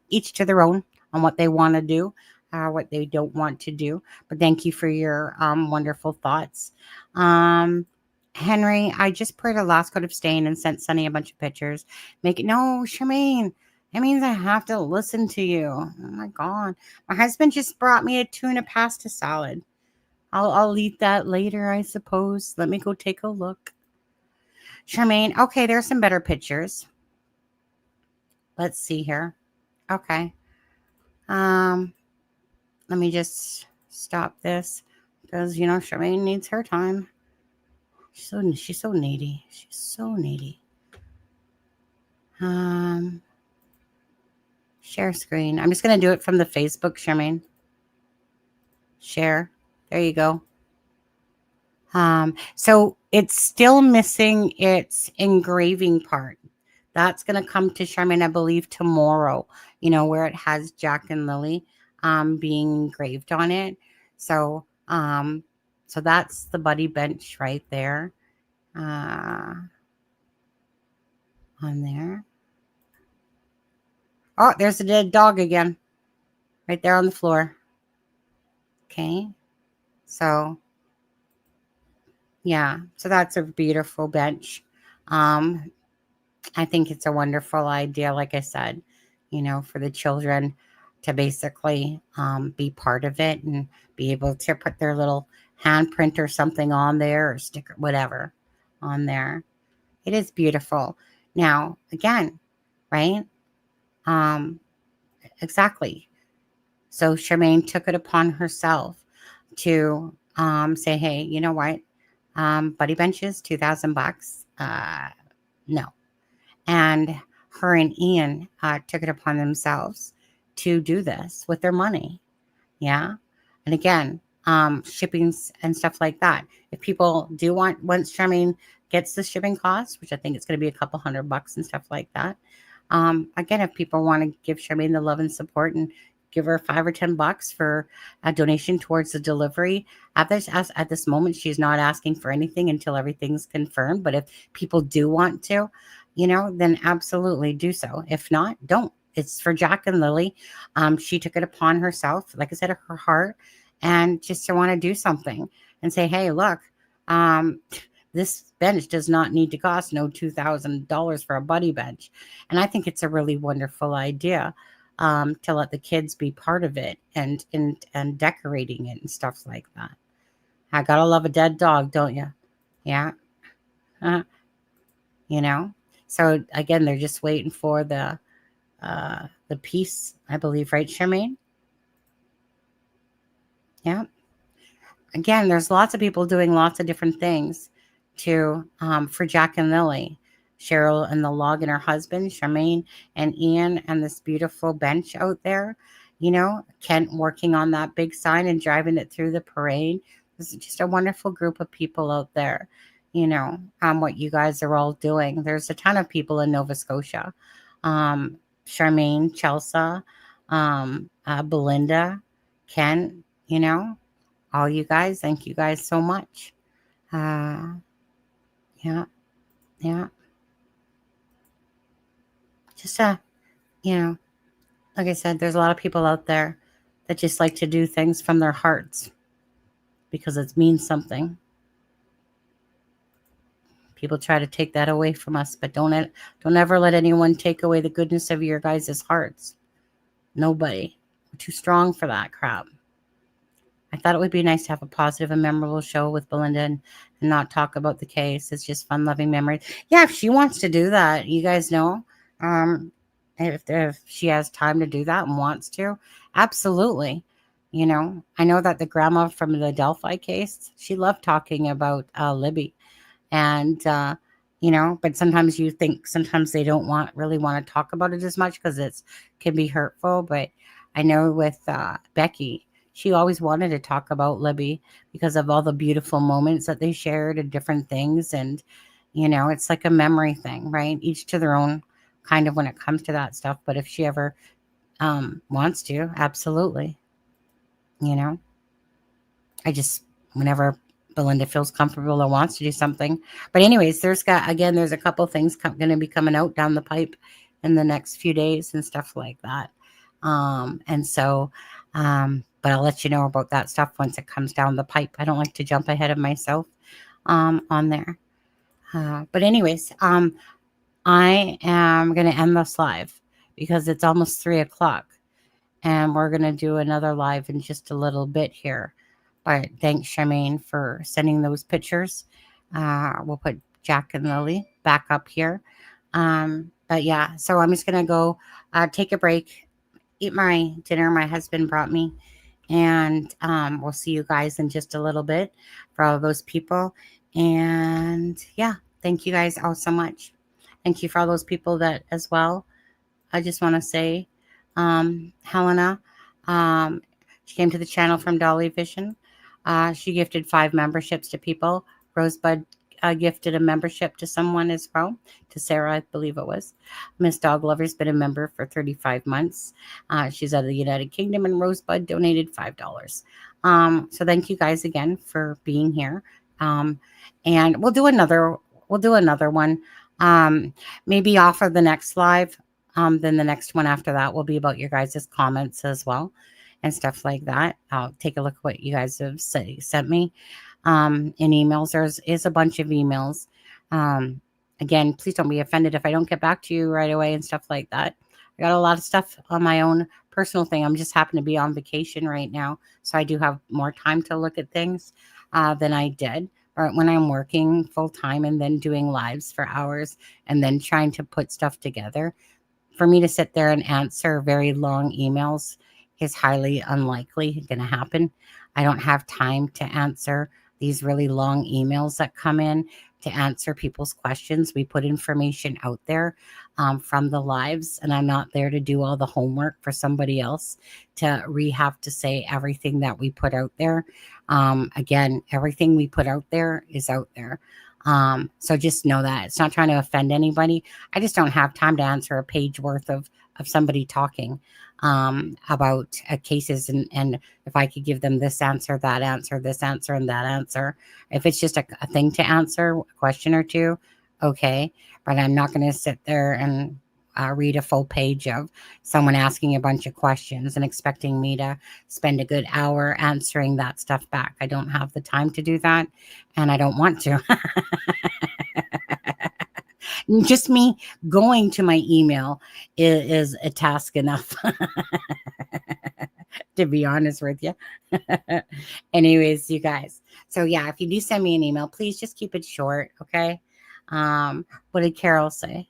each to their own on what they want to do, what they don't want to do. But thank you for your wonderful thoughts. Henry, I just poured a last coat of stain and sent Sunny a bunch of pictures. No, Charmaine. That means I have to listen to you. Oh my God. My husband just brought me a tuna pasta salad. I'll eat that later, I suppose. Let me go take a look. Charmaine, okay, there's some better pictures. Let's see here. Okay. Let me just stop this because, Charmaine needs her time. She's so needy. She's so needy. Share screen. I'm just going to do it from the Facebook, Charmaine. Share. There you go. So it's still missing its engraving part. That's going to come to Charmaine, I believe, tomorrow, where it has Jack and Lily being engraved on it. So that's the buddy bench right there. On there. Oh, there's a dead dog again. Right there on the floor. Okay. So, yeah. So that's a beautiful bench. I think it's a wonderful idea, like I said, for the children to basically be part of it and be able to put their little handprint or something on there or sticker, whatever, on there. It is beautiful. Now, again, right? Exactly. So Charmaine took it upon herself to say, hey, you know what? Buddy benches, $2,000. No. And her and Ian took it upon themselves to do this with their money. Yeah. And again, shippings and stuff like that. If people do once Charmaine gets the shipping costs, which I think it's going to be a couple $100 and stuff like that. Again, if people want to give Charmaine the love and support and give her $5 or $10 for a donation towards the delivery. At this moment, she's not asking for anything until everything's confirmed. But if people do want to, then absolutely do so. If not, don't. It's for Jack and Lily. She took it upon herself, like I said, her heart, and just to want to do something and say, hey, look, this bench does not need to cost no $2,000 for a buddy bench. And I think it's a really wonderful idea. To let the kids be part of it and decorating it and stuff like that. I gotta love a dead dog, don't you? Yeah. So again, they're just waiting for the piece, I believe, right, Charmaine? Yeah. Again, there's lots of people doing lots of different things for Jack and Lily. Cheryl and the log and her husband, Charmaine and Ian, and this beautiful bench out there. Kent working on that big sign and driving it through the parade. This is just a wonderful group of people out there. What you guys are all doing. There's a ton of people in Nova Scotia. Charmaine, Chelsea, Belinda, Kent, all you guys. Thank you guys so much. Yeah. Just, like I said, there's a lot of people out there that just like to do things from their hearts because it means something. People try to take that away from us, but don't ever let anyone take away the goodness of your guys' hearts. Nobody. We're too strong for that crap. I thought it would be nice to have a positive and memorable show with Belinda and not talk about the case. It's just fun, loving memories. Yeah, if she wants to do that, you guys know. If she has time to do that and wants to, absolutely. I know that the grandma from the Delphi case, she loved talking about Libby. And, but sometimes you think sometimes they don't really want to talk about it as much because it can be hurtful. But I know with Becky, she always wanted to talk about Libby because of all the beautiful moments that they shared and different things. And, it's like a memory thing, right? Each to their own kind of when it comes to that stuff. But if she ever wants to, absolutely. Whenever Belinda feels comfortable or wants to do something. But anyways, there's a couple things going to be coming out down the pipe in the next few days and stuff like that. But I'll let you know about that stuff once it comes down the pipe. I don't like to jump ahead of myself on there. But anyways, I am going to end this live because it's almost 3:00 and we're going to do another live in just a little bit here. But thanks, Charmaine, for sending those pictures. We'll put Jack and Lily back up here. But yeah, so I'm just going to go take a break, eat my dinner my husband brought me. And we'll see you guys in just a little bit for all those people. And yeah, thank you guys all so much. Thank you for all those people that as well. I just want to say, Helena, she came to the channel from Dolly Vision. She gifted 5 memberships to people. Rosebud gifted a membership to someone as well, to Sarah, I believe it was. Miss Dog Lover's been a member for 35 months. She's out of the United Kingdom, and Rosebud donated $5. So thank you guys again for being here. And we'll do another one. Maybe off of the next live. Then the next one after that will be about your guys' comments as well and stuff like that. I'll take a look at what you guys have sent me in emails. There is a bunch of emails. Again, please don't be offended if I don't get back to you right away and stuff like that. I got a lot of stuff on my own personal thing. I'm just happen to be on vacation right now, so I do have more time to look at things than I did. Or when I'm working full time and then doing lives for hours and then trying to put stuff together. For me to sit there and answer very long emails is highly unlikely going to happen. I don't have time to answer these really long emails that come in to answer people's questions. We put information out there from the lives, and I'm not there to do all the homework for somebody else to have to say everything that we put out there. Again, everything we put out there is out there. So just know that it's not trying to offend anybody. I just don't have time to answer a page worth of somebody talking about cases, and if I could give them this answer, that answer, this answer, and that answer. If it's just a thing to answer, a question or two, okay, but I'm not going to sit there and read a full page of someone asking a bunch of questions and expecting me to spend a good hour answering that stuff back. I don't have the time to do that, and I don't want to. Just me going to my email is a task enough, to be honest with you. Anyways, you guys. So yeah, if you do send me an email, please just keep it short, okay? What did Carol say?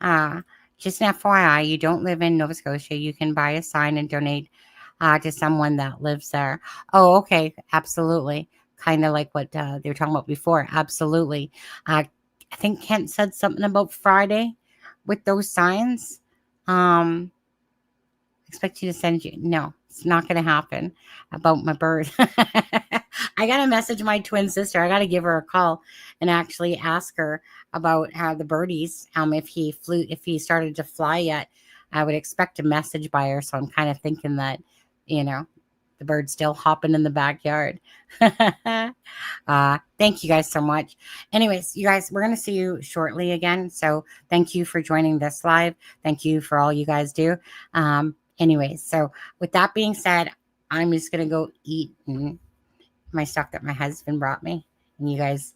Just an FYI, you don't live in Nova Scotia. You can buy a sign and donate to someone that lives there. Oh, okay. Absolutely. Kind of like what they were talking about before. Absolutely. I think Kent said something about Friday with those signs. Expect you to send you. No, it's not going to happen about my bird. I got to message my twin sister. I got to give her a call and actually ask her about how the birdies, if he started to fly yet. I would expect a message by her. So I'm kind of thinking that, the bird's still hopping in the backyard. Thank you guys so much. Anyways, you guys, we're going to see you shortly again. So thank you for joining this live. Thank you for all you guys do. Anyways, so with that being said, I'm just going to go eat my stuff that my husband brought me. And you guys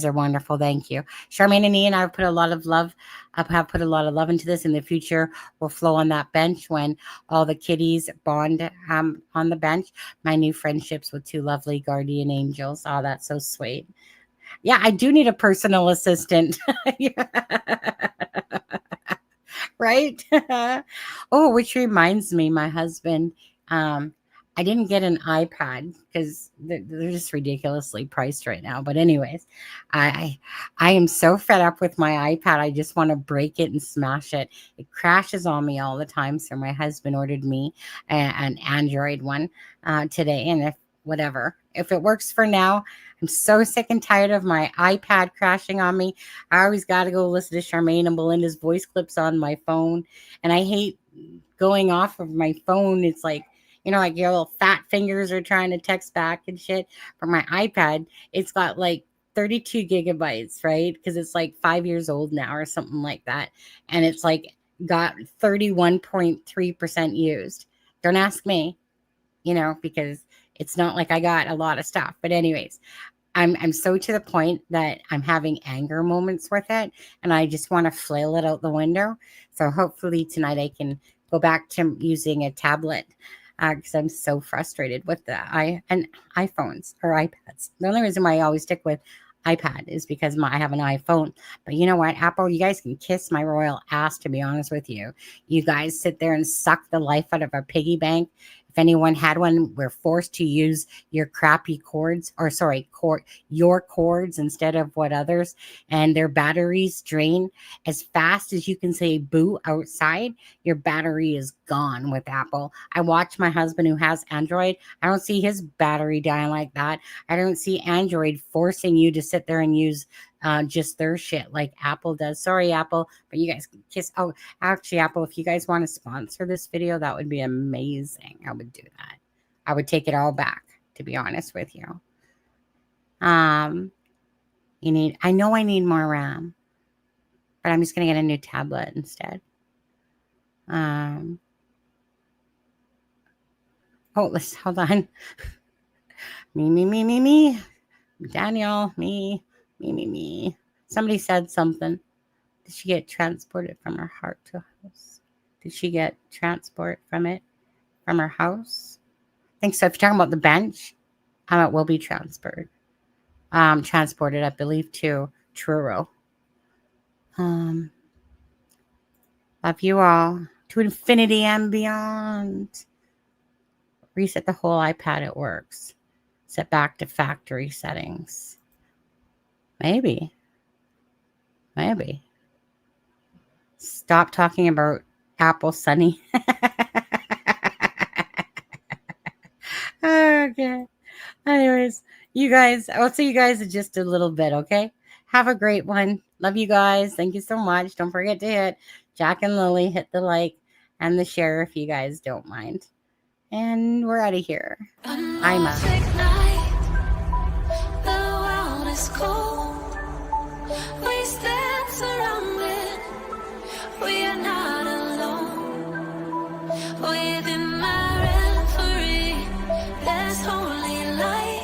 are wonderful. Thank you. Charmaine and Ian, I've put a lot of love. I have put a lot of love into this. In the future, we'll flow on that bench when all the kitties bond on the bench. My new friendships with 2 lovely guardian angels. Oh, that's so sweet. Yeah, I do need a personal assistant. Right? Oh, which reminds me, my husband, I didn't get an iPad because they're just ridiculously priced right now. But anyways, I am so fed up with my iPad. I just want to break it and smash it. It crashes on me all the time. So my husband ordered me an Android one today. And if it works for now, I'm so sick and tired of my iPad crashing on me. I always got to go listen to Charmaine and Belinda's voice clips on my phone. And I hate going off of my phone. It's like, like your little fat fingers are trying to text back and shit. For my iPad, it's got like 32 gigabytes, right? Because it's like 5 years old now or something like that. And it's like got 31.3% used. Don't ask me, because it's not like I got a lot of stuff. But anyways, I'm so to the point that I'm having anger moments with it. And I just want to flail it out the window. So hopefully tonight I can go back to using a tablet. Because I'm so frustrated with the iPhones or iPads. The only reason why I always stick with iPad is because I have an iPhone. But you know what, Apple, you guys can kiss my royal ass, to be honest with you. You guys sit there and suck the life out of our piggy bank. If anyone had one, we're forced to use your crappy cords, or sorry, your cords instead of what others, and their batteries drain as fast as you can say boo outside. Your battery is gone with Apple. I watch my husband who has Android. I don't see his battery dying like that. I don't see Android forcing you to sit there and use just their shit like Apple does. Sorry, Apple, but you guys can kiss. Oh, actually, Apple, if you guys want to sponsor this video, that would be amazing. I would do that. I would take it all back, to be honest with you. I know I need more RAM, but I'm just gonna get a new tablet instead. Let's hold on. Me. Daniel, me. Somebody said something. Did she get transported from her heart to house? Did she get transport from her house? I think so. If you're talking about the bench, it will be transported, I believe, to Truro. Love you all to infinity and beyond. Reset the whole iPad. It works. Set back to factory settings. Maybe. Stop talking about Apple Sunny. Okay. Anyways, you guys, I'll see you guys in just a little bit, okay? Have a great one. Love you guys. Thank you so much. Don't forget to hit Jack and Lily, hit the like and the share if you guys don't mind. And we're out of here. I'm out. The world is cold. We stand surrounded. We are not alone. Within my reverie, there's only light.